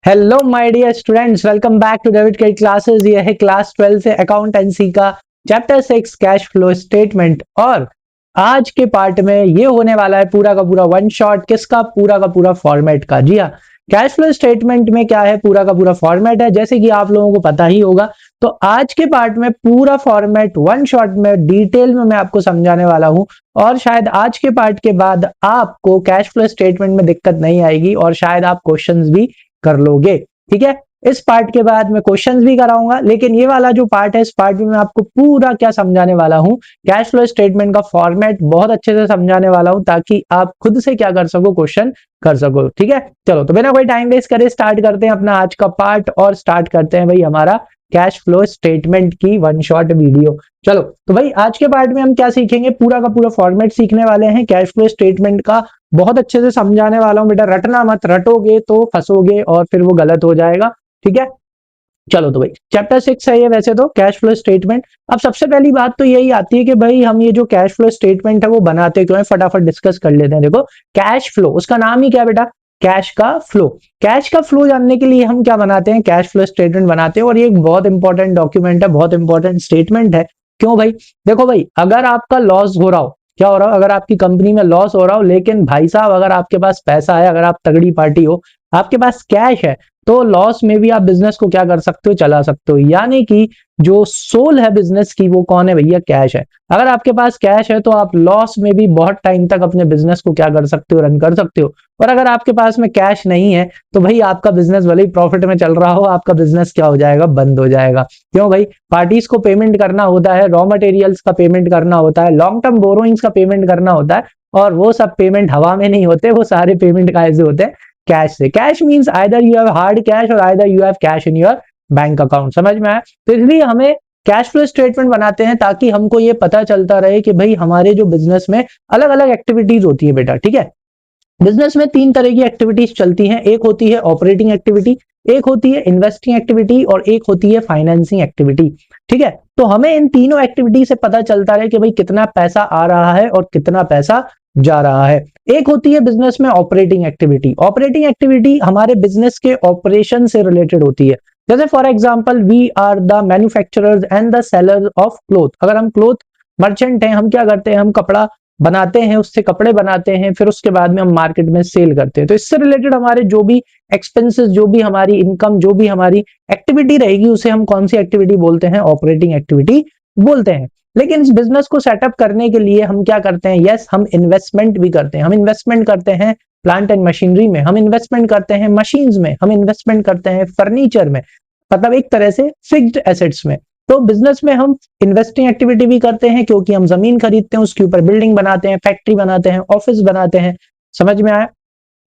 Hello my dear students, welcome back to David के classes. ये है क्लास 12 से अकाउंटेंसी का चैप्टर 6 कैश फ्लो स्टेटमेंट। और आज के पार्ट में ये होने वाला है पूरा का पूरा वन शॉट किसका, पूरा का पूरा फॉर्मेट का। जी हाँ, कैश फ्लो स्टेटमेंट में क्या है, पूरा का पूरा फॉर्मेट है, जैसे कि आप लोगों को पता ही होगा। तो आज के पार्ट में पूरा फॉर्मेट वन शॉट में डिटेल में मैं आपको समझाने वाला हूं। और शायद आज के पार्ट के बाद आपको कैश फ्लो स्टेटमेंट में दिक्कत नहीं आएगी और शायद आप क्वेश्चंस भी कर लोगे। ठीक है, इस पार्ट के बाद मैं क्वेश्चंस भी कराऊंगा, लेकिन ये वाला जो पार्ट है, इस पार्ट में मैं आपको पूरा क्या समझाने वाला हूं, कैश फ्लो स्टेटमेंट का फॉर्मेट बहुत अच्छे से समझाने वाला हूं, ताकि आप खुद से क्या कर सको, क्वेश्चन कर सको। ठीक है, चलो तो बिना कोई टाइम वेस्ट करे स्टार्ट करते हैं अपना आज का पार्ट और स्टार्ट करते हैं भाई हमारा कैश फ्लो स्टेटमेंट की वन शॉट वीडियो। चलो तो भाई आज के पार्ट में हम क्या सीखेंगे, पूरा का पूरा फॉर्मेट सीखने वाले हैं कैश फ्लो स्टेटमेंट का। बहुत अच्छे से समझाने वाला हूं बेटा, रटना मत, रटोगे तो फंसोगे और फिर वो गलत हो जाएगा। ठीक है, चलो तो भाई चैप्टर 6 है ये वैसे तो, कैश फ्लो स्टेटमेंट। अब सबसे पहली बात तो यही आती है कि भाई हम ये जो कैश फ्लो स्टेटमेंट है वो बनाते क्यों है, फटाफट डिस्कस कर लेते हैं। देखो, कैश फ्लो, उसका नाम ही क्या है बेटा, कैश का फ्लो। कैश का फ्लो जानने के लिए हम क्या बनाते हैं, कैश फ्लो स्टेटमेंट बनाते हैं। और ये एक बहुत इंपॉर्टेंट डॉक्यूमेंट है, बहुत इंपॉर्टेंट स्टेटमेंट है। क्यों भाई, देखो भाई, अगर आपका लॉस हो रहा हो, क्या हो रहा हो, अगर आपकी कंपनी में लॉस हो रहा हो, लेकिन भाई साहब अगर आपके पास पैसा है, अगर आप तगड़ी पार्टी हो, आपके पास कैश है, तो लॉस में भी आप बिजनेस को क्या कर सकते हो, चला सकते हो। यानी कि जो सोल है बिजनेस की वो कौन है भैया, कैश है। अगर आपके पास कैश है तो आप लॉस में भी बहुत टाइम तक अपने बिजनेस को क्या कर सकते हो, रन कर सकते हो। और अगर आपके पास में कैश नहीं है तो भाई आपका बिजनेस भले ही प्रॉफिट में चल रहा हो, आपका बिजनेस क्या हो जाएगा, बंद हो जाएगा। क्यों भाई, पार्टीज को पेमेंट करना होता है, रॉ मटेरियल्स का पेमेंट करना होता है, लॉन्ग टर्म बोरोइंग्स का पेमेंट करना होता है, और वो सब पेमेंट हवा में नहीं होते, वो सारे पेमेंट कैसे होते हैं, कैश से। Cash means either you have hard cash or either you have cash in your bank account. समझ में आया? तो इसलिए हमें कैश फ्लो स्टेटमेंट बनाते हैं ताकि हमको ये पता चलता रहे कि भाई हमारे जो बिजनेस में अलग अलग एक्टिविटीज होती है बेटा। ठीक है, बिजनेस में तीन तरह की एक्टिविटीज चलती हैं, एक होती है ऑपरेटिंग एक्टिविटी, एक होती है इन्वेस्टिंग एक्टिविटी और एक होती है फाइनेंसिंग एक्टिविटी। ठीक है, तो हमें इन तीनों एक्टिविटी से पता चलता है कि भाई कितना पैसा आ रहा है और कितना पैसा जा रहा है। एक होती है बिजनेस में ऑपरेटिंग एक्टिविटी। ऑपरेटिंग एक्टिविटी हमारे बिजनेस के ऑपरेशन से रिलेटेड होती है। जैसे for example, we are the manufacturers and the sellers of cloth. अगर हम क्लोथ मर्चेंट हैं, हम क्या करते हैं, हम कपड़ा बनाते हैं, उससे कपड़े बनाते हैं, फिर उसके बाद में हम मार्केट में सेल करते हैं। तो इससे रिलेटेड हमारे जो भी एक्सपेंसेस, जो भी हमारी इनकम, जो भी हमारी एक्टिविटी रहेगी, उसे हम कौन सी एक्टिविटी बोलते हैं, ऑपरेटिंग एक्टिविटी बोलते हैं। लेकिन इस बिजनेस को सेटअप करने के लिए हम क्या करते हैं, यस, हम इन्वेस्टमेंट भी करते हैं। हम इन्वेस्टमेंट करते हैं प्लांट एंड मशीनरी में, हम इन्वेस्टमेंट करते हैं मशीन्स में, हम इन्वेस्टमेंट करते हैं फर्नीचर में, मतलब एक तरह से फिक्स्ड एसेट्स में। तो बिजनेस में हम इन्वेस्टिंग एक्टिविटी भी करते हैं, क्योंकि हम जमीन खरीदते हैं, उसके ऊपर बिल्डिंग बनाते हैं, फैक्ट्री बनाते हैं, ऑफिस बनाते हैं। समझ में आया?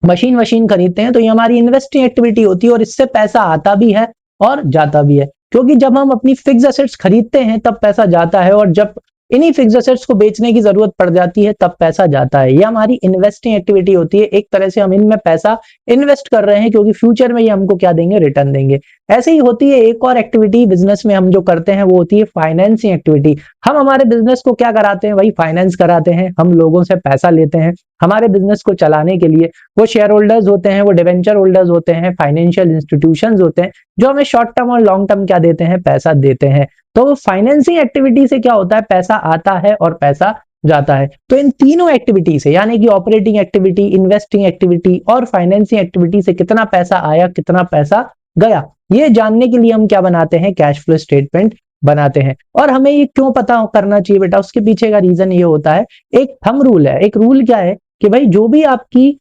मशीन खरीदते हैं, तो ये हमारी इन्वेस्टिंग एक्टिविटी होती है और इससे पैसा आता भी है और जाता भी है। क्योंकि जब हम अपनी फिक्स एसेट्स खरीदते हैं तब पैसा जाता है, और जब इन्हीं फिक्स एसेट्स को बेचने की जरूरत पड़ जाती है तब पैसा जाता है। ये हमारी इन्वेस्टिंग एक्टिविटी होती है। एक तरह से हम इनमें पैसा इन्वेस्ट कर रहे हैं, क्योंकि फ्यूचर में ये हमको क्या देंगे, रिटर्न देंगे। ऐसे ही होती है एक और एक्टिविटी बिजनेस में हम जो करते हैं, वो होती है फाइनेंसिंग एक्टिविटी। हम हमारे बिजनेस को क्या कराते हैं, वही फाइनेंस कराते हैं। हम लोगों से पैसा लेते हैं हमारे बिजनेस को चलाने के लिए। वो शेयर होल्डर्स होते हैं, वो डिवेंचर होल्डर्स होते हैं, फाइनेंशियल इंस्टीट्यूशंस होते हैं, जो हमें शॉर्ट टर्म और लॉन्ग टर्म क्या देते हैं, पैसा देते हैं। तो फाइनेंसिंग एक्टिविटी से क्या होता है, पैसा आता है और पैसा जाता है। तो इन तीनों एक्टिविटी से, यानी कि ऑपरेटिंग एक्टिविटी, इन्वेस्टिंग एक्टिविटी और फाइनेंसिंग एक्टिविटी से कितना पैसा आया, कितना पैसा गया, ये जानने के लिए हम क्या बनाते हैं, कैश फ्लो स्टेटमेंट बनाते हैं। और हमें ये क्यों पता करना चाहिए बेटा, उसके पीछे का रीजन ये होता है, एक थंब रूल है। एक रूल क्या है कि भाई जो भी आपकी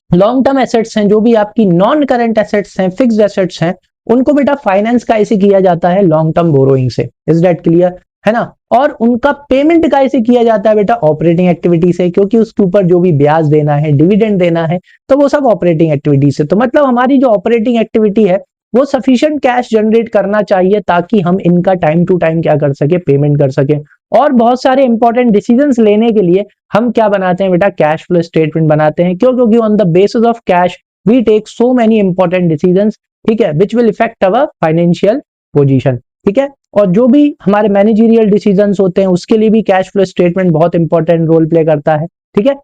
लॉन्ग टर्म एसेट्स हैं, जो भी आपकी नॉन करंट एसेट्स हैं, फिक्स्ड एसेट्स हैं, उनको बेटा फाइनेंस का ऐसे किया जाता है लॉन्ग टर्म बोरोइंग से। इज दैट क्लियर, है ना? और उनका पेमेंट का ऐसे किया जाता है बेटा ऑपरेटिंग एक्टिविटी से, क्योंकि उसके ऊपर जो भी ब्याज देना है, डिविडेंड देना है, तो वो सब ऑपरेटिंग एक्टिविटी से। तो मतलब हमारी जो ऑपरेटिंग एक्टिविटी है वो सफिशिएंट कैश जनरेट करना चाहिए, ताकि हम इनका टाइम टू टाइम क्या कर सके, पेमेंट कर सके। और बहुत सारे इंपॉर्टेंट डिसीजंस लेने के लिए हम क्या बनाते हैं बेटा, कैश फ्लो स्टेटमेंट बनाते हैं। क्यों? क्योंकि on the basis of cash we take so many important decisions, ठीक है, which will effect our financial position. ठीक है, और जो भी हमारे मैनेजरियल डिसीजंस होते हैं उसके लिए भी कैश फ्लो स्टेटमेंट बहुत इंपॉर्टेंट रोल प्ले करता है। ठीक है,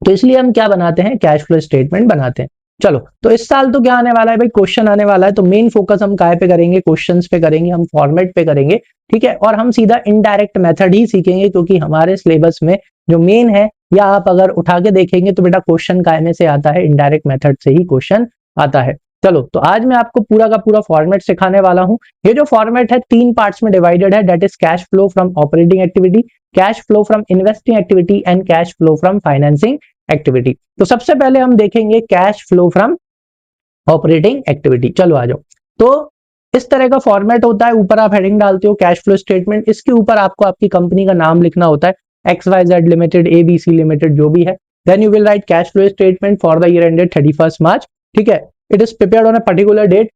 तो इसलिए हम क्या बनाते हैं, कैश फ्लो स्टेटमेंट बनाते हैं। चलो, तो इस साल तो क्या आने वाला है भाई, क्वेश्चन आने वाला है, तो मेन फोकस हम काय पे करेंगे, क्वेश्चंस पे करेंगे, हम फॉर्मेट पे करेंगे, ठीक है। और हम सीधा इनडायरेक्ट मेथड ही सीखेंगे, क्योंकि हमारे सिलेबस में जो मेन है, या आप अगर उठा के देखेंगे तो बेटा क्वेश्चन काय में से आता है, इनडायरेक्ट मेथड से ही क्वेश्चन आता है। चलो, तो आज मैं आपको पूरा का पूरा फॉर्मेट सिखाने वाला हूं। ये जो फॉर्मेट है 3 पार्ट्स में डिवाइडेड है, that is cash flow from operating activity, cash flow from investing activity and cash flow from financing activity. तो सबसे पहले हम देखेंगे cash flow from operating activity. चलो आ जाओ। तो इस तरह का फॉर्मेट होता है, ऊपर आप हेडिंग डालते हो कैश फ्लो स्टेटमेंट, इसके ऊपर आपको आपकी कंपनी का नाम लिखना होता है, XYZ लिमिटेड, ABC लिमिटेड, जो भी है। Then you will write cash flow statement for the year ended 31 March, ठीक है। It is prepared on a particular date,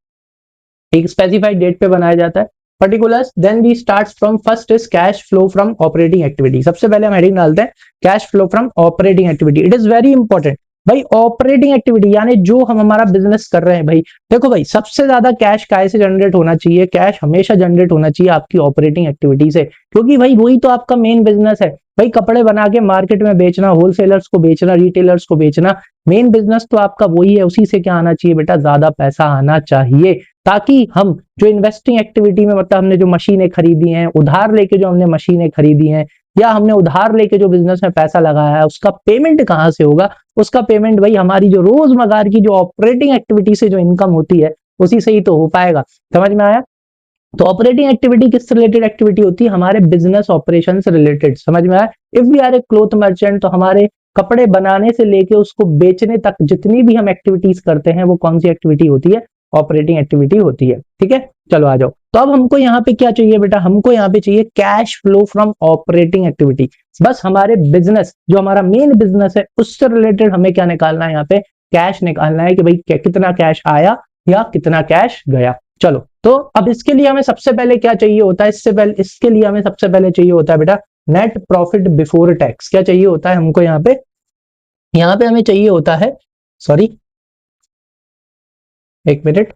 एक स्पेसिफाइड डेट पे बनाया जाता है particulars. Then we start from first is cash flow from operating activity. सबसे पहले हम हेडिंग डालते हैं cash flow from operating activity. It is very important भाई, ऑपरेटिंग एक्टिविटी यानी जो हम हमारा बिजनेस कर रहे हैं भाई। देखो भाई, सबसे ज्यादा कैश काय से जनरेट होना चाहिए, कैश हमेशा जनरेट होना चाहिए आपकी ऑपरेटिंग एक्टिविटी से, क्योंकि भाई वही तो आपका मेन बिजनेस है भाई। कपड़े बना के मार्केट में बेचना, होलसेलर्स को बेचना, रिटेलर्स को बेचना, मेन बिजनेस तो आपका वही है। उसी से क्या आना चाहिए बेटा, ज्यादा पैसा आना चाहिए, ताकि हम जो इन्वेस्टिंग एक्टिविटी में, मतलब हमने जो मशीनें खरीदी हैं, उधार लेके जो हमने मशीनें खरीदी हैं, या हमने उधार लेके जो बिजनेस में पैसा लगाया है, उसका पेमेंट कहां से होगा, उसका पेमेंट भाई हमारी जो रोजमर्रा की जो ऑपरेटिंग एक्टिविटी से जो इनकम होती है, उसी से ही तो हो पाएगा। समझ में आया? तो ऑपरेटिंग एक्टिविटी किस रिलेटेड एक्टिविटी होती है, हमारे बिजनेस ऑपरेशन से रिलेटेड। समझ में आया? If we are a cloth merchant, तो हमारे कपड़े बनाने से लेके उसको बेचने तक जितनी भी हम एक्टिविटीज करते हैं, वो कौन सी एक्टिविटी होती है, ऑपरेटिंग एक्टिविटी होती है, ठीक है। चलो आ जाओ। तो अब हमको यहाँ पे क्या चाहिए बेटा, हमको यहाँ पे चाहिए cash flow from operating activity. बस हमारे बिजनेस, जो हमारा मेन बिजनेस है, उससे रिलेटेड हमें क्या निकालना है, यहाँ पे कैश निकालना है कि भाई कितना कैश आया या कितना कैश गया। चलो, तो अब इसके लिए हमें सबसे पहले क्या चाहिए होता है, इसके लिए हमें सबसे पहले चाहिए होता है बेटा नेट प्रॉफिट बिफोर टैक्स। क्या चाहिए होता है हमको यहाँ पे हमें चाहिए होता है, सॉरी एक मिनट,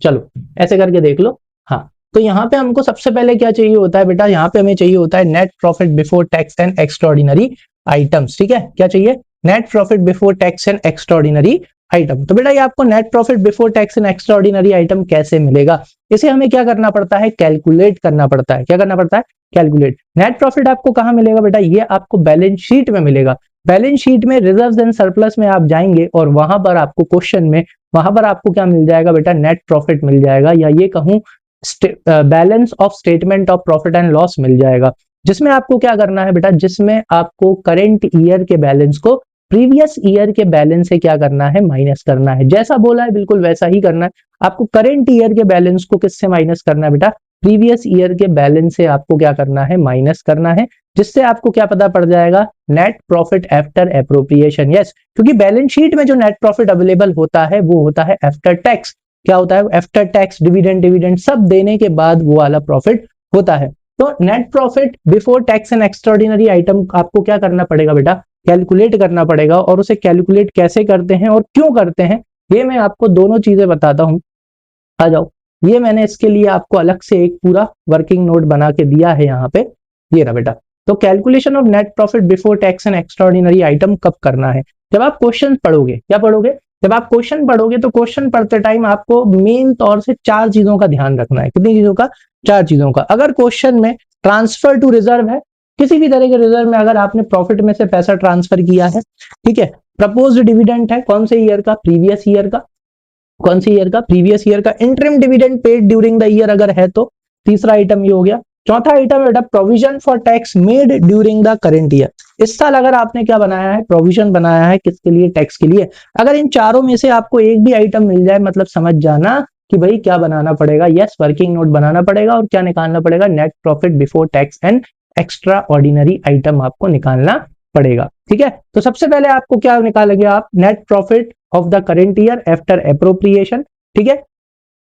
चलो ऐसे करके देख लो। हाँ, तो यहाँ पे हमको सबसे पहले क्या चाहिए होता है बेटा, यहाँ पे हमें चाहिए होता है net profit before tax and extraordinary items, ठीक है। क्या चाहिए, net profit before tax and extraordinary item. तो बेटा ये आपको net profit before tax and extraordinary item कैसे मिलेगा, इसे हमें क्या करना पड़ता है, कैलकुलेट करना पड़ता है। क्या करना पड़ता है, कैलकुलेट। नेट प्रॉफिट आपको कहां मिलेगा बेटा, ये आपको बैलेंस शीट में मिलेगा। बैलेंस शीट में रिजर्व्स एंड सरप्लस में आप जाएंगे और वहां पर आपको क्वेश्चन में, वहां पर आपको क्या मिल जाएगा बेटा, नेट प्रॉफिट मिल जाएगा, या ये कहूं balance of statement of profit and loss मिल जाएगा, जिसमें आपको क्या करना है बेटा, जिसमें आपको करंट ईयर के बैलेंस को प्रीवियस ईयर के बैलेंस से क्या करना है, माइनस करना है। जैसा बोला है बिल्कुल वैसा ही करना है। आपको करंट ईयर के बैलेंस को किससे माइनस करना है बेटा, प्रीवियस ईयर के बैलेंस से आपको क्या करना है, माइनस करना है, जिससे आपको क्या पता पड़ जाएगा, net profit after appropriation. Yes, क्योंकि बैलेंस शीट में जो नेट प्रॉफिट अवेलेबल होता है वो होता है आफ्टर टैक्स। क्या होता है, आफ्टर टैक्स, डिविडेंड सब देने के बाद वो वाला प्रॉफिट होता है। तो net profit before tax and extraordinary item आपको क्या करना पड़ेगा बेटा, कैलकुलेट करना पड़ेगा। और उसे कैलकुलेट कैसे करते हैं और क्यों करते हैं, ये मैं आपको दोनों चीजें बताता हूं। आ जाओ, ये मैंने इसके लिए आपको अलग से एक पूरा वर्किंग नोट बना के दिया है यहाँ पे, ये रहा बेटा। तो calculation of net profit before tax and extraordinary item कब करना है, जब आप क्वेश्चन पढ़ोगे। क्या पढ़ोगे, जब आप क्वेश्चन पढ़ोगे, तो क्वेश्चन पढ़ते टाइम आपको मेन तौर से 4 चीजों का ध्यान रखना है। कितनी चीजों का, 4 चीजों का। अगर क्वेश्चन में ट्रांसफर टू रिजर्व है, किसी भी तरह के रिजर्व में अगर आपने प्रॉफिट में से पैसा ट्रांसफर किया है, ठीक है। प्रपोज्ड डिविडेंड है, कौन से ईयर का, प्रीवियस ईयर का, कौन सी ईयर का, प्रीवियस ईयर का। Interim dividend paid during the year अगर है तो, तीसरा आइटम ये हो गया। चौथा आइटम है बेटा provision for tax made during the current year. इस साल अगर आपने क्या बनाया है, प्रोविजन बनाया है, किसके लिए, टैक्स के लिए। अगर इन चारों में से आपको एक भी आइटम मिल जाए, मतलब समझ जाना कि भाई क्या बनाना पड़ेगा, यस वर्किंग नोट बनाना पड़ेगा, और क्या निकालना पड़ेगा, net profit before tax and extra ordinary item आपको निकालना पड़ेगा, ठीक है। तो सबसे पहले आपको क्या निकालेंगे आप, net profit of the current year after appropriation, ठीक है।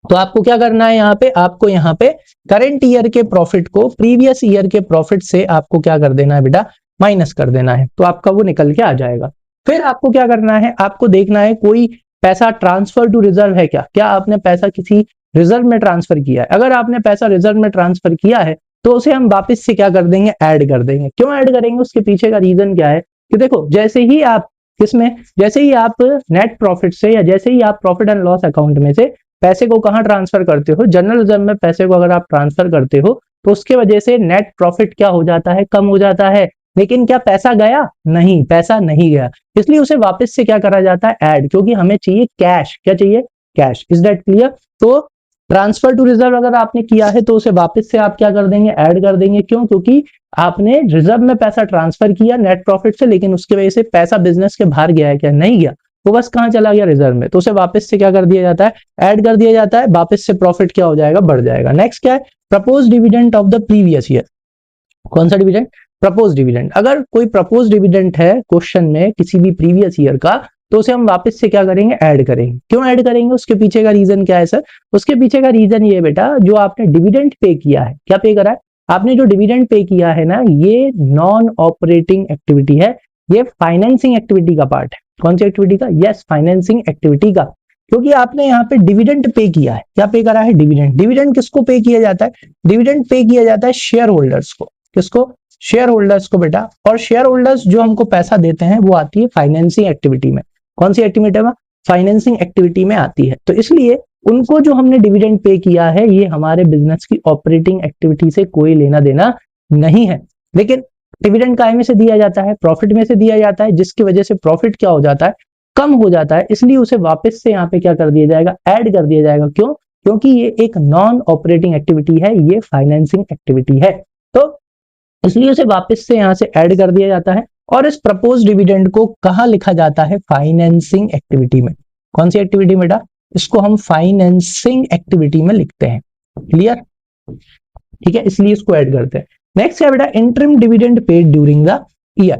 तो आपको क्या करना है, यहाँ पे आपको यहाँ पे करंट ईयर के प्रॉफिट को प्रीवियस ईयर के प्रॉफिट से आपको क्या कर देना है बेटा, माइनस कर देना है, तो आपका वो निकल के आ जाएगा। फिर आपको क्या करना है, आपको देखना है कोई पैसा ट्रांसफर टू रिजर्व है क्या, क्या आपने पैसा किसी रिजर्व में ट्रांसफर किया है। अगर आपने पैसा रिजर्व में ट्रांसफर किया है, तो उसे हम वापस से क्या कर देंगे, ऐड कर देंगे। क्यों ऐड करेंगे, उसके पीछे का रीजन क्या है, कि देखो जैसे ही आप जैसे ही आप नेट प्रॉफिट से या जैसे ही आप प्रॉफिट एंड लॉस अकाउंट में से पैसे को कहां ट्रांसफर करते हो, जनरल रिजर्व में पैसे को अगर आप ट्रांसफर करते हो तो उसके वजह से नेट प्रॉफिट क्या हो जाता है, कम हो जाता है। लेकिन क्या पैसा गया? नहीं, पैसा नहीं गया, इसलिए उसे वापस से क्या करा जाता है, ऐड, क्योंकि हमें चाहिए कैश। क्या चाहिए? कैश। Is that clear? तो ट्रांसफर टू रिजर्व अगर आपने किया है तो उसे वापस से आप क्या कर देंगे, ऐड कर देंगे। क्यों? क्योंकि आपने रिजर्व में पैसा ट्रांसफर किया नेट प्रॉफिट से, लेकिन उसकी वजह से पैसा बिजनेस के बाहर गया है क्या? नहीं गया, वो बस कहां चला गया, रिजर्व में। तो उसे वापस से क्या कर दिया जाता है, ऐड कर दिया जाता है। वापस से प्रॉफिट क्या हो जाएगा, बढ़ जाएगा। नेक्स्ट क्या है, propose dividend of the previous year. कौन सा डिविडेंड? Propose dividend. अगर कोई प्रपोज डिविडेंड है क्वेश्चन में किसी भी प्रीवियस ईयर का, तो उसे हम वापस से क्या करेंगे, ऐड करेंगे। क्यों ऐड करेंगे? उसके पीछे का रीजन क्या है सर? उसके पीछे का रीजन ये बेटा, जो आपने डिविडेंड पे किया है, क्या पे करा है आपने, जो डिविडेंड पे किया है ना, ये नॉन ऑपरेटिंग एक्टिविटी है, ये फाइनेंसिंग एक्टिविटी का पार्ट है। कौन सी एक्टिविटी का? यस, फाइनेंसिंग एक्टिविटी का। क्योंकि आपने यहाँ पे डिविडेंड पे किया है। क्या पे करा है? डिविडेंड। डिविडेंड किसको पे किया जाता है? डिविडेंड पे किया जाता है शेयर होल्डर्स को। किसको? शेयर होल्डर्स को बेटा। और शेयर होल्डर्स जो हमको पैसा देते हैं वो आती है फाइनेंसिंग एक्टिविटी में। कौन सी एक्टिविटी में? फाइनेंसिंग एक्टिविटी में आती है। तो इसलिए उनको जो हमने डिविडेंड पे किया है, ये हमारे बिजनेस की ऑपरेटिंग एक्टिविटी से कोई लेना देना नहीं है। लेकिन डिविडेंड काय में से दिया जाता है? प्रॉफिट में से दिया जाता है, जिसकी वजह से प्रॉफिट क्या हो जाता है, कम हो जाता है। इसलिए उसे वापस से यहाँ पे क्या कर दिया जाएगा, ऐड कर दिया जाएगा। क्यों? क्योंकि ये एक नॉन ऑपरेटिंग एक्टिविटी है, ये फाइनेंसिंग एक्टिविटी है, तो इसलिए उसे वापस से यहां से ऐड कर दिया जाता है। और इस प्रपोज डिविडेंड को कहां लिखा जाता है? फाइनेंसिंग एक्टिविटी में। कौन सी एक्टिविटी बेटा? इसको हम फाइनेंसिंग एक्टिविटी में लिखते हैं। क्लियर? ठीक है, इसलिए इसको ऐड करते हैं। नेक्स्ट है बेटा, interim dividend paid during the year.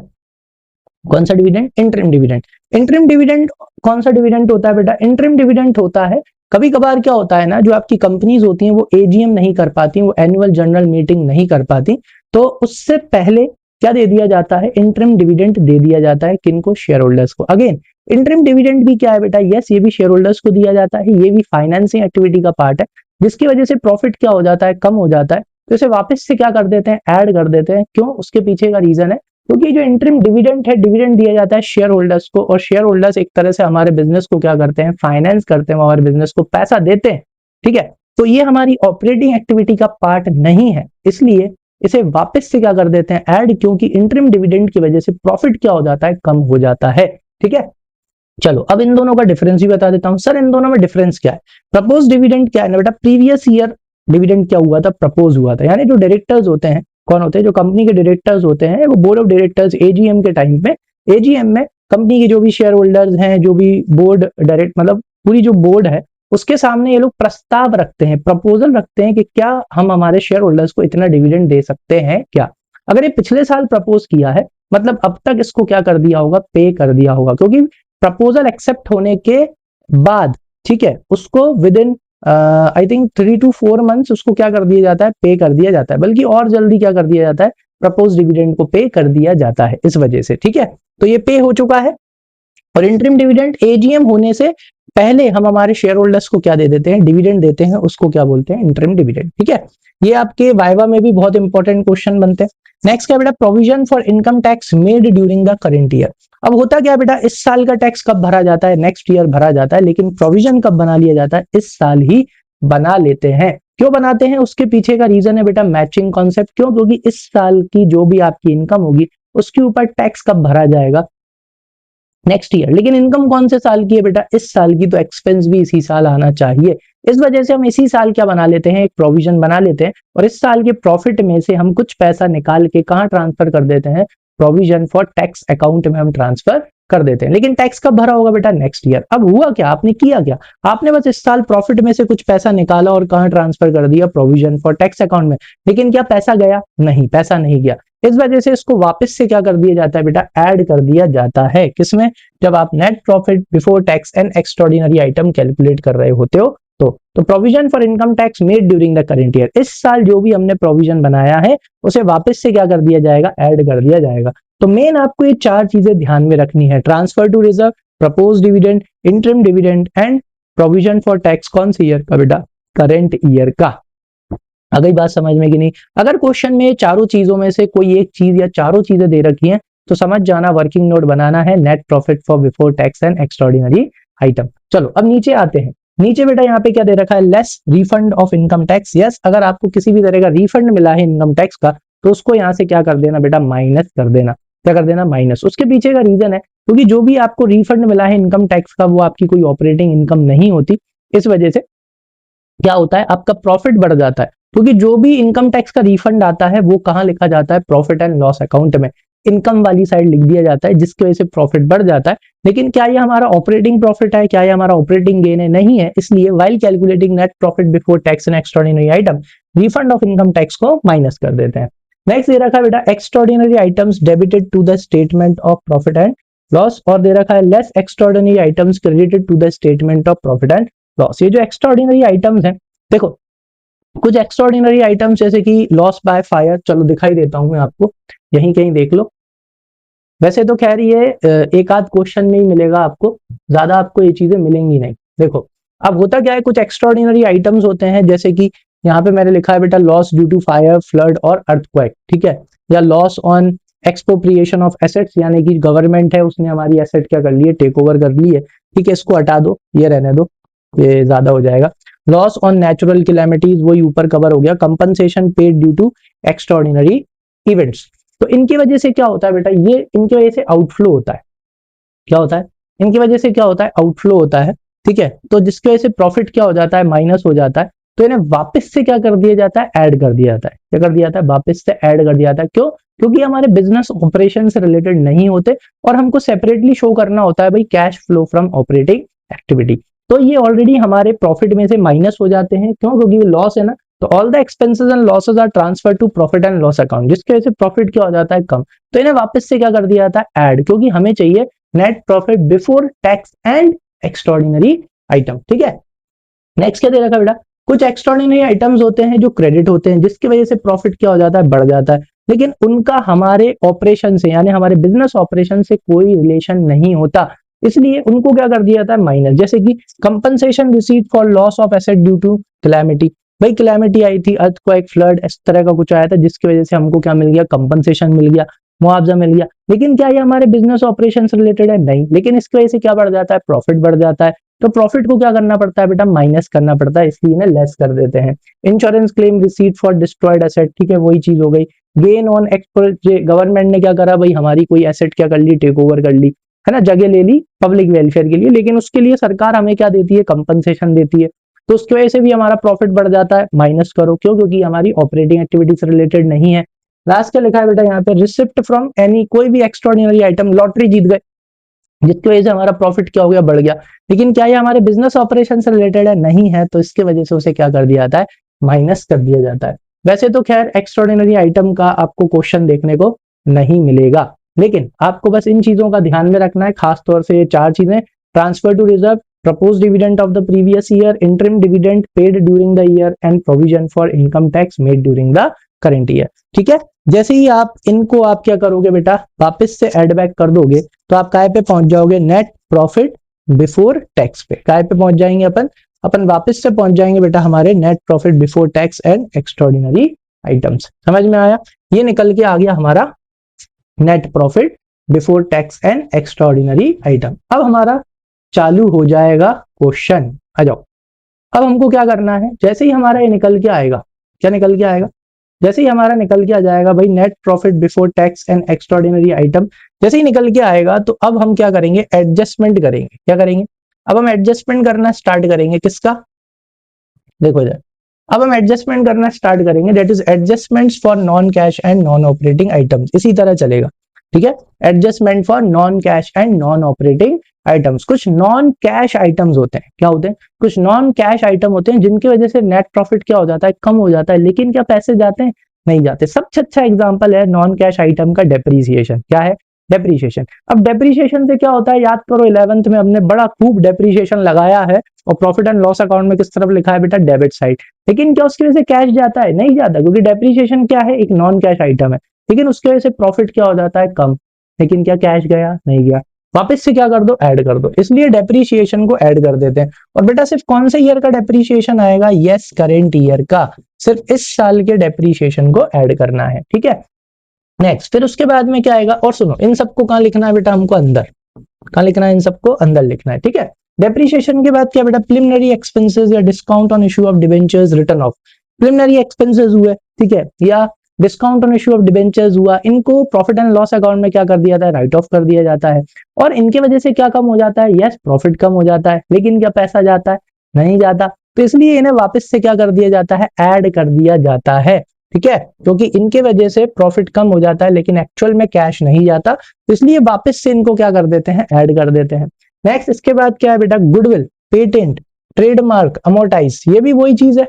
कौन सा dividend? Interim dividend. Interim dividend कौन सा डिविडेंड होता है बेटा? इंटरिम डिविडेंड होता है, कभी कभार क्या होता है ना, जो आपकी कंपनीज होती हैं वो एजीएम नहीं कर पाती, वो एनुअल जनरल मीटिंग नहीं कर पाती, तो उससे पहले क्या दे दिया जाता है, इंटरिम डिविडेंड दे दिया जाता है। किनको? शेयर होल्डर्स को। अगेन इंटरिम डिविडेंड भी क्या है बेटा? यस, ये भी शेयर होल्डर्स को दिया जाता है, ये भी फाइनेंसिंग एक्टिविटी का पार्ट है, जिसकी वजह से प्रॉफिट क्या हो जाता है, कम हो जाता है। तो इसे वापस से क्या कर देते हैं, ऐड कर देते हैं। क्यों? उसके पीछे का रीजन है, क्योंकि जो इंटरिम डिविडेंड है, डिविडेंड दिया जाता है शेयर होल्डर्स को, और शेयर होल्डर्स एक तरह से हमारे बिजनेस को क्या करते हैं, फाइनेंस करते हैं, हमारे बिजनेस को पैसा देते हैं। ठीक है, तो ये हमारी ऑपरेटिंग एक्टिविटी का पार्ट नहीं है, इसलिए इसे वापस से क्या कर देते हैं, ऐड। क्योंकि इंटरिम डिविडेंड की वजह से प्रॉफिट क्या हो जाता है, कम हो जाता है। ठीक है, चलो अब इन दोनों का डिफरेंस भी बता देता हूं। सर इन दोनों में डिफरेंस क्या है? प्रपोज डिविडेंड क्या है ना बेटा, प्रीवियस ईयर डिविडेंड क्या हुआ था, प्रपोज हुआ था। यानी जो डायरेक्टर्स होते हैं, कौन होते हैं, जो कंपनी के डायरेक्टर्स होते हैं, वो बोर्ड ऑफ डायरेक्टर्स एजीएम के टाइम पे, एजीएम में कंपनी के जो भी शेयर होल्डर्स हैं, जो भी बोर्ड डायरेक्ट मतलब पूरी जो बोर्ड है, उसके सामने ये लोग प्रस्ताव रखते हैं, प्रपोजल रखते हैं कि क्या हम हमारे शेयर होल्डर्स को इतना डिविडेंड दे सकते हैं क्या। अगर ये पिछले साल प्रपोज किया है, मतलब अब तक इसको क्या कर दिया होगा, पे कर दिया होगा। क्योंकि प्रपोजल एक्सेप्ट होने के बाद, ठीक है, उसको with in I think 3 to 4 months उसको क्या कर दिया जाता है, पे कर दिया जाता है। बल्कि और जल्दी क्या कर दिया जाता है, प्रपोज डिविडेंड को पे कर दिया जाता है इस वजह से। ठीक है, तो ये पे हो चुका है। और इंटरिम डिविडेंड एजीएम होने से पहले हम हमारे शेयर होल्डर्स को क्या दे देते हैं, डिविडेंड देते हैं, उसको क्या बोलते हैं, इंटरिम डिविडेंड। ठीक है, ये आपके वाइवा में भी बहुत इंपॉर्टेंट क्वेश्चन बनते हैं। नेक्स्ट क्या बेटा, provision for income tax made during the current year. अब होता क्या बेटा, इस साल का टैक्स कब भरा जाता है, नेक्स्ट ईयर भरा जाता है, लेकिन प्रोविजन कब बना लिया जाता है, इस साल ही बना लेते हैं। क्यों बनाते हैं? उसके पीछे का रीजन है बेटा मैचिंग कॉन्सेप्ट। क्यों? क्योंकि इस साल की जो भी आपकी इनकम होगी उसके ऊपर टैक्स कब भरा जाएगा, नेक्स्ट ईयर। लेकिन इनकम कौन से साल की है बेटा, इस साल की, तो एक्सपेंस भी इसी साल आना चाहिए। इस वजह से हम इसी साल क्या बना लेते हैं, एक प्रोविजन बना लेते हैं, और इस साल के प्रॉफिट में से हम कुछ पैसा निकाल के कहां ट्रांसफर कर देते हैं, प्रोविजन फॉर टैक्स अकाउंट में हम ट्रांसफर कर देते हैं। लेकिन टैक्स कब भरा होगा बेटा, नेक्स्ट ईयर। अब हुआ क्या, आपने किया क्या, आपने बस इस साल प्रॉफिट में से कुछ पैसा निकाला और कहां ट्रांसफर कर दिया, प्रोविजन फॉर टैक्स अकाउंट में। लेकिन क्या पैसा गया? नहीं, पैसा नहीं गया। इस वजह से इसको वापस से क्या कर दिया जाता है बेटा, ऐड कर दिया जाता है। किसमें? जब आप net profit before tax and extraordinary item calculate कर रहे होते हो तो provision for income tax made during the current year, इस साल जो भी हमने प्रोविजन बनाया है उसे वापस से क्या कर दिया जाएगा, ऐड कर दिया जाएगा। तो मेन आपको ये चार चीजें ध्यान में रखनी है, transfer to reserve, propose dividend, interim dividend and provision for tax. कौन सी ईयर का बेटा, करेंट ईयर का। आ गई बात समझ में कि नहीं? अगर क्वेश्चन में चारों चीजों में से कोई एक चीज या चारों चीजें दे रखी हैं तो समझ जाना वर्किंग नोट बनाना है net profit for before tax and extraordinary item. चलो अब नीचे आते हैं। नीचे बेटा यहाँ पे क्या दे रखा है, less refund of income tax. Yes, अगर आपको किसी भी तरह का रिफंड मिला है इनकम टैक्स का तो उसको यहाँ से क्या कर देना बेटा, माइनस कर देना। क्या कर देना, माइनस। उसके पीछे का रीजन है क्योंकि जो भी आपको रिफंड मिला है इनकम टैक्स का वो आपकी कोई ऑपरेटिंग इनकम नहीं होती, इस वजह से क्या होता है आपका प्रॉफिट बढ़ जाता है। क्योंकि जो भी इनकम टैक्स का रिफंड आता है वो कहाँ लिखा जाता है, प्रॉफिट एंड लॉस अकाउंट में इनकम वाली साइड लिख दिया जाता है, जिसकी वजह से प्रॉफिट बढ़ जाता है। लेकिन क्या ये हमारा ऑपरेटिंग प्रॉफिट है, क्या ये हमारा ऑपरेटिंग गेन है, नहीं है। इसलिए while calculating net profit before tax and extraordinary item refund of income tax को माइनस कर देते हैं। नेक्स्ट दे रखा है बेटा extraordinary items debited to the statement of profit and loss, और दे रखा है less extraordinary items credited to the statement of profit and loss. ये जो एक्स्ट्राऑर्डिनरी आइटम्स हैं, देखो कुछ एक्स्ट्राऑर्डिनरी आइटम्स जैसे कि लॉस बाय फायर, चलो दिखाई देता हूं मैं आपको, यहीं कहीं देख लो। वैसे तो खैर ये एक आध क्वेश्चन में ही मिलेगा आपको, ज्यादा आपको ये चीजें मिलेंगी नहीं। देखो अब होता क्या है, कुछ एक्स्ट्राऑर्डिनरी आइटम्स होते हैं जैसे कि यहाँ पे मैंने लिखा है बेटा loss due to fire, flood और अर्थक्वेक, ठीक है, या loss on expropriation of assets, यानी कि गवर्नमेंट है उसने हमारी एसेट क्या कर ली है, टेक ओवर कर ली है, ठीक है, इसको हटा दो, ये रहने दो, ये ज्यादा हो जाएगा। लॉस ऑन नेचुरल कैलेमिटीज, वही ऊपर कवर हो गया। Compensation paid due to extraordinary events, तो इनकी वजह से क्या होता है बेटा, ये इनकी वजह से आउटफ्लो होता है। क्या होता है, इनकी वजह से क्या होता है, आउटफ्लो होता है, ठीक है। तो जिसकी वजह से प्रॉफिट क्या हो जाता है, माइनस हो जाता है। तो इन्हें वापस से क्या कर दिया जाता है, ऐड कर दिया जाता है। क्या कर दिया जाता है, वापस से ऐड कर दिया जाता है। क्यों, क्योंकि हमारे बिजनेस ऑपरेशन से रिलेटेड नहीं होते और हमको सेपरेटली शो करना होता है भाई cash flow from operating activity. तो ये ऑलरेडी हमारे प्रॉफिट में से माइनस हो जाते हैं। क्यों, क्योंकि ये लॉस है ना, तो all the expenses and losses are transfer to profit and loss account, जिसकी वजह से प्रॉफिट क्या हो जाता है, कम। तो इन्हें वापस से क्या कर दिया जाता है, ऐड, क्योंकि हमें चाहिए net profit before tax and extraordinary item, ठीक है। नेक्स्ट क्या दे रखा बेटा, कुछ एक्स्ट्राऑर्डिनरी आइटम्स होते हैं जो क्रेडिट होते हैं, जिसकी वजह से प्रॉफिट क्या हो जाता है, बढ़ जाता है, लेकिन उनका हमारे ऑपरेशन से यानी हमारे बिजनेस ऑपरेशन से कोई रिलेशन नहीं होता, इसलिए उनको क्या कर दिया जाता है, माइनस। जैसे कि compensation receipt for loss of asset due to calamity, भाई कैलेमिटी आई थी, अर्थक्वेक, फ्लड, इस तरह का कुछ आया था, जिसकी वजह से हमको क्या मिल गया, कंपनसेशन मिल गया, मुआवजा मिल गया। लेकिन क्या ये हमारे बिजनेस ऑपरेशन से रिलेटेड है, नहीं, लेकिन इसकी वजह से क्या बढ़ जाता है, प्रॉफिट बढ़ जाता है। तो प्रॉफिट को क्या करना पड़ता है बेटा, माइनस करना पड़ता है, इसलिए इन्हें लेस कर देते हैं। Insurance claim receipt for destroyed asset, ठीक है, वही चीज हो गई। गेन ऑन एक्सपोर्ट, गवर्नमेंट ने क्या करा भाई, हमारी कोई एसेट क्या कर ली, टेक ओवर कर ली, है ना, जगह ले ली पब्लिक वेलफेयर के लिए, लेकिन उसके लिए सरकार हमें क्या देती है, कंपनसेशन देती है। तो उसकी वजह से भी हमारा प्रॉफिट बढ़ जाता है, माइनस करो। क्यों, क्योंकि हमारी ऑपरेटिंग एक्टिविटी से रिलेटेड नहीं है। लास्ट क्या लिखा है बेटा यहाँ पे, रिसिप्ट फ्रॉम एनी, कोई भी एक्स्ट्राऑर्डिनरी आइटम, लॉटरी जीत गए, जिसकी वजह से हमारा प्रॉफिट क्या हो गया, बढ़ गया, लेकिन क्या ये हमारे बिजनेस ऑपरेशन से रिलेटेड है, नहीं है, तो इसके वजह से उसे क्या कर दिया जाता है, माइनस कर दिया जाता है। वैसे तो खैर एक्स्ट्राऑर्डिनरी आइटम का आपको क्वेश्चन देखने को नहीं मिलेगा, लेकिन आपको बस इन चीजों का ध्यान में रखना है, खास तौर से ये चार चीजें, transfer to reserve, propose dividend of the previous year, interim dividend paid during the year and provision for income tax made during the current year, ठीक है। जैसे ही आप इनको आप क्या करोगे बेटा, वापस से एड बैक कर दोगे, तो आप काय पे पहुंच जाओगे, नेट प्रॉफिट बिफोर टैक्स पे। काय पे पहुंच जाएंगे अपन वापस से पहुंच जाएंगे बेटा हमारे net profit before tax and extraordinary items. समझ में आया, ये निकल के आ गया हमारा net profit before tax and extraordinary item. अब हमारा चालू हो जाएगा क्वेश्चन, आ जाओ। अब हमको क्या करना है, जैसे ही हमारा ये निकल के आएगा, क्या निकल के आएगा, जैसे ही हमारा निकल के आ जाएगा भाई net profit before tax and extraordinary item, जैसे ही निकल के आएगा तो अब हम क्या करेंगे, एडजस्टमेंट करेंगे। क्या करेंगे, अब हम एडजस्टमेंट करना स्टार्ट करेंगे, किसका, देखो इधर, अब हम एडजस्टमेंट करना स्टार्ट करेंगे, that is adjustments for non cash and non operating items, इसी तरह चलेगा, ठीक है। Adjustment for non cash and non operating items, कुछ नॉन कैश आइटम्स होते हैं, क्या होते हैं, कुछ नॉन कैश आइटम होते हैं जिनकी वजह से नेट प्रॉफिट क्या हो जाता है, कम हो जाता है, लेकिन क्या पैसे जाते हैं, नहीं जाते। सबसे अच्छा एग्जांपल है नॉन कैश आइटम का डेप्रीसिएशन। क्या है, डेप्रीसिएशन। अब डेप्रीसिएशन से क्या होता है, याद करो 11th में हमने बड़ा खूब डेप्रीसिएशन लगाया है, और प्रॉफिट एंड लॉस अकाउंट में किस तरफ लिखा है बेटा, डेबिट साइड। लेकिन क्या उसकी वजह से कैश जाता है, नहीं जाता, क्योंकि डेप्रीसिएशन क्या है, एक नॉन कैश आइटम है, लेकिन उसकी वजह से प्रॉफिट क्या हो जाता है, कम, लेकिन क्या कैश गया, नहीं गया, वापस से क्या कर दो, ऐड कर दो, इसलिए डेप्रीसिएशन को ऐड कर देते हैं। और बेटा सिर्फ कौन से ईयर का डेप्रीसिएशन आएगा, यस करेंट ईयर का, सिर्फ इस साल के डेप्रीसिएशन को ऐड करना है, ठीक है। नेक्स्ट फिर उसके बाद में क्या आएगा, और सुनो इन सबको कहाँ लिखना है बेटा, हमको अंदर, कहाँ लिखना है, इन सबको अंदर लिखना है, ठीक है। डेप्रिसिएशन के बाद क्या बेटा, प्रिलिमिनरी एक्सपेंसेस या discount on issue of debentures return of, preliminary expenses हुए, ठीक है, या discount on issue of debentures हुआ, इनको प्रॉफिट एंड लॉस अकाउंट में क्या कर दिया जाता है, राइट ऑफ कर दिया जाता है। और इनके वजह से क्या कम हो जाता है, यस प्रॉफिट कम हो जाता है, लेकिन क्या पैसा जाता है, नहीं जाता। तो इसलिए इन्हें वापस से क्या कर दिया जाता है, ऐड कर दिया जाता है, ठीक है, क्योंकि इनके वजह से प्रॉफिट कम हो जाता है लेकिन एक्चुअल में कैश नहीं जाता, तो इसलिए वापस से इनको क्या कर देते हैं, ऐड कर देते हैं। नेक्स्ट इसके बाद क्या है बेटा, गुडविल, पेटेंट, ट्रेडमार्क, अमोर्टाइज, ये भी वही चीज है।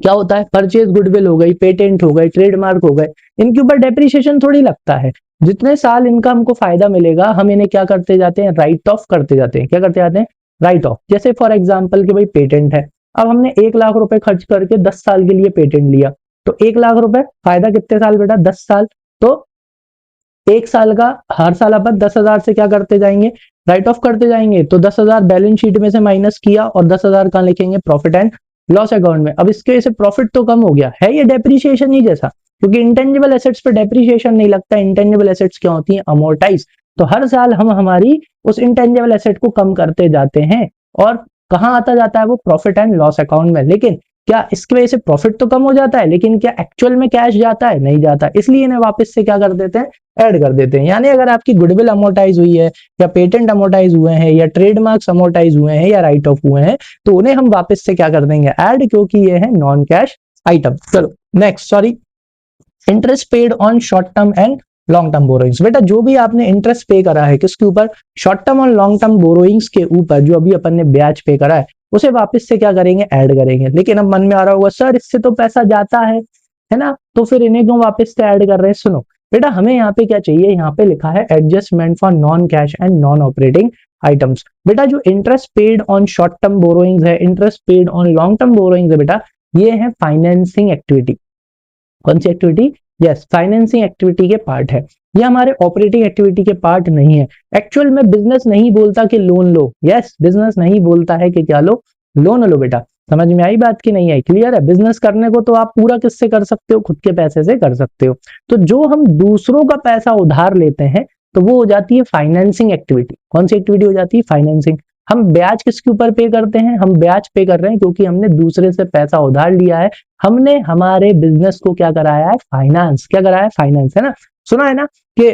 क्या होता है, परचेज गुडविल हो गई, पेटेंट हो गए, ट्रेडमार्क हो गए, इनके ऊपर डेप्रिसिएशन थोड़ी लगता है। जितने साल इनका हमको फायदा मिलेगा हम इन्हें क्या करते जाते हैं, राइट ऑफ करते जाते हैं। क्या करते जाते हैं, राइट ऑफ। जैसे फॉर एग्जाम्पल कि भाई पेटेंट है, अब हमने 1 लाख रुपए खर्च करके 10 साल के लिए पेटेंट लिया, तो 1 लाख रुपए, फायदा कितने साल बेटा, 10 साल। तो 1 साल का, हर साल अपन 10,000 से क्या करते जाएंगे, राइट ऑफ करते जाएंगे। तो 10,000 बैलेंस शीट में से माइनस किया और 10,000 कहाँ लिखेंगे, प्रॉफिट एंड लॉस अकाउंट में। अब इसके वजह से प्रॉफिट तो कम हो गया है, ये डेप्रिसिएशन ही जैसा, क्योंकि इंटेंजिबल एसेट्स पे डेप्रिसिएशन नहीं लगता। इंटेंजिबल एसेट्स क्या होती है, अमोर्टाइज। तो हर साल हम हमारी उस इंटेंजिबल एसेट को कम करते जाते हैं और कहाँ आता जाता है वो, प्रॉफिट एंड लॉस अकाउंट में। लेकिन क्या इसकी वजह से प्रॉफिट तो कम हो जाता है, लेकिन क्या एक्चुअल में कैश जाता है, नहीं जाता। इसलिए इन्हें वापस से क्या कर देते हैं, ऐड कर देते हैं। यानी अगर आपकी गुडविल अमोर्टाइज हुई है, या पेटेंट अमोर्टाइज हुए हैं, या ट्रेडमार्क्स अमोर्टाइज हुए हैं, या राइट ऑफ हुए हैं, तो उन्हें हम वापस से क्या कर देंगे, ऐड, क्योंकि ये है नॉन कैश आइटम। चलो next, sorry, interest paid on short term and long term borrowings. बेटा जो भी आपने इंटरेस्ट पे करा है किसके ऊपर, शॉर्ट टर्म और लॉन्ग टर्म बोरोइंग्स के ऊपर, जो अभी अपन ने ब्याज पे करा है उसे वापस से क्या करेंगे, ऐड करेंगे। लेकिन अब मन में आ रहा होगा सर इससे तो पैसा जाता है ना, तो फिर इन्हें क्यों वापस से ऐड कर रहे हैं। सुनो बेटा हमें यहाँ पे क्या चाहिए, यहाँ पे लिखा है adjustment for non cash and non operating items. बेटा जो interest paid on short term borrowings है, interest paid on long term borrowings है बेटा, ये है फाइनेंसिंग एक्टिविटी। कौन सी एक्टिविटी, यस फाइनेंसिंग एक्टिविटी के पार्ट है। ये हमारे ऑपरेटिंग एक्टिविटी के पार्ट नहीं है। एक्चुअल में बिजनेस नहीं बोलता कि लोन लो, यस बिजनेस नहीं बोलता है कि क्या लो, लोन लो। बेटा समझ में आई बात की नहीं आई, क्लियर है। बिजनेस करने को तो आप पूरा किससे कर सकते हो, खुद के पैसे से कर सकते हो। तो जो हम दूसरों का पैसा उधार लेते हैं तो वो हो जाती है फाइनेंसिंग एक्टिविटी। कौन सी एक्टिविटी हो जाती है, फाइनेंसिंग। हम ब्याज किसके ऊपर पे करते हैं, हम ब्याज पे कर रहे हैं क्योंकि हमने दूसरे से पैसा उधार लिया है, हमने हमारे बिजनेस को क्या कराया है, फाइनेंस। क्या कराया है, फाइनेंस, है ना। सुना है ना कि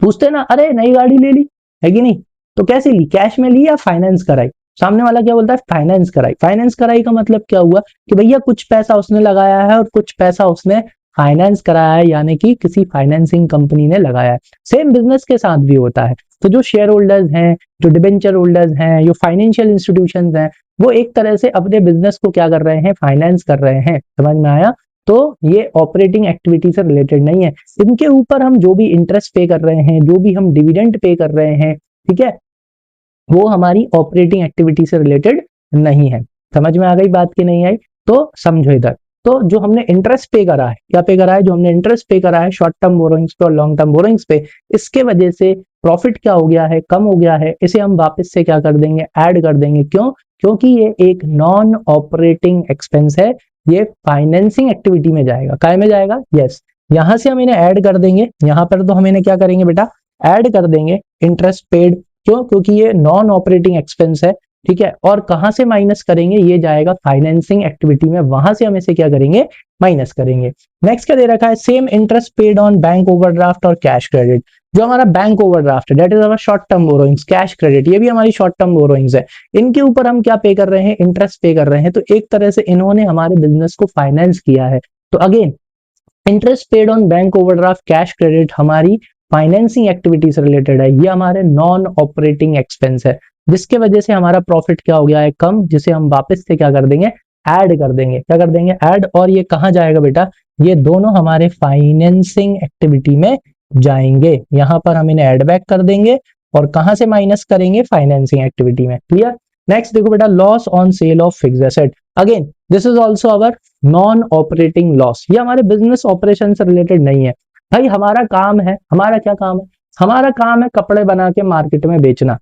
पूछते ना, अरे नई गाड़ी ले ली है कि नहीं, तो कैसे ली, कैश में ली या फाइनेंस कराई। सामने वाला क्या बोलता है, फाइनेंस कराई। फाइनेंस कराई का मतलब क्या हुआ कि भैया कुछ पैसा उसने लगाया है और कुछ पैसा उसने फाइनेंस कराया है, यानी कि किसी फाइनेंसिंग कंपनी ने लगाया है। सेम बिजनेस के साथ भी होता है। तो जो शेयर होल्डर्स हैं, जो डिबेंचर होल्डर्स हैं, जो फाइनेंशियल इंस्टीट्यूशंस हैं, वो एक तरह से अपने बिजनेस को क्या कर रहे हैं, फाइनेंस कर रहे हैं। समझ में आया। तो ये ऑपरेटिंग एक्टिविटी से रिलेटेड नहीं है। इनके ऊपर हम जो भी इंटरेस्ट पे कर रहे हैं, जो भी हम डिविडेंड पे कर रहे हैं, ठीक है, वो हमारी ऑपरेटिंग एक्टिविटी से रिलेटेड नहीं है। समझ में आ गई बात की नहीं आई, तो समझो इधर। तो जो हमने इंटरेस्ट पे करा है, क्या पे करा है, जो हमने इंटरेस्ट पे करा है शॉर्ट टर्म बोरोइंग्स पे और लॉन्ग टर्म बोरोइंग्स पे, इसके वजह से प्रॉफिट क्या हो गया है, कम हो गया है। इसे हम वापस से क्या कर देंगे, ऐड कर देंगे। क्यों, क्योंकि ये एक नॉन ऑपरेटिंग एक्सपेंस है, ये फाइनेंसिंग एक्टिविटी में जाएगा। काय में जाएगा, यस। यहां से हम इन्हें ऐड कर देंगे, यहां पर तो हम इन्हें क्या करेंगे बेटा, ऐड कर देंगे इंटरेस्ट पेड। क्यों, क्योंकि ये नॉन ऑपरेटिंग एक्सपेंस है, ठीक है। और कहां से माइनस करेंगे, ये जाएगा फाइनेंसिंग एक्टिविटी में, वहां से हम इसे क्या करेंगे, माइनस करेंगे। नेक्स्ट क्या दे रखा है, same interest paid on bank overdraft और कैश क्रेडिट। जो हमारा बैंक ओवरड्राफ्ट है that is our short term borrowings, cash credit ये भी हमारी शॉर्ट टर्म बोरोइंग्स है। इनके ऊपर हम क्या पे कर रहे हैं, इंटरेस्ट पे कर रहे हैं। तो एक तरह से इन्होंने हमारे बिजनेस को फाइनेंस किया है। तो again interest paid on bank overdraft, cash credit हमारी फाइनेंसिंग एक्टिविटी से रिलेटेड है। ये हमारे नॉन ऑपरेटिंग एक्सपेंस है, जिसके वजह से हमारा प्रॉफिट क्या हो गया है, कम, जिसे हम वापस से क्या कर देंगे, ऐड कर देंगे। क्या कर देंगे, ऐड। और ये कहां जाएगा बेटा, ये दोनों हमारे फाइनेंसिंग एक्टिविटी में जाएंगे। यहां पर हम इन्हें ऐड बैक कर देंगे और कहां से माइनस करेंगे, फाइनेंसिंग एक्टिविटी में। क्लियर। नेक्स्ट देखो बेटा, loss on sale of fixed asset. Again this is also our non operating loss. ये हमारे बिजनेस ऑपरेशन से रिलेटेड नहीं है। भाई हमारा काम है, हमारा क्या काम है, हमारा काम है कपड़े बना के मार्केट में बेचना।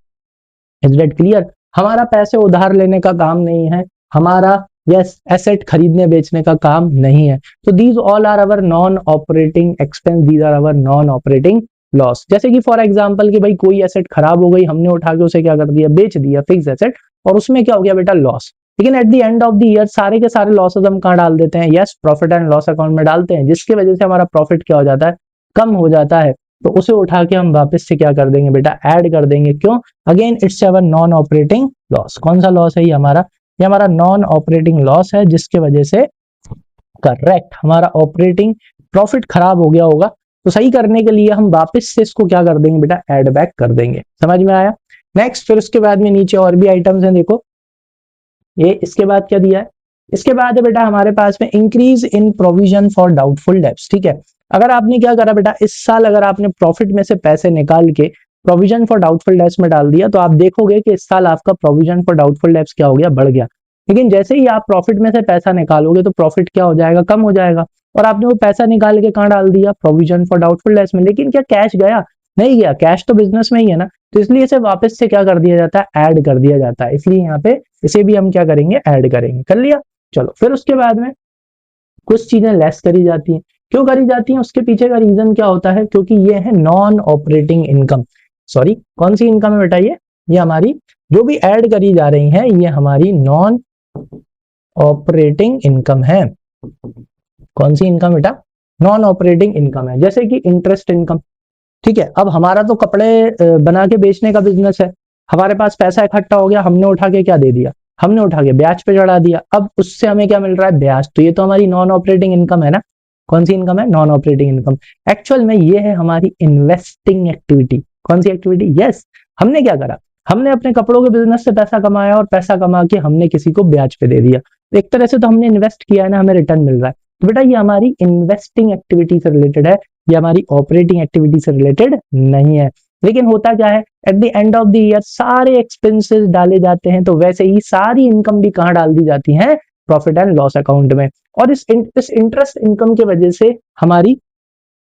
Is that clear. हमारा पैसे उधार लेने का काम नहीं है, हमारा यस, एसेट खरीदने बेचने का काम नहीं है। तो these all are our non operating expense, these are our non operating loss. जैसे कि फॉर एग्जांपल कि भाई कोई एसेट खराब हो गई, हमने उठा के उसे क्या कर दिया, बेच दिया, फिक्स एसेट, और उसमें क्या हो गया बेटा, लॉस। लेकिन at the end of the year सारे के सारे लॉसेस हम कहाँ डाल देते हैं, yes, profit and loss account में डालते हैं, जिसकी वजह से हमारा प्रॉफिट क्या हो जाता है, कम हो जाता है। तो उसे उठा के हम वापस से क्या कर देंगे बेटा, ऐड कर देंगे। क्यों? Again it's our non operating loss. कौन सा लॉस है ये हमारा नॉन ऑपरेटिंग लॉस है, जिसके वजह से करेक्ट हमारा ऑपरेटिंग प्रॉफिट खराब हो गया होगा। तो सही करने के लिए हम वापस से इसको क्या कर देंगे बेटा, ऐड बैक कर देंगे। समझ में आया? नेक्स्ट, फिर उसके बाद में नीचे और भी आइटम्स हैं, देखो ये इसके बाद क्या दिया है, इसके बाद है बेटा हमारे पास में increase in provision for doubtful debts. ठीक है, अगर आपने क्या करा बेटा, इस साल अगर आपने प्रॉफिट में से पैसे निकाल के प्रोविजन फॉर डाउटफुल डेब्ट्स में डाल दिया, तो आप देखोगे कि इस साल आपका प्रोविजन फॉर डाउटफुल डेब्ट्स क्या हो गया, बढ़ गया। लेकिन जैसे ही आप प्रॉफिट में से पैसा निकालोगे तो प्रॉफिट क्या हो जाएगा, कम हो जाएगा। और आपने वो पैसा निकाल के कहाँ डाल दिया, प्रोविजन फॉर डाउटफुल डेब्ट्स में। लेकिन क्या कैश गया? नहीं गया, कैश तो बिजनेस में ही है ना, तो इसलिए इसे वापस से क्या कर दिया जाता है, ऐड कर दिया जाता है। इसलिए यहाँ पे इसे भी हम क्या करेंगे, ऐड करेंगे। कर लिया? चलो, फिर उसके बाद में कुछ चीजें लेस करी जाती हैं। क्यों करी जाती हैं, उसके पीछे का रीजन क्या होता है, क्योंकि ये है नॉन ऑपरेटिंग इनकम। सॉरी, कौन सी इनकम है बेटा, ये हमारी जो भी ऐड करी जा रही है, ये हमारी नॉन ऑपरेटिंग इनकम है। कौन सी इनकम बेटा, नॉन ऑपरेटिंग इनकम है। जैसे कि इंटरेस्ट इनकम। ठीक है, अब हमारा तो कपड़े बना के बेचने का बिजनेस है, हमारे पास पैसा इकट्ठा हो गया, हमने उठा के क्या दे दिया, हमने उठा के ब्याज पे चढ़ा दिया। अब उससे हमें क्या मिल रहा है, ब्याज। तो ये तो हमारी नॉन ऑपरेटिंग इनकम है ना। कौन सी इनकम है, नॉन ऑपरेटिंग इनकम। एक्चुअल में ये है हमारी इन्वेस्टिंग एक्टिविटी। कौन सी एक्टिविटी, यस, हमने क्या करा, हमने अपने कपड़ों के बिजनेस से पैसा कमाया, और पैसा कमा के हमने किसी को ब्याज पे दे दिया। तो एक तरह से तो हमने इन्वेस्ट किया है ना, हमें रिटर्न मिल रहा है। तो बेटा ये हमारी इन्वेस्टिंग एक्टिविटी से रिलेटेड है, ये हमारी ऑपरेटिंग एक्टिविटी से रिलेटेड नहीं है। लेकिन होता क्या है, at the end of the year सारे एक्सपेंसेस डाले जाते हैं, तो वैसे ही सारी इनकम भी कहाँ डाल दी जाती है, प्रॉफिट एंड लॉस अकाउंट में। और इस इंटरेस्ट इनकम की वजह से हमारी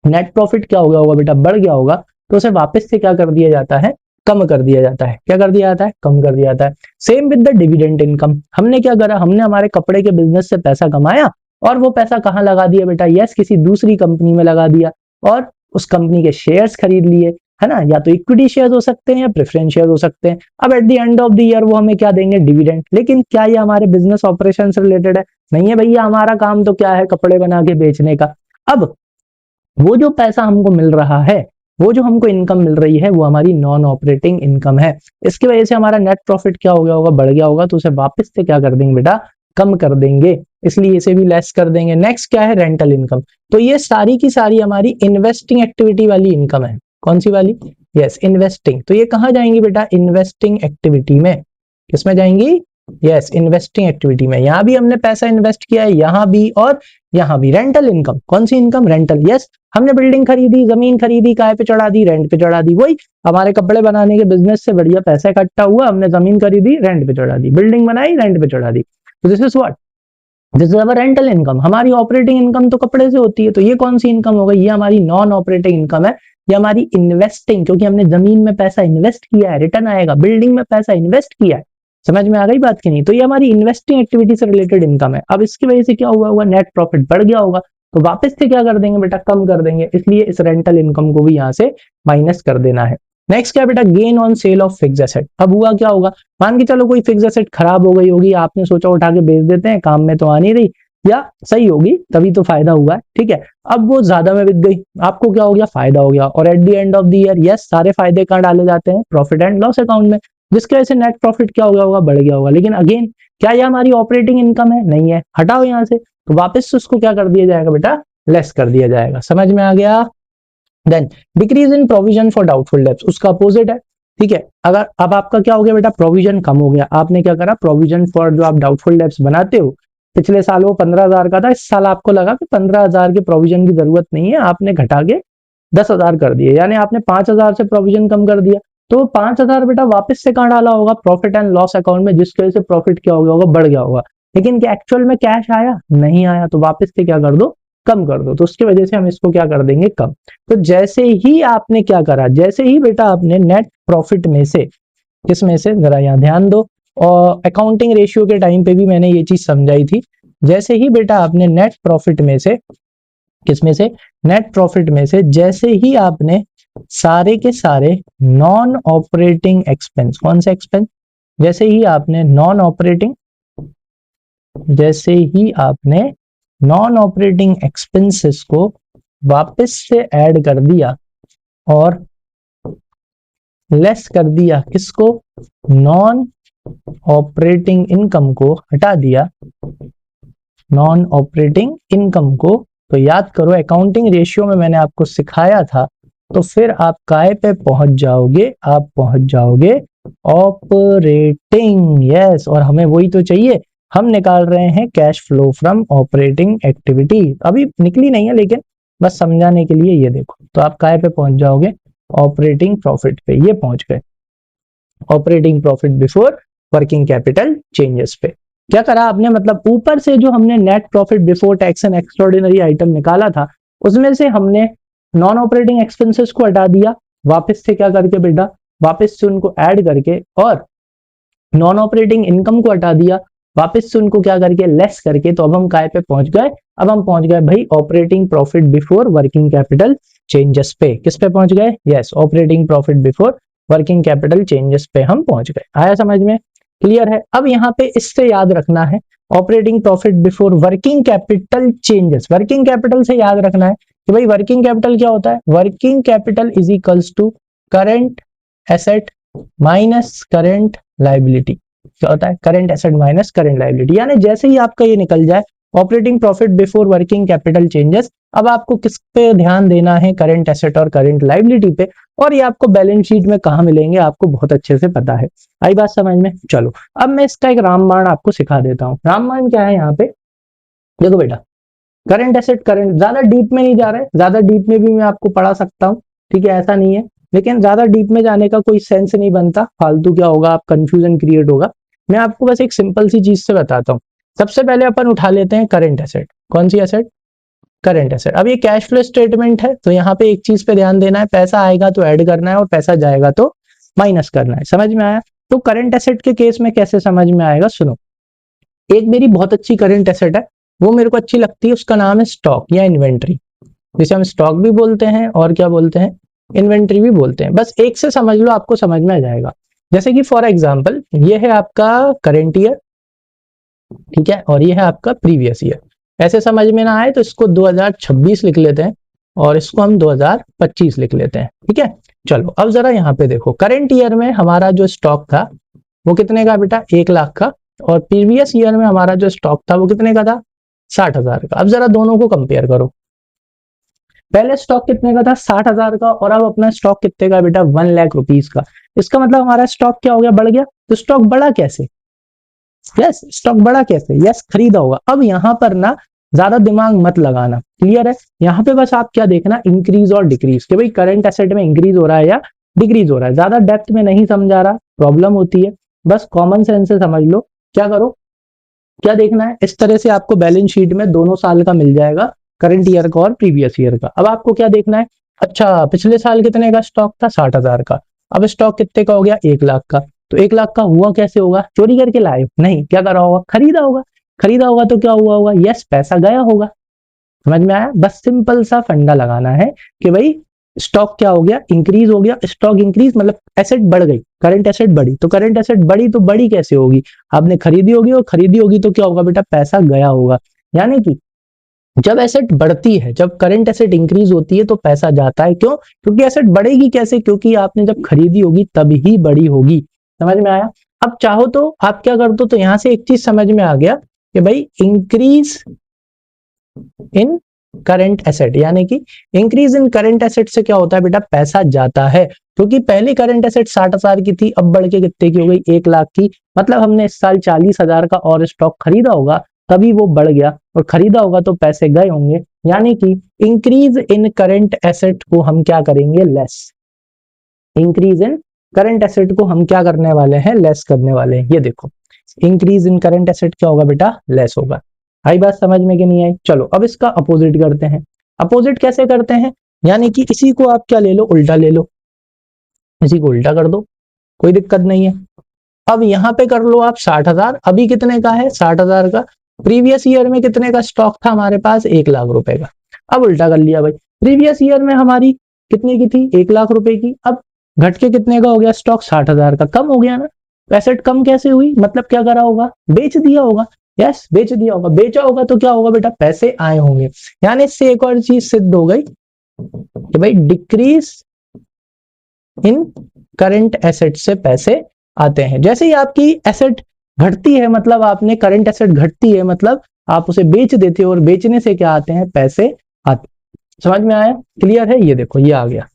नेट प्रॉफिट क्या हो गया होगा बेटा, बढ़ गया होगा। तो उसे वापस से क्या कर दिया जाता है, कम कर दिया जाता है। क्या कर दिया जाता है, कम कर दिया जाता है। Same with the dividend income. हमने क्या करा, हमने हमारे कपड़े के बिजनेस से पैसा कमाया, और वो पैसा कहाँ लगा दिया बेटा, यस, किसी दूसरी कंपनी में लगा दिया, और उस कंपनी के शेयर्स खरीद लिए, है ना। या तो इक्विटी शेयर्स हो सकते हैं या प्रेफरेंस शेयर हो सकते हैं। अब at the end of the year वो हमें क्या देंगे, डिविडेंड। लेकिन क्या ये हमारे बिजनेस ऑपरेशन से रिलेटेड है? नहीं है भैया, हमारा काम तो क्या है, कपड़े बना के बेचने का। अब वो जो पैसा हमको मिल रहा है, वो जो हमको इनकम मिल रही है, वो हमारी नॉन ऑपरेटिंग इनकम है। इसकी वजह से हमारा नेट प्रॉफिट क्या हो गया होगा, बढ़ गया होगा। तो उसे वापस से क्या कर देंगे बेटा, कम कर देंगे। इसलिए इसे भी लेस कर देंगे। नेक्स्ट क्या है, रेंटल इनकम। तो ये सारी की सारी हमारी इन्वेस्टिंग एक्टिविटी वाली इनकम है। कौन सी वाली, यस, इन्वेस्टिंग। तो ये कहाँ जाएंगी बेटा, इन्वेस्टिंग एक्टिविटी में। किसमें जाएंगी, यस, इन्वेस्टिंग एक्टिविटी में। यहां भी हमने पैसा इन्वेस्ट किया है, यहां भी और यहां भी। रेंटल इनकम, कौन सी इनकम, रेंटल। यस, हमने बिल्डिंग खरीदी, जमीन खरीदी, काय पे चढ़ा दी, रेंट पे चढ़ा दी। वही हमारे कपड़े बनाने के बिजनेस से बढ़िया पैसा इकट्ठा हुआ, हमने जमीन खरीदी, रेंट पे चढ़ा दी, बिल्डिंग बनाई, रेंट पे चढ़ा दी। तो this is what, this is our rental income. हमारी ऑपरेटिंग इनकम तो कपड़े से होती है। तो ये कौन सी इनकम हो गई, ये हमारी नॉन ऑपरेटिंग इनकम है। ये हमारी इन्वेस्टिंग, क्योंकि हमने जमीन में पैसा इन्वेस्ट किया है, रिटर्न आएगा। बिल्डिंग में पैसा इन्वेस्ट किया है। समझ में आ गई बात की नहीं? तो ये हमारी इन्वेस्टिंग एक्टिविटी से रिलेटेड इनकम है। अब इसकी वजह से क्या हुआ होगा, नेट प्रॉफिट बढ़ गया होगा। तो वापस से क्या कर देंगे बेटा, कम कर देंगे। इसलिए इस रेंटल इनकम को भी यहाँ से माइनस कर देना है। नेक्स्ट क्या बेटा, gain on sale of fix asset. अब हुआ क्या होगा, मान के चलो कोई फिक्स एसेट खराब हो गई होगी, आपने सोचा उठा के बेच देते हैं, काम में तो आ नहीं रही, या सही होगी तभी तो फायदा हुआ है। ठीक है, अब वो ज्यादा में बिक गई, आपको क्या हो गया, फायदा हो गया। और at the end of the year, yes, सारे फायदे कहाँ डाले जाते हैं, प्रॉफिट एंड लॉस अकाउंट में, जिसकी वजह से नेट प्रॉफिट क्या हो गया होगा, बढ़ गया होगा। लेकिन अगेन क्या ये हमारी ऑपरेटिंग इनकम है, नहीं है, हटाओ यहाँ से। तो वापस से उसको क्या कर दिया जाएगा बेटा, लेस कर दिया जाएगा। समझ में आ गया? Then decrease in provision for doubtful debts, उसका अपोजिट है। ठीक है, अगर अब आपका क्या हो गया बेटा, प्रोविजन कम हो गया। आपने क्या करा, प्रोविजन फॉर जो आप डाउटफुल डेब्ट्स बनाते हो, पिछले साल वो 15,000 का था, इस साल आपको लगा कि 15,000 के प्रोविजन की जरूरत नहीं है, आपने घटा के 10,000 कर दिए, यानी आपने 5,000 से प्रोविजन कम कर दिया। तो 5,000 बेटा वापस से कहाँ डाला होगा, प्रॉफिट एंड लॉस अकाउंट में, जिसकी वजह से प्रॉफिट क्या हो गया होगा, बढ़ गया होगा। लेकिन क्या एक्चुअल में कैश आया, नहीं आया। तो वापस से क्या कर दो, कम कर दो। तो उसकी वजह से हम इसको क्या कर देंगे, कम। तो जैसे ही आपने क्या करा, जैसे ही बेटा आपने नेट प्रॉफिट में से, किस में से, जरा यहाँ ध्यान दो, और अकाउंटिंग रेशियो के टाइम पे भी मैंने ये चीज समझाई थी। जैसे ही बेटा आपने नेट प्रॉफिट में से, किसमें से, नेट प्रॉफिट में से जैसे ही आपने सारे के सारे नॉन ऑपरेटिंग एक्सपेंस, कौन से एक्सपेंस, जैसे ही आपने नॉन ऑपरेटिंग, जैसे ही आपने नॉन ऑपरेटिंग एक्सपेंसेस को वापस से ऐड कर दिया और लेस कर दिया, किसको, नॉन ऑपरेटिंग इनकम को हटा दिया, नॉन ऑपरेटिंग इनकम को, तो याद करो अकाउंटिंग रेशियो में मैंने आपको सिखाया था, तो फिर आप काय पे पहुंच जाओगे, आप पहुंच जाओगे ऑपरेटिंग, यस, और हमें वही तो चाहिए, हम निकाल रहे हैं cash flow from operating activity. अभी निकली नहीं है लेकिन बस समझाने के लिए ये देखो, तो आप काय पे पहुंच जाओगे, ऑपरेटिंग प्रॉफिट पे, ये पहुंच गए operating profit before working capital changes पे। क्या करा आपने, मतलब ऊपर से जो हमने net profit before tax and extraordinary item निकाला था, उसमें से हमने नॉन ऑपरेटिंग एक्सपेंसेस को हटा दिया, वापस से क्या करके बेटा, वापस से उनको ऐड करके, और नॉन ऑपरेटिंग इनकम को हटा दिया, वापस से उनको क्या करके, लेस करके, तो अब हम काय पे पहुंच गए, अब हम पहुंच गए भाई operating profit before working capital changes पे। किस पे पहुंच गए, yes, operating profit before working capital changes पे हम पहुंच गए। आया समझ में, क्लियर है। अब यहाँ पे इससे याद रखना है operating profit before working capital changes, working capital से याद रखना है कि भाई वर्किंग कैपिटल क्या होता है, working capital is equals to current asset minus current liability. क्या होता है, current asset minus current liability. यानी जैसे ही आपका ये निकल जाए operating profit before working capital changes, अब आपको किस पे ध्यान देना है, करंट एसेट और करंट लाइबिलिटी पे, और ये आपको बैलेंस शीट में कहां मिलेंगे आपको बहुत अच्छे से पता है। आई बात समझ में, चलो अब मैं इसका एक रामबाण आपको सिखा देता हूं। रामबाण क्या है यहाँ पे, देखो बेटा, करंट एसेट, करंट, ज्यादा डीप में नहीं जा रहा है, ज्यादा डीप में भी मैं आपको पढ़ा सकता हूँ, ठीक है, ऐसा नहीं है, लेकिन ज्यादा डीप में जाने का कोई सेंस नहीं बनता, फालतू क्या होगा, आप कंफ्यूजन क्रिएट होगा। मैं आपको बस एक सिंपल सी चीज से बताता हूँ। सबसे पहले अपन उठा लेते हैं करंट एसेट, कौन सी एसेट, करंट एसेट। अब ये कैश फ्लो स्टेटमेंट है, तो यहाँ पे एक चीज पे ध्यान देना है, पैसा आएगा तो ऐड करना है और पैसा जाएगा तो माइनस करना है, समझ में आया। तो करंट एसेट के केस में कैसे समझ में आएगा, सुनो, एक मेरी बहुत अच्छी करंट एसेट है, वो मेरे को अच्छी लगती है, उसका नाम है स्टॉक या इन्वेंट्री, जिसे हम स्टॉक भी बोलते हैं और क्या बोलते हैं, इन्वेंट्री भी बोलते हैं। बस एक से समझ लो, आपको समझ में आ जाएगा। जैसे कि फॉर एग्जांपल ये है आपका करंट ईयर, ठीक है, और ये है आपका प्रीवियस ईयर। ऐसे समझ में ना आए तो इसको 2026 लिख लेते हैं और इसको हम 2025 लिख लेते हैं, ठीक है। चलो अब जरा यहाँ पे देखो, करंट ईयर में हमारा जो स्टॉक था वो कितने का बेटा, 1 लाख का, और प्रीवियस ईयर में हमारा जो स्टॉक था वो कितने का था, 60,000 का। अब जरा दोनों को कंपेयर करो, पहले स्टॉक कितने का था, 60,000 का, और अब अपना स्टॉक कितने का बेटा, 1 लाख रुपीज का। इसका मतलब हमारा स्टॉक क्या हो गया, बढ़ गया। तो स्टॉक बढ़ा कैसे, यस, स्टॉक बढ़ा कैसे, यस, खरीदा होगा। अब यहाँ पर ना ज्यादा दिमाग मत लगाना, क्लियर है। यहाँ पे बस आप क्या देखना, इंक्रीज और डिक्रीज, कि भाई करंट एसेट में इंक्रीज हो रहा है या डिक्रीज हो रहा है। ज्यादा डेप्थ में नहीं समझा रहा, प्रॉब्लम होती है, बस कॉमन सेंस से समझ लो। क्या करो, क्या देखना है, इस तरह से आपको बैलेंस शीट में दोनों साल का मिल जाएगा, करंट ईयर का और प्रीवियस ईयर का। अब आपको क्या देखना है, अच्छा पिछले साल कितने का स्टॉक था, 60,000 का, अब स्टॉक कितने का हो गया, 1 लाख का। तो 1 लाख का हुआ कैसे होगा, चोरी करके लाए, नहीं, क्या करा होगा, खरीदा होगा। खरीदा होगा तो क्या हुआ होगा, यस, पैसा गया होगा। समझ में आया, बस सिंपल सा फंडा लगाना है कि भाई स्टॉक क्या हो गया, इंक्रीज हो गया, स्टॉक इंक्रीज मतलब एसेट बढ़ गई, करंट एसेट बढ़ी, तो करंट एसेट बढ़ी तो बढ़ी कैसे होगी, आपने खरीदी होगी, और खरीदी होगी तो क्या होगा बेटा, पैसा गया होगा। यानी कि जब एसेट बढ़ती है, जब करंट एसेट इंक्रीज होती है तो पैसा जाता है, क्यों, क्योंकि एसेट बढ़ेगी कैसे, क्योंकि आपने जब खरीदी होगी तभी बढ़ी होगी। समझ में आया। अब चाहो तो आप क्या कर दो, तो यहां से एक चीज समझ में आ गया कि भाई इंक्रीज इन करंट एसेट, यानी कि इंक्रीज इन करंट एसेट से क्या होता है बेटा, पैसा जाता है। क्योंकि पहली करंट एसेट 60,000 की थी, अब बढ़ के कितने की हो गई, 1 लाख की। मतलब हमने इस साल 40,000 का और स्टॉक खरीदा होगा, तभी वो बढ़ गया, और खरीदा होगा तो पैसे गए होंगे। यानी कि इंक्रीज इन करंट एसेट को हम क्या करेंगे, less. Increase in current asset को हम क्या करने वाले हैं, लेस करने वाले हैं। ये देखो, इंक्रीज इन करंट एसेट क्या होगा बेटा, लेस होगा। आई बात समझ में कि नहीं आई। चलो अब इसका अपोजिट करते हैं। अपोजिट कैसे करते हैं, यानी कि इसी को आप क्या ले लो, उल्टा ले लो, इसी को उल्टा कर दो, कोई दिक्कत नहीं है। अब यहाँ पे कर लो आप 60,000, अभी कितने का है 60,000 का, प्रीवियस ईयर में कितने का स्टॉक था हमारे पास 1 लाख रुपए का। अब उल्टा कर लिया भाई, प्रीवियस ईयर में हमारी कितने की थी 1 लाख रुपए की, अब घट के कितने का हो गया स्टॉक 60,000 का, कम हो गया ना। एसेट कम कैसे हुई, मतलब क्या करा होगा, बेच दिया होगा। यस, बेच दिया होगा, बेचा होगा तो क्या होगा बेटा, पैसे आए होंगे। यानी इससे एक और चीज सिद्ध हो गई कि भाई डिक्रीज इन करंट एसेट से पैसे आते हैं। जैसे ही आपकी एसेट घटती है, मतलब आपने करंट एसेट घटती है, मतलब आप उसे बेच देते हो, और बेचने से क्या आते हैं, पैसे आते। समझ में आया, क्लियर है, ये देखो ये आ गया।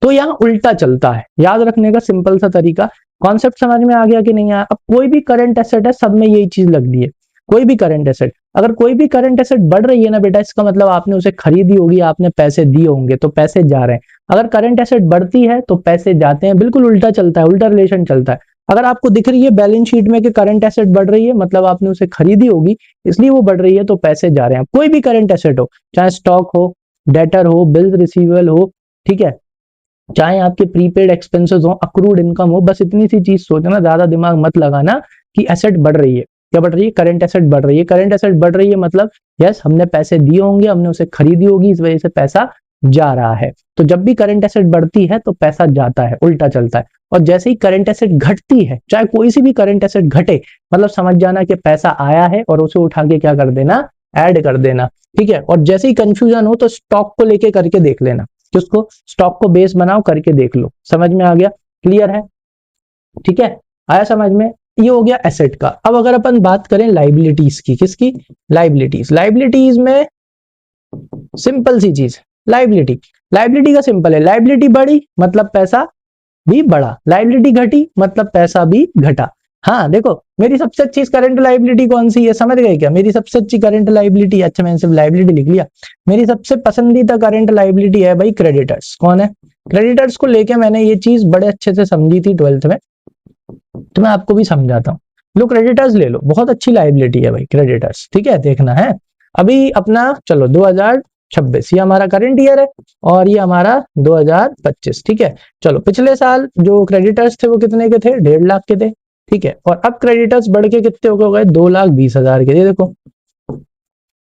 तो यहाँ उल्टा चलता है, याद रखने का सिंपल सा तरीका। कॉन्सेप्ट समझ में आ गया कि नहीं आया। अब कोई भी करंट एसेट है, सब में यही चीज लग रही है। कोई भी करंट एसेट, अगर कोई भी करंट एसेट बढ़ रही है ना बेटा, इसका मतलब आपने उसे खरीदी होगी, आपने पैसे दिए होंगे, तो पैसे जा रहे हैं। अगर करंट एसेट बढ़ती है तो पैसे जाते हैं, बिल्कुल उल्टा चलता है, उल्टा रिलेशन चलता है। अगर आपको दिख रही है बैलेंस शीट में कि करंट एसेट बढ़ रही है, मतलब आपने उसे खरीदी होगी, इसलिए वो बढ़ रही है, तो पैसे जा रहे हैं। कोई भी करंट एसेट हो, चाहे स्टॉक हो, डेटर हो, बिल्स रिसीवेबल हो, ठीक है, चाहे आपके प्रीपेड एक्सपेंसेस हो, अक्रूड इनकम हो, बस इतनी सी चीज सोचना, ज्यादा दिमाग मत लगाना कि एसेट बढ़ रही है। क्या बढ़ रही है, करंट एसेट बढ़ रही है। करंट एसेट बढ़ रही है मतलब यस, हमने पैसे दिए होंगे, हमने उसे खरीदी होगी, इस वजह से पैसा जा रहा है। तो जब भी करंट एसेट बढ़ती है तो पैसा जाता है, उल्टा चलता है। और जैसे ही करंट एसेट घटती है, चाहे कोई सी भी करंट एसेट घटे, मतलब समझ जाना कि पैसा आया है और उसे उठा के क्या कर देना, ऐड कर देना, ठीक है। और जैसे ही कंफ्यूजन हो तो स्टॉक को लेके करके देख लेना, कि उसको स्टॉक को बेस बनाओ, करके देख लो। समझ में आ गया, क्लियर है, ठीक है, आया समझ में। ये हो गया एसेट का। अब अगर अपन बात करें लाइबिलिटीज की, किसकी, लाइबिलिटीज। लाइबिलिटीज में सिंपल सी चीज, लाइबिलिटी, लाइबिलिटी का सिंपल है, लाइबिलिटी बढ़ी मतलब पैसा भी बढ़ा, लाइबिलिटी घटी मतलब पैसा भी घटा। हाँ देखो, मेरी सबसे अच्छी करंट लाइबिलिटी कौन सी है, समझ गए क्या, मेरी सबसे अच्छी करंट लाइबिलिटी, अच्छा मैंने सिर्फ लाइबिलिटी लिख लिया, मेरी सबसे पसंदीदा करंट लाइबिलिटी है भाई क्रेडिटर्स। कौन है, क्रेडिटर्स को लेके मैंने ये चीज बड़े अच्छे से समझी थी 12th में, तो मैं आपको भी समझाता हूँ। लो क्रेडिटर्स ले लो, बहुत अच्छी लाइबिलिटी है भाई क्रेडिटर्स, ठीक है, देखना है। अभी अपना चलो 2026 ये हमारा करंट ईयर है, और ये हमारा 2025, ठीक है। चलो पिछले साल जो क्रेडिटर्स थे वो कितने के थे, 1.5 लाख के थे, ठीक है। और अब क्रेडिटर्स बढ़ के कितने हो गए, 2,20,000 के। ये देखो,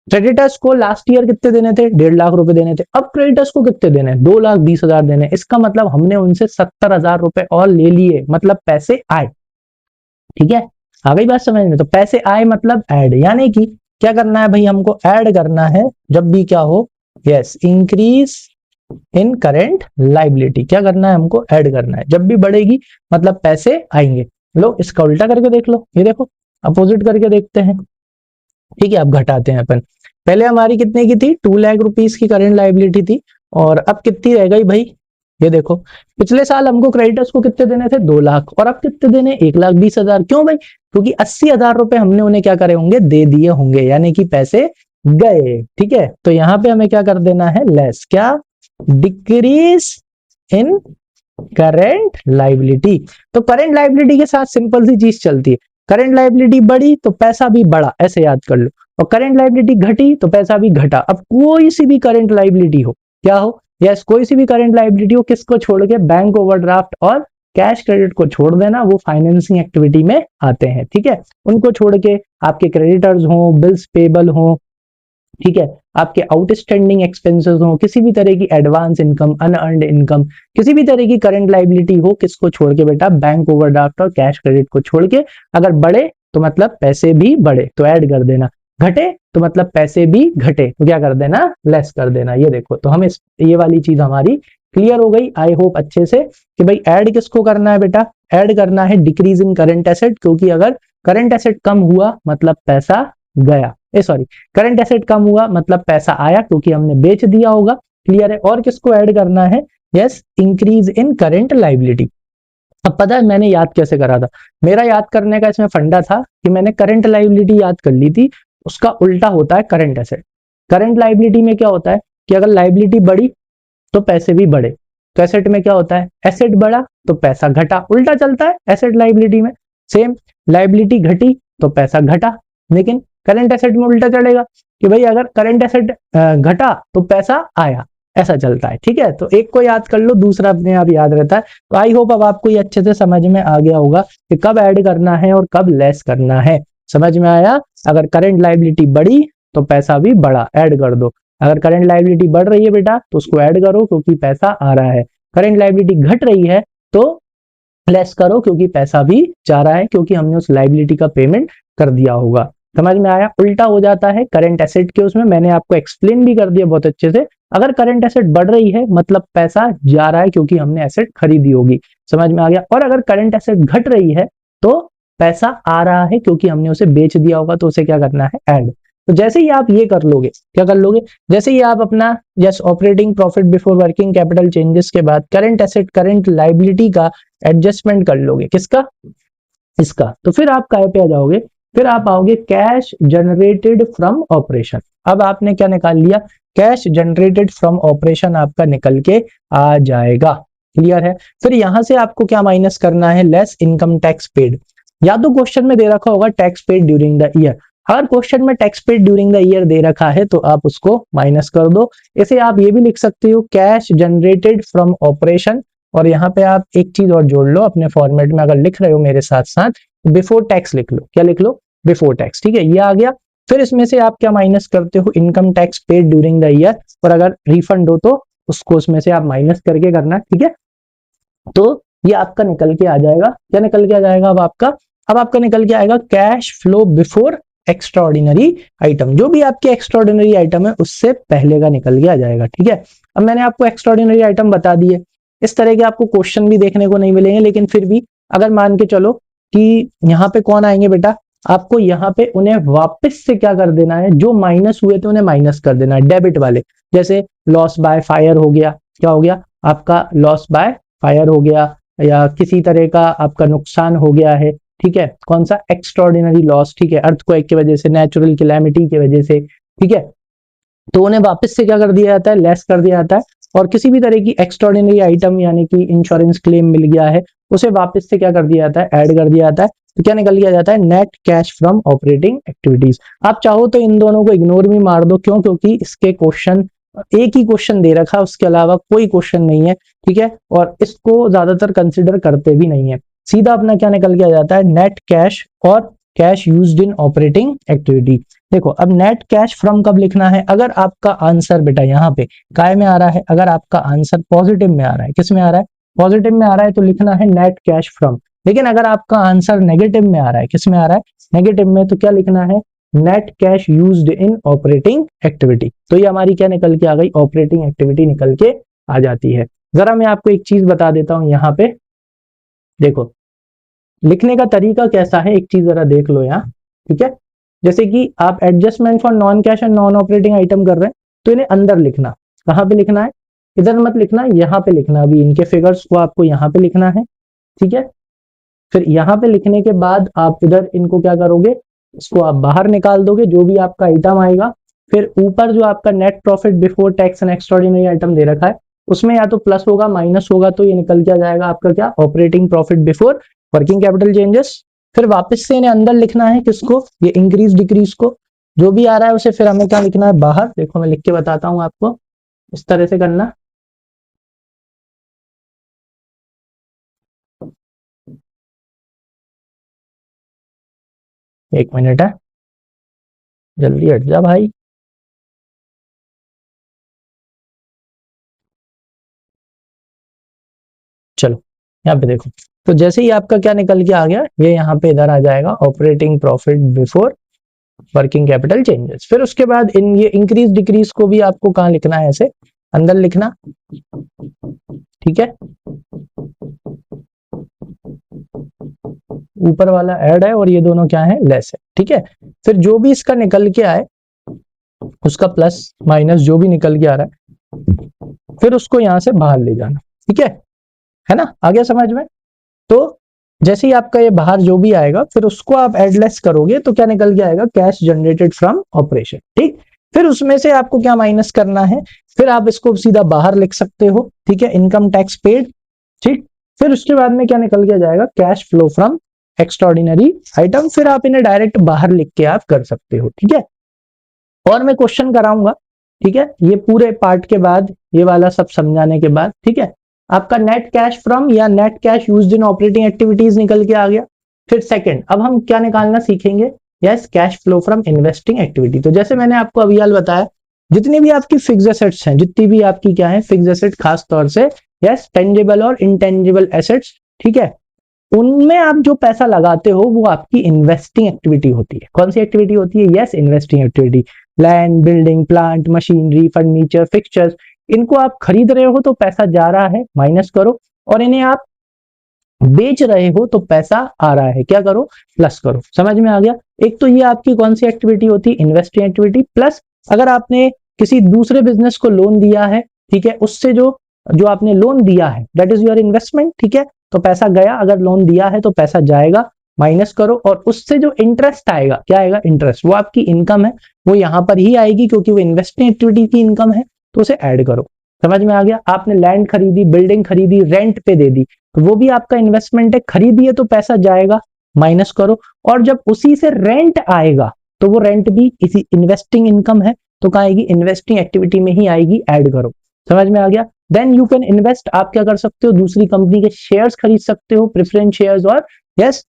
क्रेडिटर्स को लास्ट ईयर कितने देने थे, 1.5 लाख रुपए देने थे, अब क्रेडिटर्स को कितने देने, 2,20,000 देने। इसका मतलब हमने उनसे 70,000 रुपए और ले लिए, मतलब पैसे आए, ठीक है। आ गई बात समझ में, तो पैसे आए मतलब ऐड, यानी कि क्या करना है भाई, हमको ऐड करना है जब भी क्या हो, yes, increase in current liability. क्या करना है, हमको ऐड करना है, जब भी बढ़ेगी मतलब पैसे आएंगे। लो इसका उल्टा करके देख लो, ये देखो अपोजिट करके देखते हैं, ठीक है। अब घटाते हैं अपन, पहले हमारी कितने की थी, 2 लाख रुपीस की करंट लाइबिलिटी थी, और अब कितनी रह गई भाई, ये देखो, पिछले साल हमको क्रेडिटर्स को कितने देने थे, 2 लाख, और अब कितने देने, 1,20,000। क्यों भाई, क्योंकि 80,000 रुपए हमने उन्हें क्या करे होंगे, दे दिए होंगे, यानी कि पैसे गए, ठीक है। तो यहाँ पे हमें क्या कर देना है, लेस, क्या, डिक्रीज इन करेंट लाइबिलिटी। तो करेंट लाइबिलिटी के साथ सिंपल सी चीज चलती है, करेंट लाइबिलिटी बढ़ी तो पैसा भी बढ़ा, ऐसे याद कर लो, और करेंट लाइबिलिटी घटी तो पैसा भी घटा। अब कोई सी भी करेंट लाइबिलिटी हो, क्या हो, यस, कोई सी भी करेंट लाइबिलिटी हो, किसको छोड़ के, बैंक ओवरड्राफ्ट और कैश क्रेडिट को छोड़ देना, वो फाइनेंसिंग एक्टिविटी में आते हैं, ठीक है। उनको छोड़ के आपके क्रेडिटर्स हो, बिल्स पेबल हो, ठीक है, आपके आउटस्टैंडिंग एक्सपेंसेस हो, किसी भी तरह की एडवांस इनकम, अनअर्न्ड इनकम, किसी भी तरह की करंट लाइबिलिटी हो, किसको छोड़ के बेटा, बैंक ओवरड्राफ्ट और कैश क्रेडिट को छोड़ के। अगर बढ़े तो मतलब पैसे भी बढ़े, तो ऐड कर देना, घटे तो मतलब पैसे भी घटे, तो क्या कर देना, लेस कर देना। ये देखो, तो हम इस ये वाली चीज हमारी क्लियर हो गई, आई होप अच्छे से, कि भाई ऐड किसको करना है बेटा, ऐड करना है डिक्रीज इन करंट एसेट, क्योंकि अगर करंट एसेट कम हुआ मतलब पैसा गया, सॉरी, करंट एसेट कम हुआ मतलब पैसा आया, क्योंकि हमने बेच दिया होगा, क्लियर है। और किसको ऐड करना है, yes, increase in current liability. अब पता है मैंने याद कैसे करा था, मेरा याद करने का इसमें फंडा था कि मैंने करंट लाइबिलिटी याद कर ली थी, उसका उल्टा होता है करंट एसेट। करंट लाइबिलिटी में क्या होता है कि अगर लाइबिलिटी बढ़ी तो पैसे भी बढ़े, तो एसेट में क्या होता है, एसेट बढ़ा तो पैसा घटा, उल्टा चलता है एसेट लाइबिलिटी में। सेम, लाइबिलिटी घटी तो पैसा घटा, लेकिन करंट एसेट में उल्टा चलेगा कि भाई अगर करंट एसेट घटा तो पैसा आया, ऐसा चलता है, ठीक है। तो एक को याद कर लो, दूसरा अपने आप याद रहता है। तो आई होप अब आपको ये अच्छे से समझ में आ गया होगा कि कब ऐड करना है और कब लेस करना है। समझ में आया? अगर करंट लायबिलिटी बढ़ी तो पैसा भी बढ़ा, ऐड कर दो। अगर करंट लायबिलिटी बढ़ रही है बेटा तो उसको ऐड करो क्योंकि पैसा आ रहा है। करंट लायबिलिटी घट रही है तो लेस करो क्योंकि पैसा भी जा रहा है, क्योंकि हमने उस लायबिलिटी का पेमेंट कर दिया होगा। समझ में आया? उल्टा हो जाता है करंट एसेट के उसमें, मैंने आपको एक्सप्लेन भी कर दिया बहुत अच्छे से। अगर करंट एसेट बढ़ रही है मतलब पैसा जा रहा है क्योंकि हमने एसेट खरीदी होगी। समझ में आ गया? और अगर करंट एसेट घट रही है तो पैसा आ रहा है क्योंकि हमने उसे बेच दिया होगा, तो उसे क्या करना है? ऐड। तो जैसे ही आप ये कर लोगे, क्या कर लोगे? जैसे ही आप अपना yes operating profit before working capital changes के बाद करंट एसेट करंट लायबिलिटी का एडजस्टमेंट कर लोगे, किसका? इसका। तो फिर आप काय पे आ जाओगे? फिर आप आओगे कैश जनरेटेड फ्रॉम ऑपरेशन। अब आपने क्या निकाल लिया? कैश जनरेटेड फ्रॉम ऑपरेशन आपका निकल के आ जाएगा। क्लियर है? फिर यहां से आपको क्या माइनस करना है? Less income tax paid. या तो क्वेश्चन में दे रखा होगा tax paid during the year. अगर क्वेश्चन में tax paid during the year दे रखा है तो आप उसको माइनस कर दो। इसे आप ये भी लिख सकते हो कैश जनरेटेड फ्रॉम ऑपरेशन, और यहाँ पे आप एक चीज और जोड़ लो अपने फॉर्मेट में, अगर लिख रहे हो मेरे साथ साथ, बिफोर टैक्स लिख लो। क्या लिख लो? Before tax. ठीक है, ये आ गया। फिर इसमें से आप क्या माइनस करते हो? Income tax paid during the year, और अगर रिफंड हो तो उसको उसमें से आप माइनस करके करना। ठीक है, तो ये आपका निकल के आ जाएगा। क्या निकल के आ जाएगा अब आपका निकल के आएगा cash flow before extraordinary item. जो भी आपके एक्स्ट्राऑर्डिनरी आइटम है उससे पहले का निकल के आ जाएगा। ठीक है, अब मैंने आपको एक्स्ट्राऑर्डिनरी आइटम बता दिए। इस तरह के आपको क्वेश्चन भी देखने को नहीं मिलेंगे, लेकिन फिर भी अगर मान के चलो कि यहाँ पे कौन आएंगे बेटा, आपको यहाँ पे उन्हें वापस से क्या कर देना है? जो माइनस हुए थे उन्हें माइनस कर देना है, डेबिट वाले। जैसे लॉस बाय फायर हो गया, क्या हो गया आपका? लॉस बाय फायर हो गया, या किसी तरह का आपका नुकसान हो गया है। ठीक है, कौन सा? Extraordinary loss. ठीक है, अर्थक्वेक की वजह से, नेचुरल कैलेमिटी की वजह से। ठीक है, तो उन्हें वापस से क्या कर दिया जाता है? लेस कर दिया जाता है। और किसी भी तरह की एक्स्ट्राऑर्डिनरी आइटम यानी कि इंश्योरेंस क्लेम मिल गया है, उसे वापस से क्या कर दिया जाता है? ऐड कर दिया जाता है। तो क्या निकल दिया जाता है? Net cash from operating activities. आप चाहो तो इन दोनों को इग्नोर भी मार दो, क्यों? क्योंकि इसके क्वेश्चन एक ही क्वेश्चन दे रखा है, उसके अलावा कोई क्वेश्चन नहीं है। ठीक है, और इसको ज्यादातर कंसिडर करते भी नहीं है। सीधा अपना क्या निकल के आ जाता है? नेट कैश और cash used in operating activity. देखो, अब नेट कैश फ्रॉम कब लिखना है? अगर आपका आंसर बेटा यहाँ पे काय में आ रहा है, अगर आपका आंसर पॉजिटिव में आ रहा है, किस में आ रहा है? पॉजिटिव में आ रहा है, तो लिखना है नेट कैश फ्रॉम। लेकिन अगर आपका आंसर नेगेटिव में आ रहा है, किस में आ रहा है? नेगेटिव में, तो क्या लिखना है? Net cash used in operating activity. तो ये हमारी क्या निकल के आ गई? ऑपरेटिंग एक्टिविटी निकल के आ जाती है। जरा मैं आपको एक चीज बता देता हूं यहाँ पे, देखो लिखने का तरीका कैसा है, एक चीज जरा देख लो यहाँ। ठीक है, जैसे कि आप adjustment for non cash and non operating item कर रहे हैं, तो इन्हें अंदर लिखना। कहाँ पे लिखना है? इधर मत लिखना, यहाँ पे लिखना। अभी इनके फिगर्स को आपको यहाँ पे लिखना है। ठीक है, फिर यहाँ पे लिखने के बाद आप इधर इनको क्या करोगे? इसको आप बाहर निकाल दोगे, जो भी आपका आइटम आएगा। फिर ऊपर जो आपका net profit before tax and extraordinary item दे रखा है, उसमें या तो प्लस होगा माइनस होगा, तो ये निकल के आ जाएगा आपका क्या? Operating profit before working capital changes. फिर वापस से इन्हें अंदर लिखना है, किसको? ये इंक्रीज डिक्रीज को। जो भी आ रहा है उसे फिर हमें क्या लिखना है? बाहर। देखो मैं लिख के बताता हूं आपको, इस तरह से करना। एक मिनट है, जल्दी हट जा भाई। चलो यहाँ पे देखो, तो जैसे ही आपका क्या निकल के आ गया, ये यहाँ पे इधर आ जाएगा operating profit before working capital changes. फिर उसके बाद इन ये इंक्रीज डिक्रीज को भी आपको कहाँ लिखना है? ऐसे अंदर लिखना। ठीक है, ऊपर वाला ऐड है और ये दोनों क्या है? लेस है। ठीक है, फिर जो भी इसका निकल के आए उसका प्लस माइनस जो भी निकल के आ रहा है, फिर उसको यहां से बाहर ले जाना। ठीक है ना? आ गया समझ में? तो जैसे ही आपका ये बाहर जो भी आएगा, फिर उसको आप एडलेस करोगे तो क्या निकल के आएगा? Cash generated from operation. ठीक, फिर उसमें से आपको क्या माइनस करना है? फिर आप इसको सीधा बाहर लिख सकते हो। ठीक है, इनकम टैक्स पेड। ठीक, फिर उसके बाद में क्या निकल के जाएगा? Cash flow from extraordinary item. फिर आप इन्हें डायरेक्ट बाहर लिख के आप कर सकते हो। ठीक है, और मैं क्वेश्चन कराऊंगा, ठीक है, ये पूरे पार्ट के बाद, ये वाला सब समझाने के बाद, ठीक है, आपका नेट कैश फ्रॉम या net cash used in operating activities निकल के आ गया। फिर सेकंड, अब हम क्या निकालना सीखेंगे, yes, cash flow from investing activity. तो जैसे मैंने आपको अभी हाल बताया, जितनी भी आपकी फिक्स एसेट्स हैं, जितनी भी आपकी क्या है फिक्स एसेट, खास तौर से यस टेंजिबल और इनटेंजिबल एसेट्स, ठीक है, उनमें आप जो पैसा लगाते हो वो आपकी इन्वेस्टिंग एक्टिविटी होती है। कौन सी एक्टिविटी होती है, yes, investing activity. Land, building, plant, machinery, furniture, fixtures, इनको आप खरीद रहे हो तो पैसा जा रहा है, माइनस करो, और इन्हें आप बेच रहे हो तो पैसा आ रहा है, क्या करो, प्लस करो। समझ में आ गया। एक तो ये आपकी कौन सी एक्टिविटी होती है, इन्वेस्टिंग एक्टिविटी। प्लस अगर आपने किसी दूसरे बिजनेस को लोन दिया है, ठीक है, उससे जो जो आपने लोन दिया है दैट इज योर इन्वेस्टमेंट, ठीक है, तो पैसा गया, अगर लोन दिया है तो पैसा जाएगा, माइनस करो, और उससे जो इंटरेस्ट आएगा, क्या आएगा, इंटरेस्ट, वो आपकी इनकम है, वो यहां पर ही आएगी क्योंकि वो इन्वेस्टिंग एक्टिविटी की इनकम है, तो उसे ऐड करो। समझ में आ गया। आपने लैंड खरीदी, बिल्डिंग खरीदी, रेंट पे दे दी, तो वो भी आपका इन्वेस्टमेंट है, खरीदिए तो पैसा जाएगा, माइनस करो, और जब उसी से रेंट आएगा तो वो रेंट भी इसी इन्वेस्टिंग इनकम है, तो कहाँ आएगी, इन्वेस्टिंग एक्टिविटी में ही आएगी, ऐड करो। समझ में आ गया। देन यू कैन इन्वेस्ट, आप क्या कर सकते हो, दूसरी कंपनी के शेयर्स खरीद सकते हो, प्रेफरेंस शेयर्स, और यस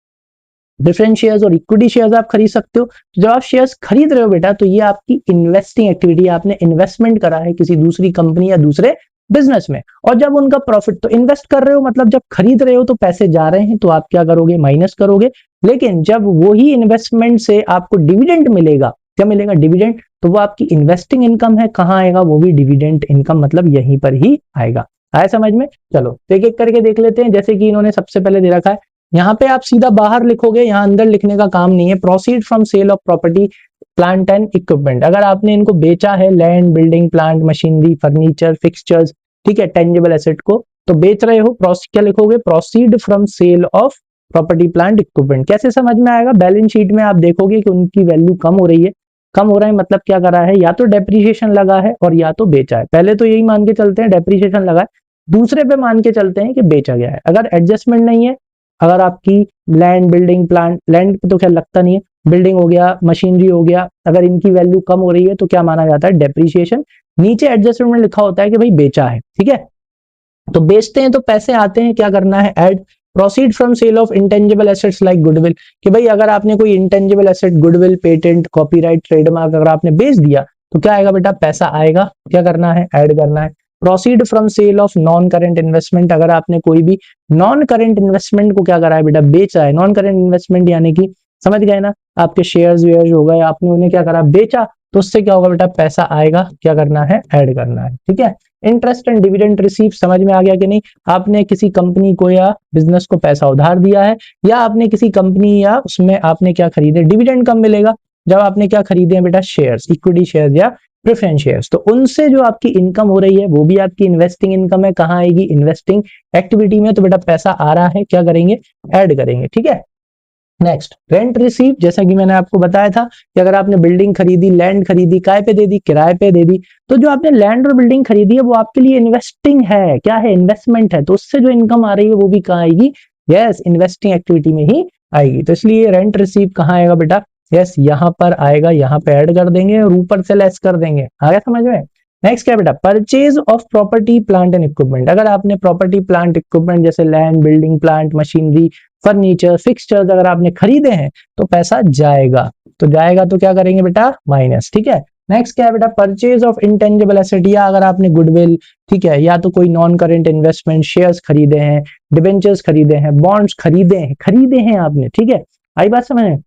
प्रेफरेंस शेयर्स और इक्विटी शेयर्स आप खरीद सकते हो। जब आप शेयर्स खरीद रहे हो बेटा, तो ये आपकी इन्वेस्टिंग एक्टिविटी, आपने इन्वेस्टमेंट करा है किसी दूसरी कंपनी या दूसरे बिजनेस में, और जब उनका प्रॉफिट, तो इन्वेस्ट कर रहे हो मतलब जब खरीद रहे हो तो पैसे जा रहे हैं, तो आप क्या करोगे, माइनस करोगे। लेकिन जब वही इन्वेस्टमेंट से आपको डिविडेंड मिलेगा, क्या मिलेगा, डिविडेंड, तो वो आपकी इन्वेस्टिंग इनकम है, कहाँ आएगा, वो भी डिविडेंड इनकम, मतलब यहीं पर ही आएगा। आया समझ में। चलो एक एक करके देख लेते हैं। जैसे कि इन्होंने सबसे पहले दे रखा है, यहाँ पे आप सीधा बाहर लिखोगे, यहाँ अंदर लिखने का काम नहीं है। Proceed from sale of property, plant and equipment, अगर आपने इनको बेचा है, land, building, plant, machinery, furniture, fixtures, ठीक है, टेंजिबल एसेट को तो बेच रहे हो, क्या लिखोगे, proceed from sale of property, plant, equipment. कैसे समझ में आएगा, बैलेंस शीट में आप देखोगे कि उनकी वैल्यू कम हो रही है। कम हो रहा है मतलब क्या करा है, या तो डेप्रिसिएशन लगा है और या तो बेचा है। पहले तो यही मान के चलते हैं डेप्रिसिएशन लगा है, दूसरे पे मान के चलते हैं कि बेचा गया है। अगर एडजस्टमेंट नहीं है, अगर आपकी लैंड, बिल्डिंग, प्लांट, लैंड पे तो क्या लगता नहीं है, बिल्डिंग हो गया, मशीनरी हो गया, अगर इनकी वैल्यू कम हो रही है तो क्या माना जाता है, डेप्रिसिएशन। नीचे एडजस्टमेंट में लिखा होता है कि भाई बेचा है, ठीक है, तो बेचते हैं तो पैसे आते हैं, क्या करना है, add. Proceed from sale of intangible assets like goodwill, कि भाई अगर आपने कोई intangible asset, goodwill, patent, copyright, trademark अगर आपने बेच दिया तो क्या आएगा बेटा, पैसा आएगा, क्या करना है, ऐड करना है। Proceed from sale of non current investment, अगर आपने कोई भी नॉन करेंट इन्वेस्टमेंट को क्या करा है बेटा, बेचा है। नॉन करेंट इन्वेस्टमेंट यानी कि समझ गए ना, आपके शेयर्स वेयर्स हो गए, आपने उन्हें क्या करा, बेचा, तो उससे क्या होगा बेटा, पैसा आएगा, क्या करना है, ऐड करना है, ठीक है। इंटरेस्ट एंड डिविडेंड रिसीव, समझ में आ गया कि नहीं। आपने किसी कंपनी को या बिजनेस को पैसा उधार दिया है, या आपने किसी कंपनी या उसमें आपने क्या खरीदे, डिविडेंड कब मिलेगा, जब आपने क्या खरीदे हैं बेटा, शेयर्स, इक्विटी शेयर्स या प्रेफरेंस शेयर्स, तो उनसे जो आपकी इनकम हो रही है वो भी आपकी इन्वेस्टिंग इनकम है, कहाँ आएगी, इन्वेस्टिंग एक्टिविटी में। तो बेटा पैसा आ रहा है, क्या करेंगे, ऐड करेंगे, ठीक है। नेक्स्ट, रेंट रिसीव, जैसा कि मैंने आपको बताया था कि अगर आपने बिल्डिंग खरीदी, लैंड खरीदी, काय पे दे दी, किराए पे दे दी, तो जो आपने लैंड और बिल्डिंग खरीदी है वो आपके लिए इन्वेस्टिंग है, क्या है, इन्वेस्टमेंट है, तो उससे जो इनकम आ रही है वो भी कहाँ आएगी, यस, इन्वेस्टिंग एक्टिविटी में ही आएगी। तो इसलिए रेंट रिसीव कहाँ आएगा बेटा, यस, यहाँ पर आएगा, यहाँ पे ऐड कर देंगे और ऊपर से लेस कर देंगे। आ गया समझ में। नेक्स्ट क्या बेटा, purchase of property, plant and equipment, अगर आपने प्रॉपर्टी, प्लांट, इक्विपमेंट जैसे land, building, plant, machinery, furniture, fixtures अगर आपने खरीदे हैं तो पैसा जाएगा, तो जाएगा तो क्या करेंगे बेटा, माइनस, ठीक है। नेक्स्ट क्या है बेटा, परचेज ऑफ इंटेंजिबल एसेट, या अगर आपने गुडविल, ठीक है, या तो कोई नॉन करेंट इन्वेस्टमेंट, शेयर्स खरीदे हैं, डिबेंचर्स खरीदे हैं, बॉन्ड्स खरीदे हैं आपने, ठीक है, आई बात समझ में,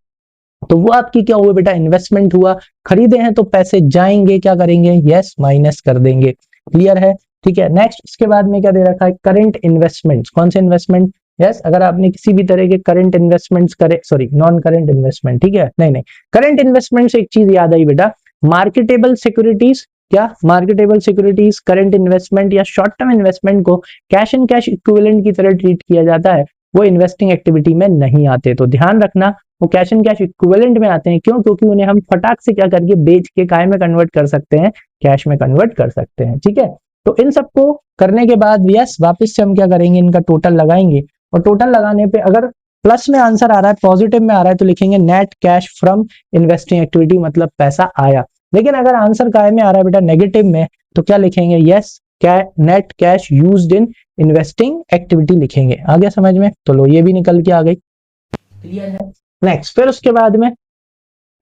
तो वो आपकी क्या हुआ बेटा, इन्वेस्टमेंट हुआ, खरीदे हैं तो पैसे जाएंगे, क्या करेंगे, यस, माइनस कर देंगे। क्लियर है, ठीक है। नेक्स्ट इसके बाद में क्या दे रखा है, करंट इन्वेस्टमेंट्स, कौन से इन्वेस्टमेंट, यस, अगर आपने किसी भी तरह के करंट इन्वेस्टमेंट्स करे, सॉरी नॉन करंट इन्वेस्टमेंट, ठीक है, नहीं करंट इन्वेस्टमेंट से एक चीज याद आई बेटा, मार्केटेबल सिक्योरिटीज, क्या मार्केटेबल सिक्योरिटीज, करंट इन्वेस्टमेंट या शॉर्ट टर्म इन्वेस्टमेंट को कैश एंड कैश इक्विवेलेंट की तरह ट्रीट किया जाता है, वो इन्वेस्टिंग एक्टिविटी में नहीं आते। तो ध्यान रखना, वो कैश एंड कैश इक्विवेलेंट में आते हैं, क्यों, क्योंकि उन्हें हम फटाक से क्या करके बेच के काय में कन्वर्ट कर सकते हैं, कैश में कन्वर्ट कर सकते हैं, ठीक है। तो इन सबको करने के बाद यस, वापस से हम क्या करेंगे, इनका टोटल लगाएंगे, और टोटल लगाने पे अगर प्लस में आंसर आ रहा है, पॉजिटिव में आ रहा है, तो लिखेंगे net cash from investing activity, मतलब पैसा आया। लेकिन अगर आंसर काय में आ रहा है बेटा नेगेटिव में, तो क्या लिखेंगे, yes net cash used in investing activity लिखेंगे। आ गया समझ में? तो लो ये भी निकल के आ गई, क्लियर है। नेक्स्ट, फिर उसके बाद में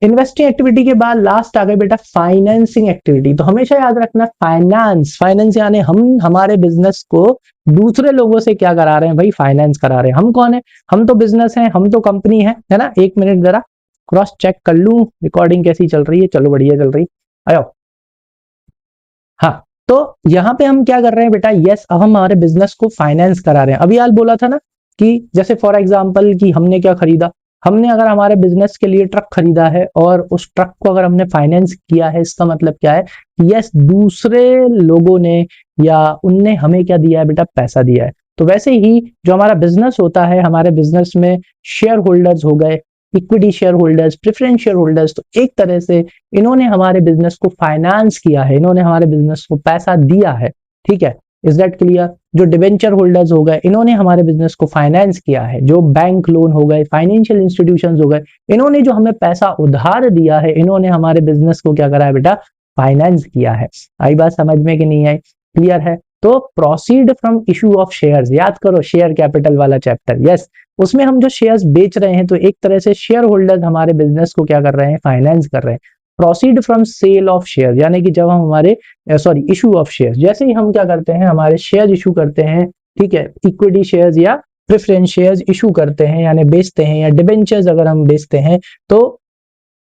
इन्वेस्टिंग एक्टिविटी के बाद लास्ट आ गई बेटा फाइनेंसिंग एक्टिविटी। तो हमेशा याद रखना फाइनेंस, फाइनेंस यानी हम हमारे बिजनेस को दूसरे लोगों से क्या करा रहे हैं भाई, फाइनेंस करा रहे हैं। हम कौन है? हम तो बिजनेस है, हम तो कंपनी है ना। एक मिनट जरा क्रॉस चेक कर लूं रिकॉर्डिंग कैसी चल रही है। चलो बढ़िया चल रही, आयो। हाँ, तो यहाँ पे हम क्या कर रहे हैं बेटा, यस अब हम हमारे बिजनेस को फाइनेंस करा रहे हैं। अभी यार बोला था ना कि जैसे फॉर एग्जांपल कि हमने क्या खरीदा, हमने अगर हमारे बिजनेस के लिए ट्रक खरीदा है और उस ट्रक को अगर हमने फाइनेंस किया है, इसका मतलब क्या है, यस दूसरे लोगों ने या उनने हमें क्या दिया है बेटा, पैसा दिया है। तो वैसे ही जो हमारा बिजनेस होता है, हमारे बिजनेस में शेयर होल्डर्स हो गए, equity share holders, preference share holders, तो एक तरह से इन्होंने हमारे बिजनेस को फाइनेंस किया है, इन्होंने हमारे बिजनेस को पैसा दिया है, ठीक है। Is that clear? जो डिवेंचर होल्डर्स हो गए, इन्होंने हमारे बिजनेस को फाइनेंस किया है। जो बैंक लोन हो गए, फाइनेंशियल इंस्टीट्यूशंस हो गए, इन्होंने जो हमें पैसा उधार दिया है, इन्होंने हमारे बिजनेस को क्या करा है बेटा, फाइनेंस किया है। आई बात समझ में कि नहीं आई? क्लियर है। तो proceed from issue of shares, याद करो शेयर कैपिटल वाला चैप्टर, यस उसमें हम जो शेयर्स बेच रहे हैं, तो एक तरह से शेयर होल्डर्स हमारे बिजनेस को क्या कर रहे हैं, फाइनेंस कर रहे हैं। Proceed from sale of share, यानी कि जब हम हमारे सॉरी इशू ऑफ शेयर, जैसे ही हम क्या करते हैं, हमारे शेयर इशू करते हैं, ठीक है, इक्विटी शेयर्स या प्रेफरेंस शेयर्स इशू करते हैं यानी बेचते हैं, या डिबेंचर्स अगर हम बेचते हैं, तो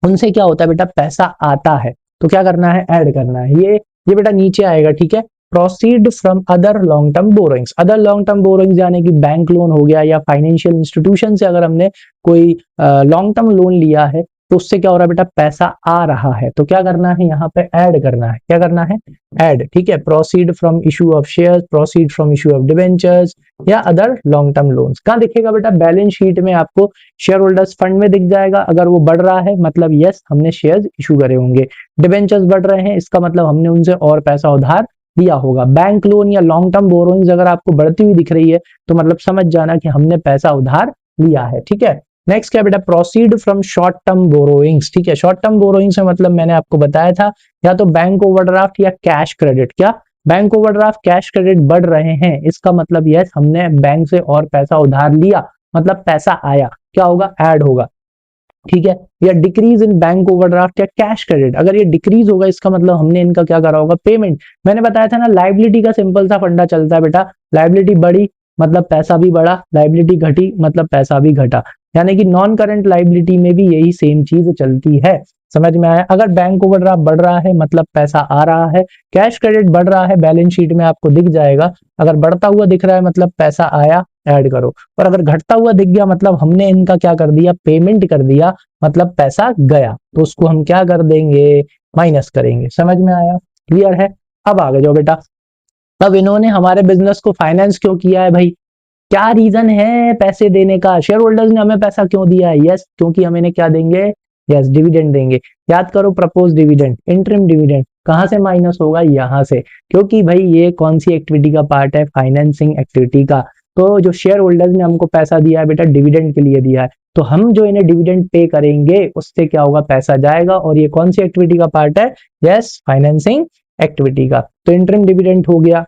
उनसे क्या होता है बेटा, पैसा आता है। तो क्या करना है, ऐड करना है। ये बेटा नीचे आएगा, ठीक है। Proceed from other long term borrowings, other long term borrowings यानी कि बैंक लोन हो गया या फाइनेंशियल इंस्टीट्यूशन से अगर हमने कोई लॉन्ग टर्म लोन लिया है, तो उससे क्या हो रहा है बेटा, पैसा आ रहा है। तो क्या करना है, यहाँ पे ऐड करना है। क्या करना है, ऐड, ठीक है। Proceed from issue of shares, proceed from issue of debentures या अदर लॉन्ग टर्म लोन्स। कहाँ दिखेगा बेटा, बैलेंस शीट में आपको शेयर होल्डर्स फंड में दिख जाएगा। अगर वो बढ़ रहा है मतलब यस हमने शेयर्स इशू करे होंगे। डिवेंचर्स बढ़ रहे हैं, इसका मतलब हमने उनसे और पैसा उधार लिया होगा। बैंक लोन या लॉन्ग टर्म बोरोइंग्स अगर आपको बढ़ती हुई दिख रही है, तो मतलब समझ जाना कि हमने पैसा उधार लिया है, ठीक है। नेक्स्ट क्या बेटा, proceed from short term borrowings, ठीक है। शॉर्ट टर्म बोरोइंग्स में मतलब मैंने आपको बताया था, या तो बैंक ओवरड्राफ्ट या कैश क्रेडिट। क्या बैंक ओवरड्राफ्ट, कैश क्रेडिट बढ़ रहे हैं, इसका मतलब यस हमने बैंक से और पैसा उधार लिया, मतलब पैसा आया, क्या होगा, ऐड होगा, ठीक है। या डिक्रीज इन बैंक ओवरड्राफ्ट या कैश क्रेडिट, अगर ये डिक्रीज होगा इसका मतलब हमने इनका क्या करा होगा, पेमेंट। मैंने बताया था ना, लाइबिलिटी का सिंपल सा फंडा चलता है बेटा, लाइबिलिटी बढ़ी मतलब पैसा भी बढ़ा, लाइबिलिटी घटी मतलब पैसा भी घटा, यानी कि नॉन करंट लाइबिलिटी में भी यही सेम चीज चलती है। समझ में आया? अगर बैंक ओवरड्राफ्ट बढ़ रहा है मतलब पैसा आ रहा है, कैश क्रेडिट बढ़ रहा है बैलेंस शीट में आपको दिख जाएगा, अगर बढ़ता हुआ दिख रहा है मतलब पैसा आया, ऐड करो। और अगर घटता हुआ दिख गया मतलब हमने इनका क्या कर दिया, पेमेंट कर दिया, मतलब पैसा गया, तो उसको हम क्या कर देंगे, माइनस करेंगे। समझ में आया? क्लियर है? अब आगे जाओ बेटा, अब इन्होंने हमारे बिजनेस को फाइनेंस क्यों किया है भाई, क्या रीजन है पैसे देने का, शेयर होल्डर्स ने हमें पैसा क्यों दिया है, यस क्योंकि हम इन्हें क्या देंगे, यस डिविडेंड देंगे। याद करो प्रपोज डिविडेंड, इंटरिम डिविडेंड कहां से माइनस होगा, यहां से, क्योंकि भाई ये कौन सी एक्टिविटी का पार्ट है, फाइनेंसिंग एक्टिविटी का। तो जो शेयर होल्डर्स ने हमको पैसा दिया है बेटा, डिविडेंड के लिए दिया है, तो हम जो इन्हें डिविडेंड पे करेंगे उससे क्या होगा, पैसा जाएगा, और ये कौन सी एक्टिविटी का पार्ट है, यस फाइनेंसिंग एक्टिविटी का। तो इंटरिम डिविडेंड हो गया,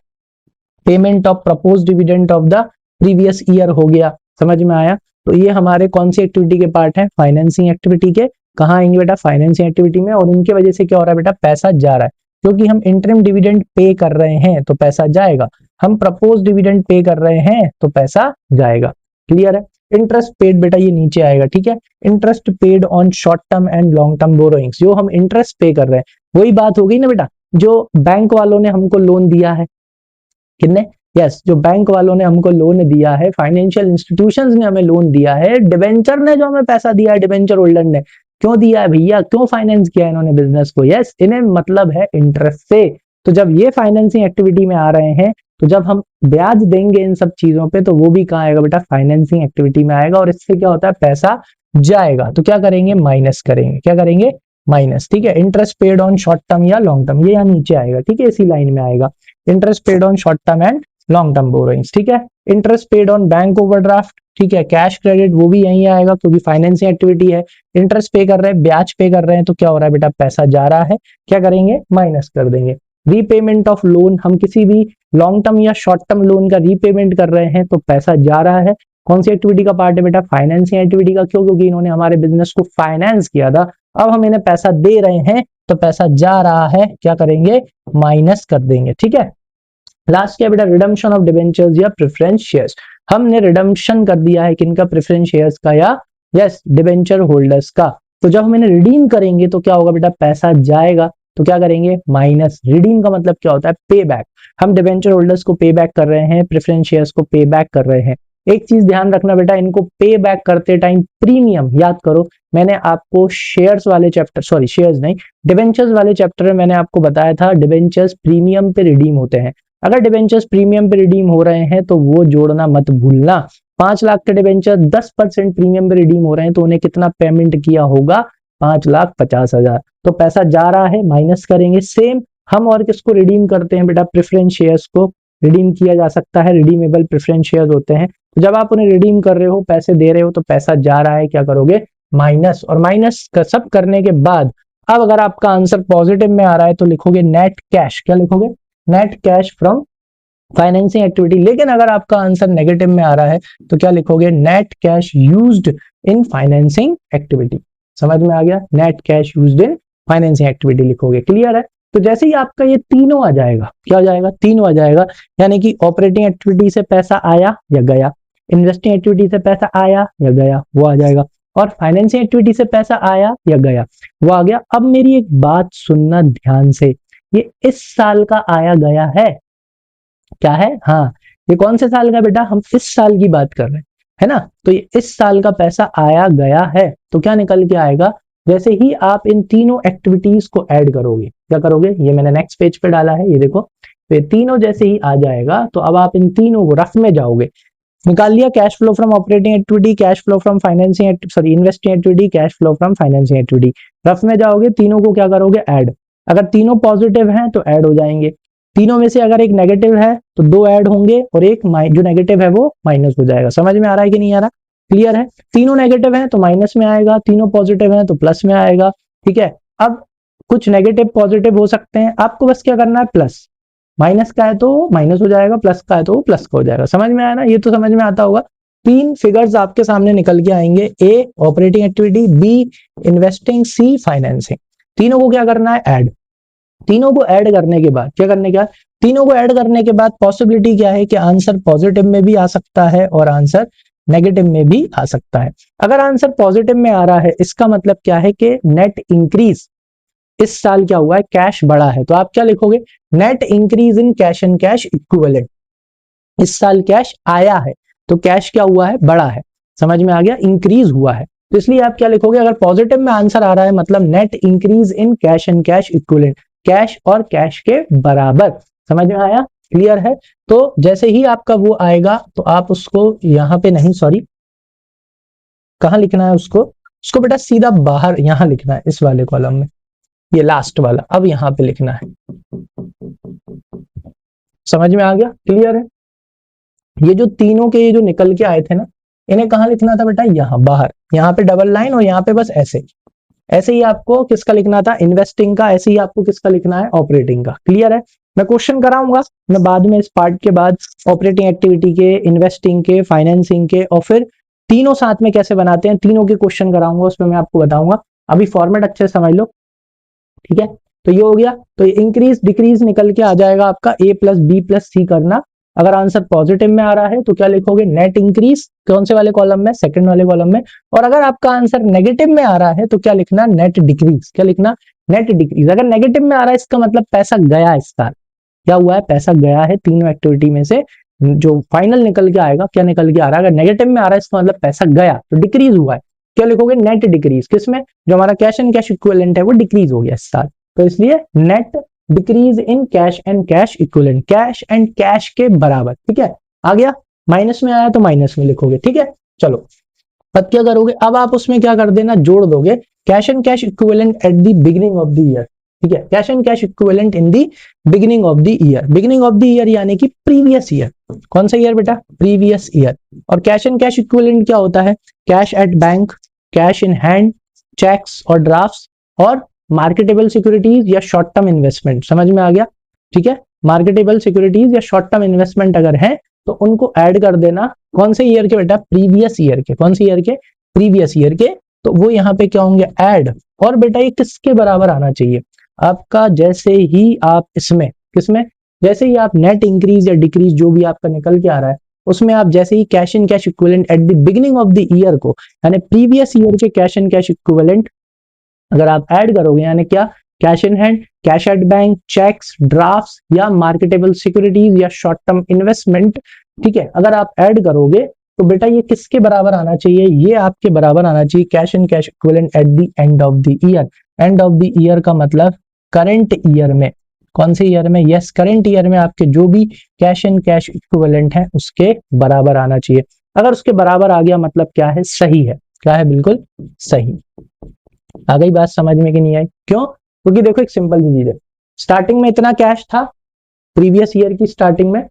payment of propose dividend of the previous year हो गया। समझ में आया? तो ये हमारे कौन सी एक्टिविटी के पार्ट है, फाइनेंसिंग एक्टिविटी के। कहाँ आएंगे बेटा, फाइनेंसिंग एक्टिविटी में, और इनके वजह से क्या हो रहा है बेटा, पैसा जा रहा है, क्योंकि हम इंटरिम डिविडेंड पे कर रहे हैं तो पैसा जाएगा, हम प्रपोज डिविडेंड पे कर रहे हैं तो पैसा जाएगा। क्लियर है? इंटरेस्ट पेड बेटा ये नीचे आएगा, ठीक है। Interest paid on short term and long term borrowings, जो हम इंटरेस्ट पे कर रहे हैं वही बात हो गई ना बेटा, जो बैंक वालों ने हमको लोन दिया है, कितने, यस जो बैंक वालों ने हमको लोन दिया है, फाइनेंशियल इंस्टीट्यूशंस ने हमें लोन दिया है, डिबेंचर ने जो हमें पैसा दिया है, डिबेंचर होल्डर ने क्यों दिया है भैया, क्यों फाइनेंस किया है इन्होंने बिजनेस को, यस इन्हें मतलब है इंटरेस्ट से। तो जब ये फाइनेंसिंग एक्टिविटी में आ रहे हैं, तो जब हम ब्याज देंगे इन सब चीजों पे, तो वो भी कहाँ आएगा बेटा, फाइनेंसिंग एक्टिविटी में आएगा, और इससे क्या होता है, पैसा जाएगा, तो क्या करेंगे, माइनस करेंगे। क्या करेंगे, माइनस, ठीक है। Interest paid on short term या लॉन्ग टर्म, ये यहाँ नीचे आएगा, ठीक है, इसी लाइन में आएगा, interest paid on short term and long term borrowings, ठीक है। Interest paid on bank overdraft, ठीक है। कैश क्रेडिट वो भी यहीं आएगा क्योंकि फाइनेंसिंग एक्टिविटी है, इंटरेस्ट पे कर रहे हैं, ब्याज पे कर रहे हैं, तो क्या हो रहा है बेटा, पैसा जा रहा है, क्या करेंगे, माइनस कर देंगे। रीपेमेंट ऑफ लोन, हम किसी भी लॉन्ग टर्म या शॉर्ट टर्म लोन का रीपेमेंट कर रहे हैं तो पैसा जा रहा है। कौन सी एक्टिविटी का पार्ट है बेटा, फाइनेंसिंग एक्टिविटी का। क्यों, क्योंकि इन्होंने हमारे बिजनेस को फाइनेंस किया था, अब हम इन्हें पैसा दे रहे हैं तो पैसा जा रहा है, क्या करेंगे, माइनस कर देंगे, ठीक है। लास्ट क्या बेटा, रिडम्पशन ऑफ डिबेंचर्स या प्रेफरेंस शेयर्स, हमने रिडम्पशन कर दिया है किनका, प्रेफरेंस शेयर्स का या यस डिबेंचर होल्डर्स का। तो जब हम इन्हें रिडीम करेंगे तो क्या होगा बेटा, पैसा जाएगा, तो क्या करेंगे, माइनस। रिडीम का मतलब क्या होता है, पे बैक। हम डिबेंचर होल्डर्स को पे बैक कर रहे हैं, प्रेफरेंस शेयर्स को पे बैक कर रहे हैं। एक चीज ध्यान रखना बेटा, इनको पे बैक करते टाइम प्रीमियम याद करो, मैंने आपको शेयर्स वाले चैप्टर, सॉरी शेयर्स नहीं, डिबेंचर्स वाले चैप्टर में मैंने आपको बताया था डिबेंचर्स प्रीमियम पे रिडीम होते हैं। अगर डिबेंचर्स प्रीमियम पे रिडीम हो रहे हैं तो वो जोड़ना मत भूलना। 5 लाख के डिबेंचर 10% प्रीमियम पे रिडीम हो रहे हैं तो उन्हें कितना पेमेंट किया होगा, 5,50,000। तो पैसा जा रहा है, माइनस करेंगे। सेम हम और किसको रिडीम करते हैं बेटा, प्रेफरेंस शेयर्स को रिडीम किया जा सकता है, रिडीमेबल प्रेफरेंस शेयर्स होते हैं। तो जब आप उन्हें रिडीम कर रहे हो, पैसे दे रहे हो, तो पैसा जा रहा है, क्या करोगे, माइनस। और माइनस सब करने के बाद अब अगर आपका आंसर पॉजिटिव में आ रहा है तो लिखोगे नेट कैश, क्या लिखोगे, net cash from financing activity. लेकिन अगर आपका आंसर नेगेटिव में आ रहा है तो क्या लिखोगे, net cash used in financing activity. समझ में आ गया, net cash used in financing activity लिखोगे, क्लियर है। तो जैसे ही आपका ये तीनों आ जाएगा, क्या हो जाएगा, तीनों आ जाएगा, यानी कि ऑपरेटिंग एक्टिविटी से पैसा आया या गया, इन्वेस्टिंग एक्टिविटी से पैसा आया या गया, वो आ जाएगा, और फाइनेंसिंग एक्टिविटी से पैसा आया या गया, वो आ गया। अब मेरी एक बात सुनना ध्यान से, ये इस साल का आया गया है, क्या है, हाँ, ये कौन से साल का बेटा, हम इस साल की बात कर रहे हैं, है ना। तो ये इस साल का पैसा आया गया है, तो क्या निकल के आएगा, जैसे ही आप इन तीनों एक्टिविटीज को ऐड करोगे, क्या करोगे, ये मैंने नेक्स्ट पेज पे डाला है, ये देखो, तो ये तीनों जैसे ही आ जाएगा तो अब आप इन तीनों को रफ में जाओगे, निकाल लिया, cash flow from operating activity, cash flow from financing, sorry investing activity, cash flow from financing activity. Rough में जाओगे, तीनों को क्या करोगे, ऐड। अगर तीनों पॉजिटिव हैं तो ऐड हो जाएंगे, तीनों में से अगर एक नेगेटिव है तो दो ऐड होंगे और एक जो नेगेटिव है वो माइनस हो जाएगा। समझ में आ रहा है कि नहीं आ रहा, क्लियर है। तीनों नेगेटिव हैं तो माइनस में आएगा, तीनों पॉजिटिव हैं तो प्लस में आएगा, ठीक है। अब कुछ नेगेटिव पॉजिटिव हो सकते हैं, आपको बस क्या करना है, प्लस, माइनस का है तो माइनस हो जाएगा, प्लस का है तो प्लस का हो जाएगा। समझ में आया ना, ये तो समझ में आता होगा। तीन फिगर्स आपके सामने निकल के आएंगे, A operating activity, B investing, C financing. तीनों को क्या करना है, ऐड। तीनों को ऐड करने के बाद क्या करने का, तीनों को ऐड करने के बाद पॉसिबिलिटी क्या है कि आंसर पॉजिटिव में भी आ सकता है और आंसर नेगेटिव में भी आ सकता है। अगर आंसर पॉजिटिव में आ रहा है इसका मतलब क्या है कि नेट इंक्रीज, इस साल क्या हुआ है, कैश बढ़ा है, तो आप क्या लिखोगे, net increase in cash and cash equivalent. इस साल कैश आया है तो कैश क्या हुआ है, बढ़ा है, समझ में आ गया, इंक्रीज हुआ है। तो इसलिए आप क्या लिखोगे, अगर पॉजिटिव में आंसर आ रहा है मतलब net increase in cash and cash equivalent, cash और कैश के बराबर। समझ में आया, क्लियर है। तो जैसे ही आपका वो आएगा तो आप उसको यहां पे नहीं, सॉरी कहां लिखना है उसको बेटा सीधा बाहर यहां लिखना है, इस वाले कॉलम में, ये लास्ट वाला, अब यहां पे लिखना है। समझ में आ गया, क्लियर है। ये जो तीनों के ये जो निकल के आए थे ना, इन्हें कहां लिखना था बेटा, यहां बाहर, यहां पे डबल लाइन और यहां पे बस ऐसे, ऐसे ही आपको किसका लिखना था, इन्वेस्टिंग का, ऐसे ही आपको किसका लिखना है, ऑपरेटिंग का, क्लियर है। मैं क्वेश्चन कराऊंगा, मैं बाद में इस पार्ट के बाद ऑपरेटिंग एक्टिविटी के, इन्वेस्टिंग के, फाइनेंसिंग के और फिर तीनों साथ में कैसे बनाते हैं, तीनों के क्वेश्चन कराऊंगा, उसमें मैं आपको बताऊंगा। अभी फॉर्मेट अच्छे से समझ लो, ठीक है। तो ये हो गया, तो इंक्रीज डिक्रीज निकल के आ जाएगा आपका ए प्लस बी प्लस सी करना। अगर आंसर पॉजिटिव में आ रहा है तो क्या लिखोगे, नेट इंक्रीज, कौन से वाले कॉलम में, सेकंड वाले कॉलम में। और अगर आपका आंसर नेगेटिव में आ रहा है तो क्या लिखना, नेट डिक्रीज, क्या लिखना, नेट डिक्रीज। अगर नेगेटिव में आ रहा है इसका मतलब पैसा गया, इस साल क्या हुआ है, पैसा गया है। तीनों एक्टिविटी में से जो फाइनल निकल के आएगा, क्या निकल के आ रहा है, अगर नेगेटिव में आ रहा है इसका मतलब पैसा गया, तो डिक्रीज हुआ है, क्या लिखोगे, नेट डिक्रीज। किसमें, जो हमारा कैश एंड कैश इक्विवेलेंट है वो डिक्रीज हो गया इस साल, तो इसलिए net decrease in cash and cash equivalent, cash and cash के बराबर, ठीक है। आ गया, माइनस में आया तो माइनस में लिखोगे, ठीक है। चलो अब क्या करोगे, अब आप उसमें क्या कर देना, जोड़ दोगे cash and cash equivalent at the beginning of the year. ठीक है, cash and cash equivalent in the beginning of the year, beginning of the year यानी कि प्रीवियस ईयर। कौन सा ईयर बेटा? Previous year. और कैश एंड कैश इक्विवेलेंट क्या होता है? Cash at bank, cash in hand, cheques और ड्राफ्ट्स और मार्केटेबल सिक्योरिटीज या शॉर्ट टर्म इन्वेस्टमेंट। समझ में आ गया? ठीक है, मार्केटेबल सिक्योरिटीज या शॉर्ट टर्म इन्वेस्टमेंट अगर है तो उनको ऐड कर देना। कौन से ईयर के बेटा? प्रीवियस ईयर के। कौन से ईयर के? प्रीवियस ईयर के। तो वो यहाँ पे क्या होंगे? ऐड। और बेटा ये किसके बराबर आना चाहिए? आपका जैसे ही आप इसमें, किसमें? जैसे ही आप नेट इंक्रीज या डिक्रीज जो भी आपका निकल के आ रहा है उसमें आप जैसे ही cash and cash equivalent at the beginning of the year को, यानी प्रीवियस ईयर के कैश एंड कैश इक्विवेलेंट अगर आप ऐड करोगे, यानी क्या? Cash in hand, cash at bank, cheques, drafts या मार्केटेबल सिक्योरिटीज या शॉर्ट टर्म इन्वेस्टमेंट, ठीक है, अगर आप ऐड करोगे तो बेटा ये किसके बराबर आना चाहिए? ये आपके बराबर आना चाहिए cash and cash equivalent at the end of the year. End of the year का मतलब करंट ईयर में। कौन से ईयर में? यस, करंट ईयर में आपके जो भी कैश एंड कैश इक्विवेलेंट है उसके बराबर आना चाहिए। अगर उसके बराबर आ गया मतलब क्या है? सही है। क्या है? बिल्कुल सही। आ गई बात समझ में कि नहीं आई? क्यों? क्योंकि देखो एक सिंपल सी चीज है, स्टार्टिंग में इतना कैश था, प्रीवियस ईयर की स्टार्टिंग में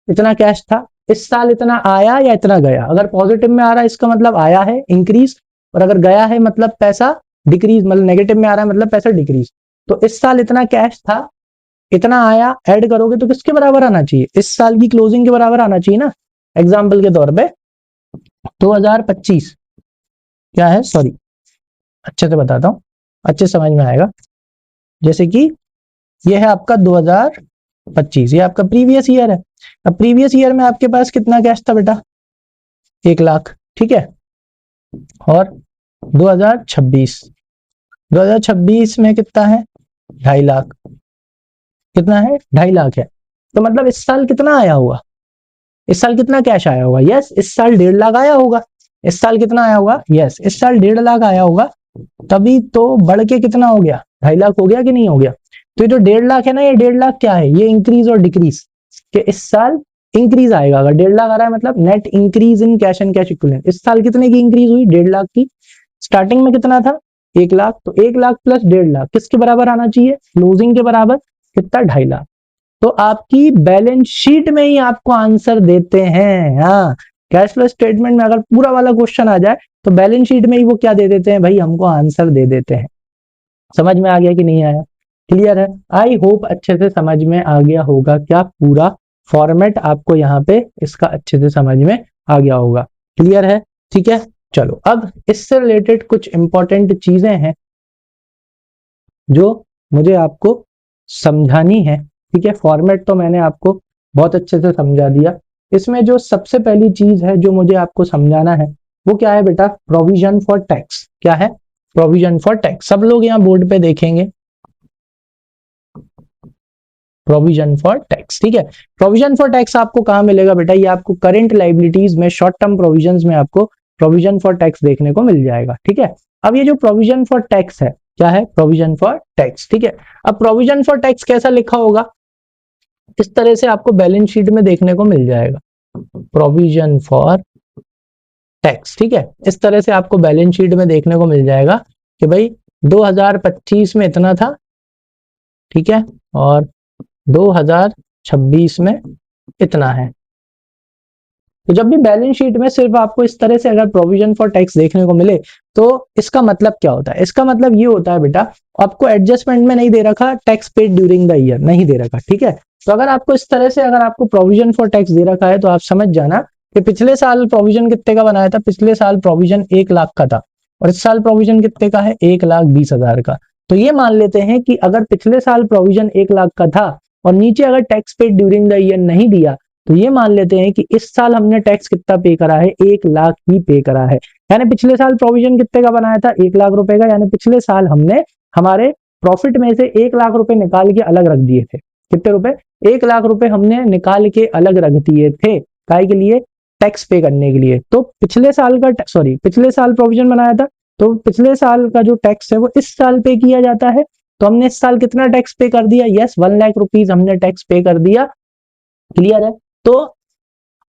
इतना कैश था, इस साल इतना आया या इतना गया? अगर पॉजिटिव में आ रहा है इसका मतलब आया है इंक्रीज, और अगर गया है मतलब पैसा डिक्रीज, मतलब नेगेटिव में आ रहा है मतलब पैसा डिक्रीज। तो इस साल इतना कैश था, इतना आया, ऐड करोगे तो किसके बराबर आना चाहिए? इस साल की क्लोजिंग के बराबर आना चाहिए ना। एग्जाम्पल के तौर पे 2025 क्या है, सॉरी अच्छे से बताता हूं, अच्छे समझ में आएगा। जैसे कि ये है आपका 2025, ये आपका प्रीवियस ईयर है। अब प्रीवियस ईयर में आपके पास कितना कैश था बेटा? 1 लाख, ठीक है। और 2026 में कितना है? 2.5 लाख। कितना है? 2.5 लाख है। तो मतलब इस साल कितना आया होगा? इस साल कितना कैश आया होगा? यस, इस साल 1.5 लाख आया होगा। इस साल कितना आया होगा? यस, इस साल 1.5 लाख आया होगा। तभी तो बढ़ के कितना हो गया? 2.5 लाख हो गया कि नहीं हो गया? तो ये जो 1.5 लाख है ना, ये 1.5 लाख क्या है? ये इंक्रीज और डिक्रीज कि इस साल इंक्रीज आएगा। अगर 1.5 लाख आ रहा है मतलब net increase in cash and cash equivalent. इस साल कितने की इंक्रीज हुई? 1.5 लाख की। स्टार्टिंग में कितना था? 1 लाख। तो 1 लाख प्लस 1.5 लाख किसके बराबर आना चाहिए? क्लोजिंग के बराबर। कितना? 2.5 लाख। तो आपकी बैलेंस शीट में ही आपको आंसर देते हैं। हाँ, कैश फ्लो स्टेटमेंट में अगर पूरा वाला क्वेश्चन आ जाए तो बैलेंस शीट में ही वो क्या दे देते हैं भाई? हमको आंसर दे देते हैं। समझ में आ गया कि नहीं आया? क्लियर है? आई होप अच्छे से समझ में आ गया होगा। क्या पूरा फॉर्मेट आपको यहाँ पे इसका अच्छे से समझ में आ गया होगा? क्लियर है? ठीक है, चलो अब इससे रिलेटेड कुछ इंपॉर्टेंट चीजें हैं जो मुझे आपको समझानी है। ठीक है, फॉर्मेट तो मैंने आपको बहुत अच्छे से समझा दिया। इसमें जो सबसे पहली चीज है जो मुझे आपको समझाना है वो क्या है बेटा? Provision for tax. क्या है? Provision for tax. सब लोग यहाँ बोर्ड पे देखेंगे, प्रोविजन फॉर टैक्स। ठीक है, प्रोविजन फॉर टैक्स आपको कहां मिलेगा बेटा? ये आपको करंट लाइबिलिटीज में, शॉर्ट टर्म प्रोविजंस में आपको प्रोविजन फॉर टैक्स देखने को मिल जाएगा। ठीक है, अब ये जो प्रोविजन फॉर टैक्स है, क्या है? Provision for tax. ठीक है, अब प्रोविजन फॉर टैक्स कैसा लिखा होगा? इस तरह से आपको बैलेंस शीट में देखने को मिल जाएगा, प्रोविजन फॉर टैक्स। ठीक है, इस तरह से आपको बैलेंस शीट में देखने को मिल जाएगा कि भाई 2025 में इतना था, ठीक है, और 2026 में इतना है। तो जब भी बैलेंस शीट में सिर्फ आपको इस तरह से अगर प्रोविजन फॉर टैक्स देखने को मिले तो इसका मतलब क्या होता है? इसका मतलब ये होता है बेटा, आपको एडजस्टमेंट में नहीं दे रखा tax paid during the year, नहीं दे रखा। ठीक है, तो अगर आपको इस तरह से अगर आपको प्रोविजन फॉर टैक्स दे रखा है तो आप समझ जाना कि पिछले साल प्रोविजन कितने का बनाया था? पिछले साल प्रोविजन 1 लाख का था और इस साल प्रोविजन कितने का है? 1,20,000 का। तो ये मान लेते हैं कि अगर पिछले साल प्रोविजन 1 लाख का था और नीचे अगर tax paid during the year नहीं दिया तो ये मान लेते हैं कि इस साल हमने टैक्स कितना पे करा है? 1 लाख ही पे करा है। यानी पिछले साल प्रोविजन कितने का बनाया था? 1 लाख रुपए का। यानी पिछले साल हमने हमारे प्रॉफिट में से 1 लाख रुपए निकाल के अलग रख दिए थे। कितने रुपए? 1 लाख रुपए हमने निकाल के अलग रख दिए थे, काय के लिए? टैक्स पे करने के लिए। तो पिछले साल प्रोविजन बनाया था तो पिछले साल का जो टैक्स है वो इस साल पे किया जाता है। तो हमने इस साल कितना टैक्स पे कर दिया? यस, 1 लाख रुपीज हमने टैक्स पे कर दिया। क्लियर है? तो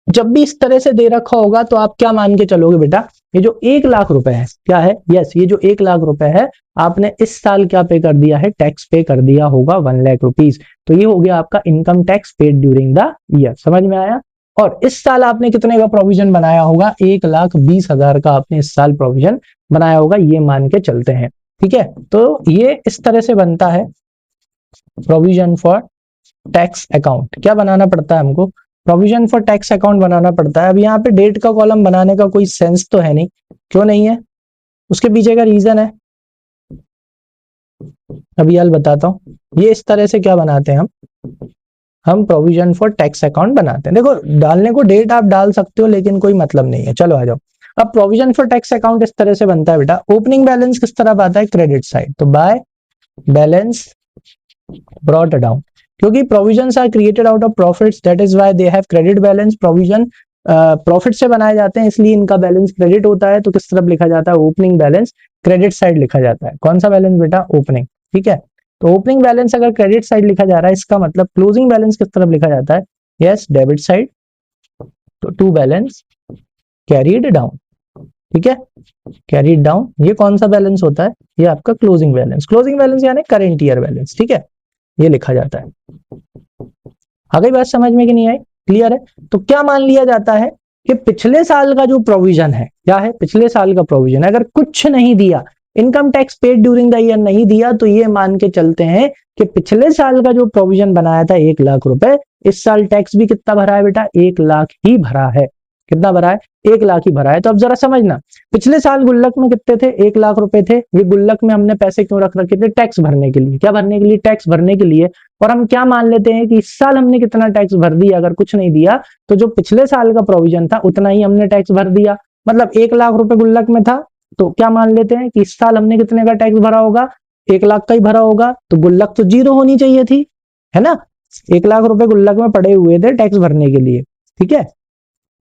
जब भी इस तरह से दे रखा होगा तो आप क्या मान के चलोगे बेटा ये जो 1 लाख रुपए है क्या है, यस ये जो 1 लाख रुपए है आपने इस साल क्या पे कर दिया है, टैक्स पे कर दिया होगा 1 लाख रुपीज। तो ये हो गया आपका income tax paid during the year, समझ में आया। और इस साल आपने कितने का प्रोविजन बनाया होगा, 1,20,000 का आपने इस साल प्रोविजन बनाया होगा, ये मान के चलते हैं, ठीक है। तो ये इस तरह से बनता है प्रोविजन फॉर टैक्स अकाउंट। क्या बनाना पड़ता है हमको, प्रोविजन फॉर टैक्स अकाउंट बनाना पड़ता है। अब यहाँ पे डेट का कॉलम बनाने का कोई सेंस तो है नहीं, क्यों नहीं है, उसके पीछे का रीजन है, अभी यार बताता हूँ। ये इस तरह से क्या बनाते हैं हम प्रोविजन फॉर टैक्स अकाउंट बनाते हैं। देखो डालने को डेट आप डाल सकते हो लेकिन कोई मतलब नहीं है, चलो आ जाओ। अब प्रोविजन फॉर टैक्स अकाउंट इस तरह से बनता है बेटा, ओपनिंग बैलेंस किस तरह आता है, क्रेडिट साइड, तो बाय बैलेंस ब्रॉट डाउन, क्योंकि provisions are created out of profits, that is why they have credit balance. Provision profit से बनाए जाते हैं इसलिए इनका बैलेंस क्रेडिट होता है, तो किस तरफ लिखा जाता है, ओपनिंग बैलेंस क्रेडिट साइड लिखा जाता है। कौन सा बैलेंस बेटा, ओपनिंग, ठीक है। तो ओपनिंग बैलेंस अगर क्रेडिट साइड लिखा जा रहा है, इसका मतलब क्लोजिंग बैलेंस किस तरफ लिखा जाता है, यस डेबिट साइड, तो टू बैलेंस कैरीड डाउन, ठीक है, कैरीड डाउन। ये कौन सा बैलेंस होता है, ये आपका क्लोजिंग बैलेंस, क्लोजिंग बैलेंस यानी करेंट ईयर बैलेंस, ठीक है, ये लिखा जाता है। आ गई बात समझ में कि नहीं आई, क्लियर है। तो क्या मान लिया जाता है कि पिछले साल का जो प्रोविजन है, क्या है, पिछले साल का प्रोविजन, अगर कुछ नहीं दिया, income tax paid during the year नहीं दिया, तो ये मान के चलते हैं कि पिछले साल का जो प्रोविजन बनाया था 1 लाख रुपए, इस साल टैक्स भी कितना भरा है बेटा, 1 लाख ही भरा है। कितना भरा है, 1 लाख ही भरा है। तो अब जरा समझना, पिछले साल गुल्लक में कितने थे, 1 लाख रुपए थे। ये गुल्लक में हमने पैसे क्यों रख रखे थे, टैक्स भरने के लिए। क्या भरने के लिए, टैक्स भरने के लिए। और हम क्या मान लेते हैं कि इस साल हमने कितना टैक्स भर दिया, अगर कुछ नहीं दिया तो जो पिछले साल का प्रोविजन था उतना ही हमने टैक्स भर दिया। मतलब 1 लाख रुपए गुल्लक में था, तो क्या मान लेते हैं कि इस साल हमने कितने का टैक्स भरा होगा, 1 लाख का ही भरा होगा। तो गुल्लक तो 0 होनी चाहिए थी, है ना। 1 लाख रुपए गुल्लक में पड़े हुए थे टैक्स भरने के लिए, ठीक है।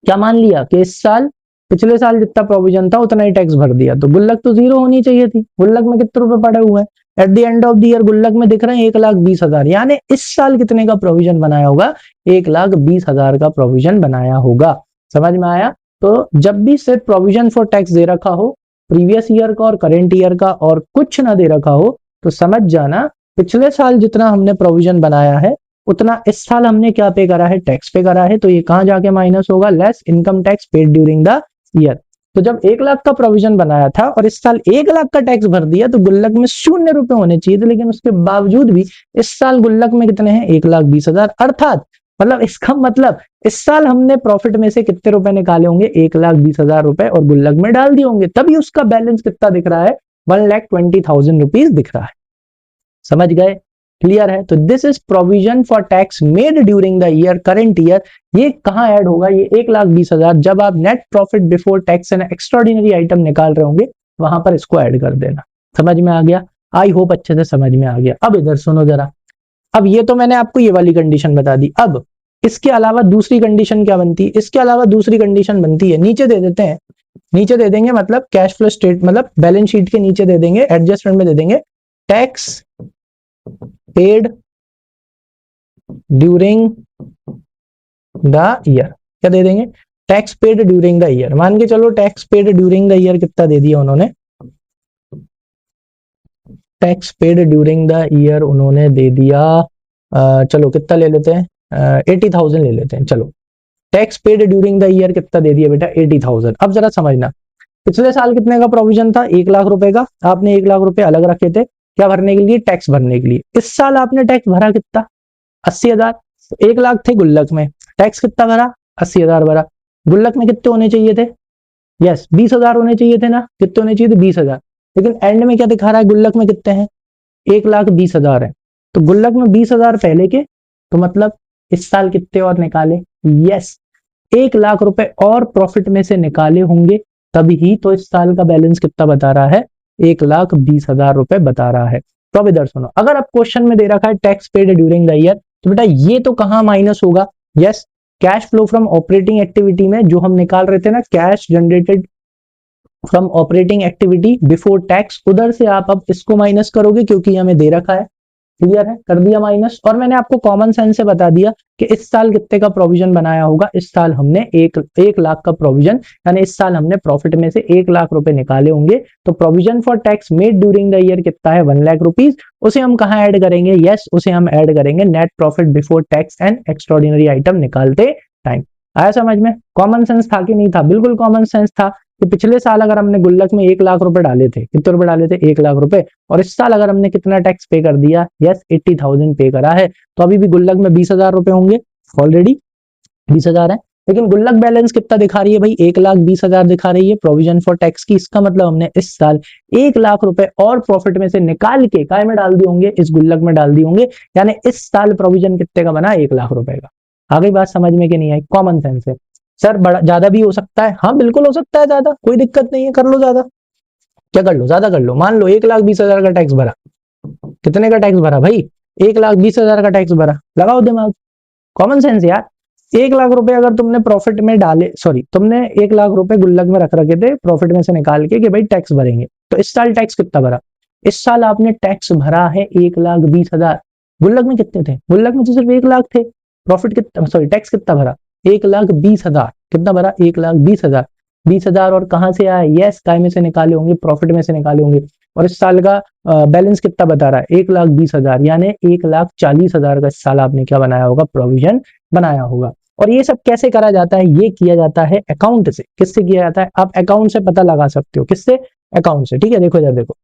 क्या मान लिया कि इस साल पिछले साल जितना प्रोविजन था उतना ही टैक्स भर दिया, तो गुल्लक तो 0 होनी चाहिए थी। गुल्लक में कितने रुपए पड़े हुए हैं, at the end of the year गुल्लक में दिख रहे हैं 1,20,000, यानी इस साल कितने का प्रोविजन बनाया होगा, 1,20,000 का प्रोविजन बनाया होगा। समझ में आया। तो जब भी सिर्फ प्रोविजन फॉर टैक्स दे रखा हो, प्रीवियस ईयर का और करेंट ईयर का, और कुछ ना दे रखा हो, तो समझ जाना पिछले साल जितना हमने प्रोविजन बनाया है उतना इस साल हमने क्या पे करा है, टैक्स पे करा है। तो ये कहां जाके माइनस होगा, less income tax paid during the year. तो जब 1 लाख का प्रोविजन बनाया था और इस साल 1 लाख का टैक्स भर दिया, तो गुल्लक में 0 रुपए होने चाहिए थे, लेकिन उसके बावजूद भी इस साल गुल्लक में कितने हैं, 1,20,000। अर्थात मतलब इसका मतलब इस साल हमने प्रॉफिट में से कितने रुपए निकाले होंगे, 1,20,000 रुपए, और गुल्लक में डाल दिए होंगे, तभी उसका बैलेंस कितना दिख रहा है, 1,20,000 रुपीज दिख रहा है। समझ गए, क्लियर है। तो this is provision for tax made during the year current year. ये कहां ऐड होगा, ये 1,20,000 जब आप net profit before tax and extraordinary item निकाल रहे होंगे, वहां पर इसको ऐड कर देना। समझ में आ गया, आई होप अच्छे से समझ में आ गया। अब इधर सुनो जरा, अब ये तो मैंने आपको ये वाली कंडीशन बता दी। अब इसके अलावा दूसरी कंडीशन क्या बनती है, इसके अलावा दूसरी कंडीशन बनती है, नीचे दे देते हैं, नीचे दे देंगे, मतलब कैश फ्लो स्टेट, मतलब बैलेंस शीट के नीचे दे देंगे, एडजस्टमेंट में दे देंगे, tax paid during the year. क्या दे देंगे, tax paid during the year. मान के चलो tax paid during the year कितना दे दिया उन्होंने, tax paid during the year उन्होंने दे दिया, चलो कितना ले लेते हैं, 80,000 ले लेते हैं। चलो tax paid during the year कितना दे दिया बेटा, 80,000। अब जरा समझना, पिछले साल कितने का प्रोविजन था, 1 लाख रुपए का। आपने 1 लाख रुपए अलग रखे थे, क्या भरने के लिए, टैक्स भरने के लिए। इस साल आपने टैक्स भरा कितना, 80,000। 1 लाख थे गुल्लक में, टैक्स कितना भरा, 80,000 भरा। गुल्लक में कितने होने चाहिए थे, यस 20,000 होने चाहिए थे ना, कितने होने चाहिए थे, 20,000। लेकिन एंड में क्या दिखा रहा है, गुल्लक में कितने हैं, 1,20,000 है। तो गुल्लक में 20,000 पहले के, तो मतलब इस साल कितने और निकाले, यस 1 लाख रुपए और प्रॉफिट में से निकाले होंगे, तभी ही तो इस साल का बैलेंस कितना बता रहा है, 1,20,000 रुपए बता रहा है। तो अब इधर सुनो, अगर अब क्वेश्चन में दे रखा है tax paid during the year, तो बेटा ये तो कहां माइनस होगा, yes cash flow from operating activity में जो हम निकाल रहे थे ना, cash generated from operating activity before tax, उधर से आप अब इसको माइनस करोगे क्योंकि हमें दे रखा है। क्लियर है, कर दिया माइनस। और मैंने आपको कॉमन सेंस से बता दिया कि इस साल कितने का प्रोविजन बनाया होगा। इस साल हमने एक लाख का प्रोविजन, यानी इस साल हमने प्रॉफिट में से 1 लाख रुपए निकाले होंगे। तो provision for tax made during the year कितना है, 1 लाख रुपीज। उसे हम कहाँ ऐड करेंगे, यस उसे हम ऐड करेंगे net profit before tax and extraordinary item निकालते टाइम। आया समझ में? कॉमन सेंस था कि नहीं था? बिल्कुल कॉमन सेंस था कि पिछले साल अगर हमने गुल्लक में 1 लाख रुपए डाले थे, कितने रुपए डाले थे, 1 लाख रुपए, और इस साल अगर हमने कितना टैक्स पे कर दिया, यस 80,000 पे करा है, तो अभी भी गुल्लक में 20,000 रुपए होंगे, ऑलरेडी 20,000 है। लेकिन गुल्लक बैलेंस कितना दिखा रही है भाई, 1,20,000 दिखा रही है प्रोविजन फॉर टैक्स की। इसका मतलब हमने इस साल 1 लाख रुपए और प्रॉफिट में से निकाल के काय में डाल दिए होंगे, इस गुल्लक में डाल दिए होंगे। यानी इस साल प्रोविजन कितने का बना, 1 लाख रुपए का। आगे बात समझ में कि नहीं आई? कॉमन सेंस है। सर बड़ा ज्यादा भी हो सकता है, हाँ बिल्कुल हो सकता है ज्यादा, कोई दिक्कत नहीं है, कर लो ज्यादा। क्या कर लो, ज्यादा कर लो। मान लो 1,20,000 का टैक्स भरा, कितने का टैक्स भरा भाई, 1,20,000 का टैक्स भरा। लगाओ दिमाग, कॉमन सेंस यार। 1 लाख रुपए अगर तुमने प्रॉफिट में डाले, सॉरी तुमने 1 लाख रुपए गुल्लक में रख रखे थे प्रॉफिट में से निकाल के कि भाई टैक्स भरेंगे, तो इस साल टैक्स कितना भरा, इस साल आपने टैक्स भरा है 1,20,000। गुल्लक में कितने थे, गुल्लक में तो सिर्फ 1 लाख थे। प्रॉफिट कितना, सॉरी टैक्स कितना भरा, 1,20,000। कितना भरा, 1,20,000। 20,000 और कहां से आया, यस काय में से निकाले होंगे, प्रॉफिट में से निकाले होंगे। और इस साल का बैलेंस कितना बता रहा है, 1,20,000, यानी 1,40,000 का इस साल आपने क्या बनाया होगा, प्रोविजन बनाया होगा। और ये सब कैसे करा जाता है, ये किया जाता है अकाउंट से। किससे किया जाता है, आप अकाउंट से पता लगा सकते हो, किससे, अकाउंट से। ठीक है, देखो इधर देखो,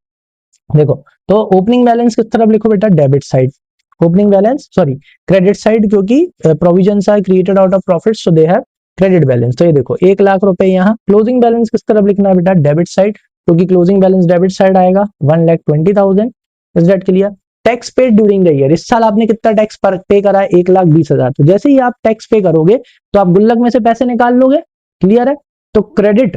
देखो तो ओपनिंग बैलेंस किस तरफ लिखो बेटा, debit side. Opening balance, sorry credit side, क्योंकि provisions are created out of profit, so they have credit balance. तो ये देखो 1 लाख रुपए यहाँ। क्लोजिंग बैलेंस किस तरफ लिखना है बेटा, डेबिट साइड, क्योंकि क्लोजिंग बैलेंस डेबिट साइड आएगा, 1,20,000। Is that clear? Tax paid during the year, इस साल आपने कितना टैक्स पे करा है, 1,20,000। तो जैसे ही आप टैक्स पे करोगे तो आप गुल्लक में से पैसे निकाल लोगे। क्लियर है? तो क्रेडिट,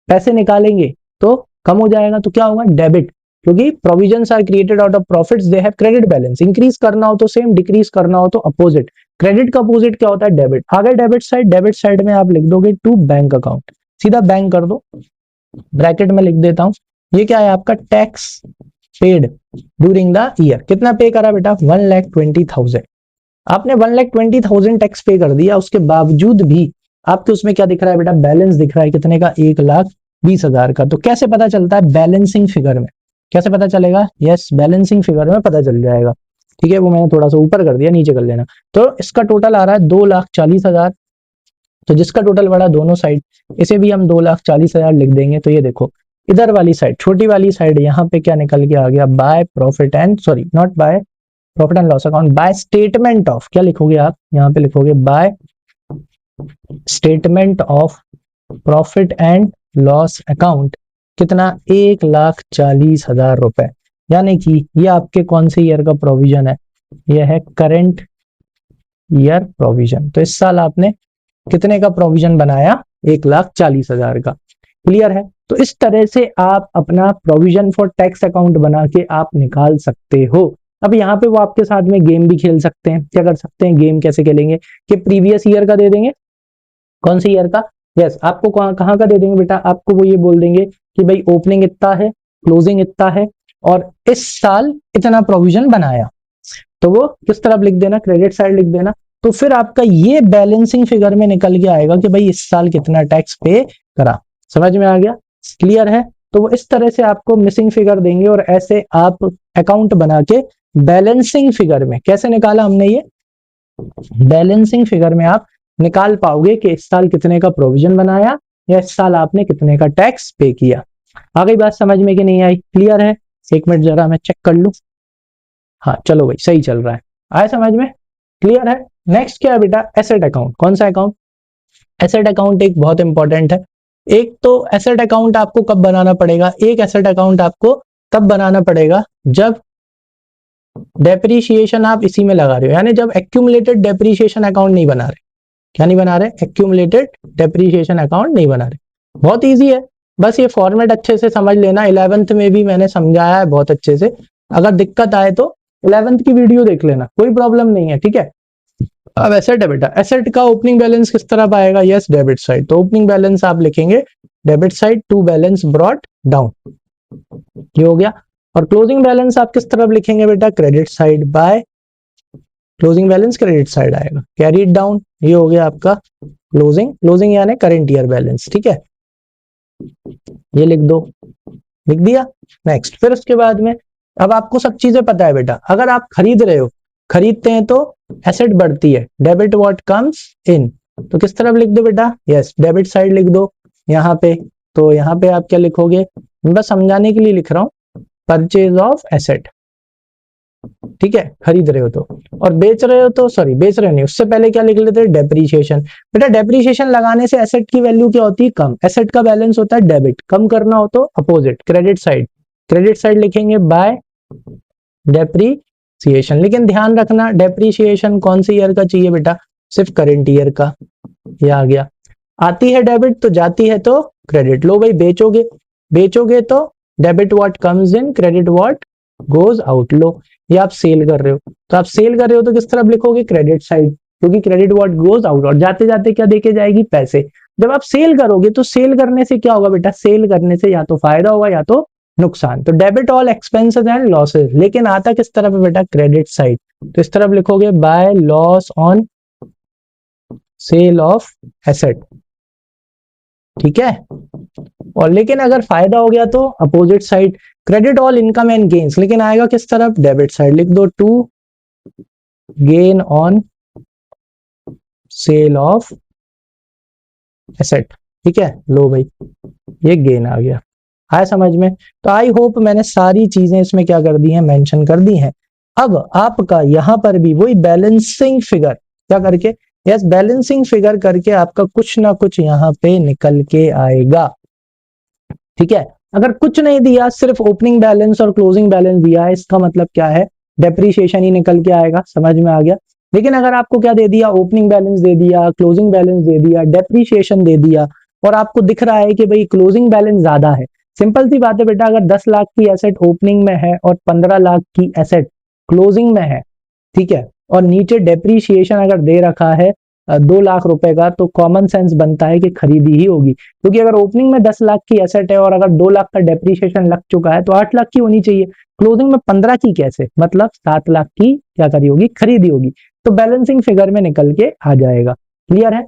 पैसे निकालेंगे तो कम हो जाएगा, तो क्या होगा, डेबिट, क्योंकि provisions are created out of profits, they have credit balance. Increase करना हो तो सेम, डिक्रीज करना हो तो अपोजिट। क्रेडिट का अपोजिट क्या होता है, डेबिट। आगे डेबिट साइड, डेबिट साइड में आप लिख दोगे टू बैंक अकाउंट, सीधा बैंक कर दो, ब्रैकेट में लिख देता हूं। ये क्या है आपका, tax paid during the year. कितना पे करा बेटा, 1,20,000। आपने 1,20,000 टैक्स पे कर दिया, उसके बावजूद भी आपके उसमें क्या दिख रहा है बेटा, बैलेंस दिख रहा है कितने का, 1,20,000 का। तो कैसे पता चलता है, बैलेंसिंग फिगर में। कैसे पता चलेगा, यस बैलेंसिंग फिगर में पता चल जाएगा। ठीक है, वो मैंने थोड़ा सा ऊपर कर दिया, नीचे कर लेना। तो इसका टोटल आ रहा है 2,40,000। तो जिसका टोटल बढ़ा दोनों साइड, इसे भी हम 2,40,000 लिख देंगे। तो ये देखो इधर वाली साइड, छोटी वाली साइड, यहाँ पे क्या निकल के आ गया, by profit and, sorry not by profit and loss account, by statement of, क्या लिखोगे आप, यहाँ पे लिखोगे by statement of profit and loss account. कितना, 1,40,000 रुपए। यानी कि ये आपके कौन से ईयर का प्रोविजन है, ये है करंट ईयर प्रोविजन। तो इस साल आपने कितने का प्रोविजन बनाया, 1,40,000 का। क्लियर है? तो इस तरह से आप अपना प्रोविजन फॉर टैक्स अकाउंट बना के आप निकाल सकते हो। अब यहाँ पे वो आपके साथ में गेम भी खेल सकते हैं। क्या कर सकते हैं, गेम कैसे खेलेंगे कि प्रीवियस ईयर का दे देंगे, कौन सी ईयर का, यस आपको कहाँ का दे देंगे बेटा, आपको वो ये बोल देंगे कि भाई ओपनिंग इतना है, क्लोजिंग इतना है, और इस साल इतना प्रोविजन बनाया। तो वो किस तरफ लिख देना, क्रेडिट साइड लिख देना। तो फिर आपका ये बैलेंसिंग फिगर में निकल के आएगा कि भाई इस साल कितना टैक्स पे करा। समझ में आ गया? क्लियर है? तो वो इस तरह से आपको मिसिंग फिगर देंगे, और ऐसे आप अकाउंट बना के बैलेंसिंग फिगर में, कैसे निकाला हमने ये, बैलेंसिंग फिगर में आप निकाल पाओगे कि इस साल कितने का प्रोविजन बनाया, या इस साल आपने कितने का टैक्स पे किया। आ गई बात समझ में कि नहीं आई? क्लियर है? एक मिनट जरा मैं चेक कर लूं। हाँ चलो भाई सही चल रहा है, आया समझ में? क्लियर है? नेक्स्ट क्या है बेटा, एसेट अकाउंट। कौन सा अकाउंट, एसेट अकाउंट एक बहुत इंपॉर्टेंट है। एक तो एसेट अकाउंट आपको कब बनाना पड़ेगा, एक एसेट अकाउंट आपको तब बनाना पड़ेगा जब डेप्रीशिएशन आप इसी में लगा रहे हो, यानी जब एक्यूमुलेटेड डेप्रीशिएशन अकाउंट नहीं बना रहे। क्या नहीं बना रहे, एक्यूमुलेटेड डेप्रीशिएशन अकाउंट नहीं बना रहे। बहुत इजी है, बस ये फॉर्मेट अच्छे से समझ लेना। 11th में भी मैंने समझाया है बहुत अच्छे से। अगर दिक्कत आए तो 11th की वीडियो देख लेना, कोई प्रॉब्लम नहीं है। ठीक है, अब एसेट है बेटा, एसेट का ओपनिंग बैलेंस किस तरफ आएगा, यस डेबिट साइड। तो ओपनिंग बैलेंस आप लिखेंगे debit side to balance brought down. ये हो गया। और क्लोजिंग बैलेंस आप किस तरफ लिखेंगे बेटा, credit side by closing balance credit side आएगा, कैरी इट डाउन, ये हो गया आपका क्लोजिंग यानी करंट ईयर बैलेंस, ठीक है, ये लिख दो, लिख दिया। नेक्स्ट, फिर उसके बाद में अब आपको सब चीजें पता है बेटा, अगर आप खरीद रहे हो, खरीदते हैं तो एसेट बढ़ती है, डेबिट व्हाट कम्स इन, तो किस तरफ लिख दो बेटा, यस डेबिट साइड लिख दो यहाँ पे। तो यहाँ पे आप क्या लिखोगे, बस समझाने के लिए लिख रहा हूं, परचेज ऑफ एसेट, ठीक है, खरीद रहे हो तो, और बेच रहे हो तो, सॉरी बेच रहे हो नहीं, उससे पहले क्या लिख लेते हैं, डेप्रीशिएशन। बेटा डेप्रीशिएशन लगाने से एसेट की वैल्यू क्या होती है, कम, एसेट का बैलेंस होता है डेबिट, कम करना हो तो अपोजिट क्रेडिट साइड लिखेंगे बाय डेप्रीशिएशन। लेकिन ध्यान रखना डेप्रीशिएशन कौन से ईयर का चाहिए बेटा, सिर्फ करंट ईयर का, ये आ गया। आती है डेबिट तो जाती है तो क्रेडिट, लो भाई बेचोगे तो debit what comes in, credit what goes out, लो ये आप सेल कर रहे हो, तो आप सेल कर रहे हो तो किस तरफ लिखोगे, क्रेडिट साइड, क्योंकि क्रेडिट व्हाट गोज आउट, और जाते जाते क्या देके जाएगी, पैसे। जब आप सेल करोगे तो सेल करने से क्या होगा बेटा, सेल करने से या तो फायदा होगा या तो नुकसान, तो debit all expenses and losses, लेकिन आता किस तरफ है बेटा, क्रेडिट साइड, तो इस तरफ लिखोगे by loss on sale of asset, ठीक है। और लेकिन अगर फायदा हो गया तो opposite side, credit all income and gains, लेकिन आएगा किस तरफ, डेबिट साइड, लिख दो to gain on sale of asset, ठीक है, लो भाई ये गेन आ गया, आया समझ में। तो आई होप मैंने सारी चीजें इसमें क्या कर दी हैं, मेंशन कर दी हैं। अब आपका यहां पर भी वही बैलेंसिंग फिगर क्या करके, यस बैलेंसिंग फिगर करके आपका कुछ ना कुछ यहाँ पे निकल के आएगा, ठीक है। अगर कुछ नहीं दिया, सिर्फ ओपनिंग बैलेंस और क्लोजिंग बैलेंस दिया है, इसका मतलब क्या है, डेप्रीशिएशन ही निकल के आएगा, समझ में आ गया। लेकिन अगर आपको क्या दे दिया, ओपनिंग बैलेंस दे दिया, क्लोजिंग बैलेंस दे दिया, डेप्रीशिएशन दे दिया, और आपको दिख रहा है कि भाई क्लोजिंग बैलेंस ज्यादा है, सिंपल सी बात है बेटा, अगर 10 लाख की एसेट ओपनिंग में है और 15 लाख की एसेट क्लोजिंग में है, ठीक है, और नीचे डेप्रीशिएशन अगर दे रखा है 2 लाख रुपए का, तो कॉमन सेंस बनता है कि खरीदी ही होगी, क्योंकि अगर ओपनिंग में 10 लाख की एसेट है और अगर 2 लाख का डेप्रीशिएशन लग चुका है तो 8 लाख की होनी चाहिए, क्लोजिंग में 15 की कैसे, मतलब 7 लाख की क्या करी होगी, खरीदी होगी, तो बैलेंसिंग फिगर में निकल के आ जाएगा, क्लियर है।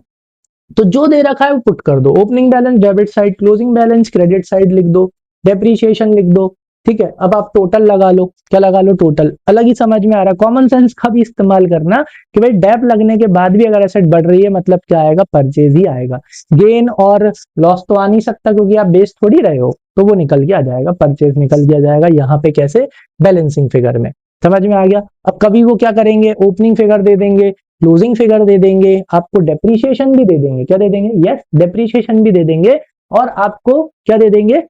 तो जो दे रखा है वो पुट कर दो, opening balance debit side, closing balance credit side लिख दो, डेप्रीशिएशन लिख दो, ठीक है। अब आप टोटल लगा लो, क्या लगा लो, टोटल, अलग ही समझ में आ रहा है, कॉमन सेंस का भी इस्तेमाल करना कि भाई डेप लगने के बाद भी अगर एसेट बढ़ रही है मतलब क्या आएगा, परचेज ही आएगा, गेन और लॉस तो आ नहीं सकता क्योंकि आप बेच थोड़ी रहे हो, तो वो निकल के आ जाएगा, परचेज निकल के आ जाएगा यहाँ पे, कैसे, बैलेंसिंग फिगर में, समझ में आ गया। अब कभी वो क्या करेंगे, ओपनिंग फिगर दे देंगे, क्लोजिंग फिगर दे देंगे, आपको डेप्रीशिएशन भी दे देंगे, क्या दे देंगे, यस डेप्रीशिएशन भी दे देंगे, और आपको क्या दे देंगे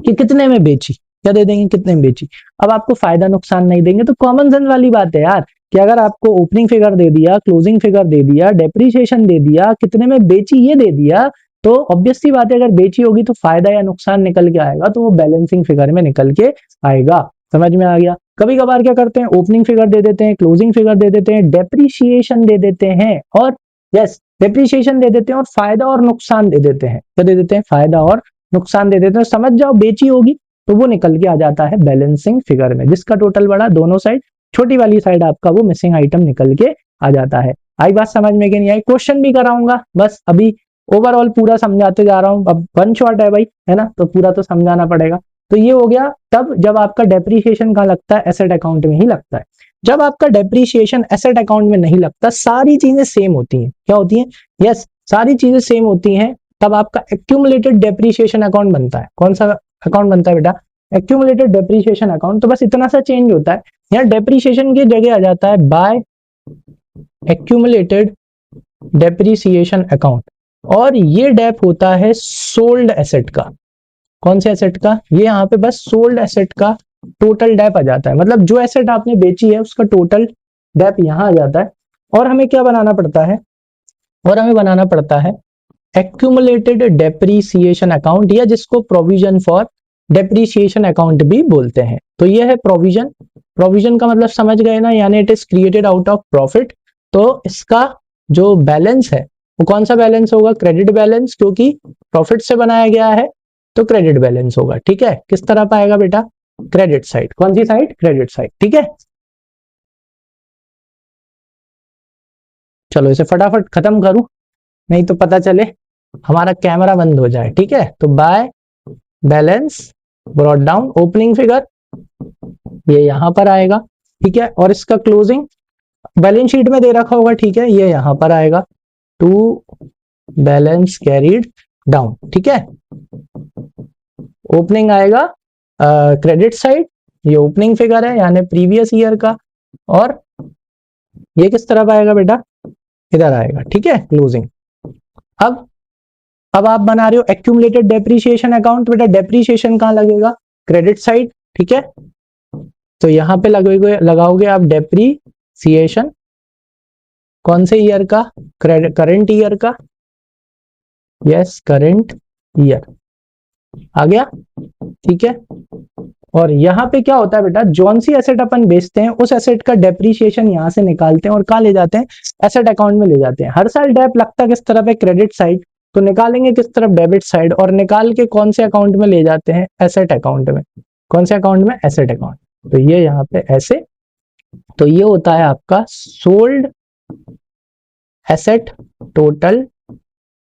कि कितने में बेची, क्या दे देंगे, कितने में बेची। अब आपको फायदा नुकसान नहीं देंगे, तो कॉमन सेंस वाली बात है यार, कि अगर आपको ओपनिंग फिगर दे दिया, क्लोजिंग फिगर दे दिया, डेप्रीशिएशन दे दिया, कितने में बेची ये दे दिया, तो ऑब्वियस सी बात है अगर बेची होगी तो फायदा या नुकसान निकल के आएगा, तो वो बैलेंसिंग फिगर में निकल के आएगा, समझ में आ गया। कभी कभार क्या करते हैं, ओपनिंग फिगर दे देते हैं, क्लोजिंग फिगर दे देते हैं, डेप्रीशिएशन दे देते हैं, और यस डेप्रीशिएशन दे देते हैं, और फायदा और नुकसान दे देते हैं, क्या दे देते हैं, फायदा और नुकसान दे देते हैं, समझ जाओ बेची होगी तो वो निकल के आ जाता है बैलेंसिंग फिगर में, जिसका टोटल बड़ा, दोनों साइड, छोटी वाली साइड आपका वो मिसिंग आइटम निकल के आ जाता है। आई बात समझ में कि नहीं आई, क्वेश्चन भी कराऊंगा, बस अभी ओवरऑल पूरा समझाते जा रहा हूं, अब वन शॉट है भाई, है ना, तो पूरा तो समझाना पड़ेगा। तो ये हो गया तब जब आपका डेप्रीशिएशन कहाँ लगता है, एसेट अकाउंट में ही लगता है। जब आपका डेप्रीशिएशन एसेट अकाउंट में नहीं लगता, सारी चीजें सेम होती हैं, क्या होती हैं, यस सारी चीजें सेम होती हैं, तब आपका एक्यूमुलेटेड डेप्रीशिएशन अकाउंट बनता है। कौन सा अकाउंट बनता है बेटा, एक्यूमुलेटेड डेप्रीशिएशन अकाउंट। तो बस इतना सा चेंज होता है, यहाँ डेप्रीशिएशन की जगह आ जाता है बाय एक्यूमुलेटेड डेप्रीशिएशन अकाउंट, और ये डेप होता है सोल्ड एसेट का। कौन से एसेट का, ये यहाँ पे बस सोल्ड एसेट का टोटल डेप आ जाता है, मतलब जो एसेट आपने बेची है उसका टोटल डेप यहाँ आ जाता है। और हमें क्या बनाना पड़ता है, और हमें बनाना पड़ता है एक्यूमुलेटेड डेप्रीसिएशन अकाउंट, या जिसको प्रोविजन फॉर डेप्रीसिएशन अकाउंट भी बोलते हैं। तो ये है प्रोविजन, प्रोविजन का मतलब समझ गए ना, यानी it is created out of profit. तो इसका जो बैलेंस है वो कौन सा बैलेंस होगा, क्रेडिट बैलेंस, क्योंकि प्रॉफिट से बनाया गया है तो क्रेडिट बैलेंस होगा, ठीक है। किस तरह पाएगा बेटा, क्रेडिट साइड। कौन सी साइड? Credit side. ठीक है, चलो इसे फटाफट खत्म करूं, नहीं तो पता चले हमारा कैमरा बंद हो जाए। ठीक है, तो by balance brought down, opening figure ये यहां पर आएगा। ठीक है, और इसका क्लोजिंग बैलेंस शीट में दे रखा होगा। ठीक है, ये यहां पर आएगा, टू बैलेंस कैरीड डाउन। ठीक है, ओपनिंग आएगा क्रेडिट साइड, ये ओपनिंग फिगर है यानी प्रीवियस ईयर का, और ये किस तरफ आएगा बेटा? इधर आएगा। ठीक है, क्लोजिंग। अब आप बना रहे हो एक्यूमुलेटेड डेप्रीशिएशन अकाउंट। बेटा डेप्रीशिएशन कहां लगेगा? Credit side. ठीक है, तो यहां पे लगाओगे आप डेप्रीसिएशन, कौन से ईयर का? करंट ईयर का। यस, करंट ईयर आ गया। ठीक है, और यहाँ पे क्या होता है बेटा, जौन सी एसेट अपन बेचते हैं उस एसेट का डेप्रीशिएशन यहाँ से निकालते हैं और कहाँ ले जाते हैं? एसेट अकाउंट में ले जाते हैं। हर साल डेप लगता किस तरफ है? क्रेडिट साइड, तो निकालेंगे किस तरफ? डेबिट साइड, और निकाल के कौन से अकाउंट में ले जाते हैं? एसेट अकाउंट में। कौन से अकाउंट में? Asset account. तो ये यहाँ पे ऐसे, तो ये होता है आपका सोल्ड एसेट टोटल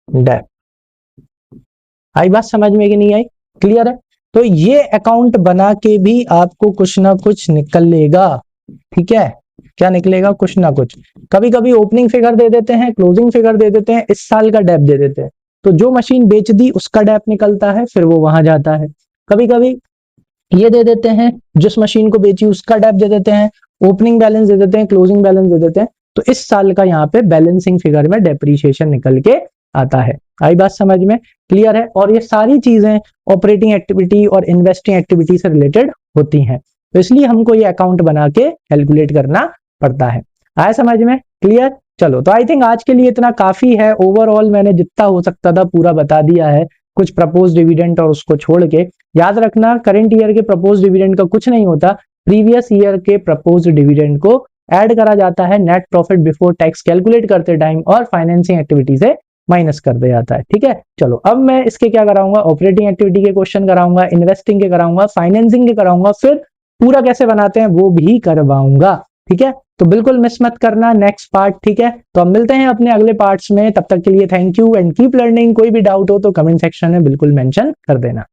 डेप। आई बात समझ में कि नहीं आई? क्लियर है? तो ये अकाउंट बना के भी आपको कुछ ना कुछ निकलेगा। ठीक है, क्या निकलेगा? कुछ ना कुछ। कभी कभी ओपनिंग फिगर दे देते हैं, क्लोजिंग फिगर दे देते हैं, इस साल का डेप दे देते हैं, तो जो मशीन बेच दी उसका डेप निकलता है, फिर वो वहां जाता है। कभी कभी ये दे देते हैं, जिस मशीन को बेची उसका डेप दे देते हैं, ओपनिंग बैलेंस दे देते हैं, क्लोजिंग बैलेंस दे देते हैं, तो इस साल का यहाँ पे बैलेंसिंग फिगर में डेप्रीशिएशन निकल के आता है। आई बात समझ में? क्लियर है? और ये सारी चीजें ऑपरेटिंग एक्टिविटी और इन्वेस्टिंग एक्टिविटी से रिलेटेड होती हैं, तो इसलिए हमको ये अकाउंट बना के कैलकुलेट करना पड़ता है। आया समझ में? क्लियर? चलो, तो आई थिंक आज के लिए इतना काफी है। ओवरऑल मैंने जितना हो सकता था पूरा बता दिया है, कुछ प्रपोज डिविडेंड और उसको छोड़ के। याद रखना, करंट ईयर के प्रपोज डिविडेंड का कुछ नहीं होता, प्रीवियस ईयर के प्रपोज डिविडेंड को ऐड करा जाता है net profit before tax calculate करते टाइम, और फाइनेंसिंग एक्टिविटी से माइनस कर दिया जाता है। ठीक है, चलो अब मैं इसके क्या कराऊंगा? ऑपरेटिंग एक्टिविटी के क्वेश्चन कराऊंगा, इन्वेस्टिंग के कराऊंगा, फाइनेंसिंग के कराऊंगा, फिर पूरा कैसे बनाते हैं वो भी करवाऊंगा। ठीक है, तो बिल्कुल मिस मत करना नेक्स्ट पार्ट। ठीक है, तो अब मिलते हैं अपने अगले पार्ट्स में, तब तक के लिए thank you and keep learning. कोई भी डाउट हो तो कमेंट सेक्शन में बिल्कुल मेंशन कर देना।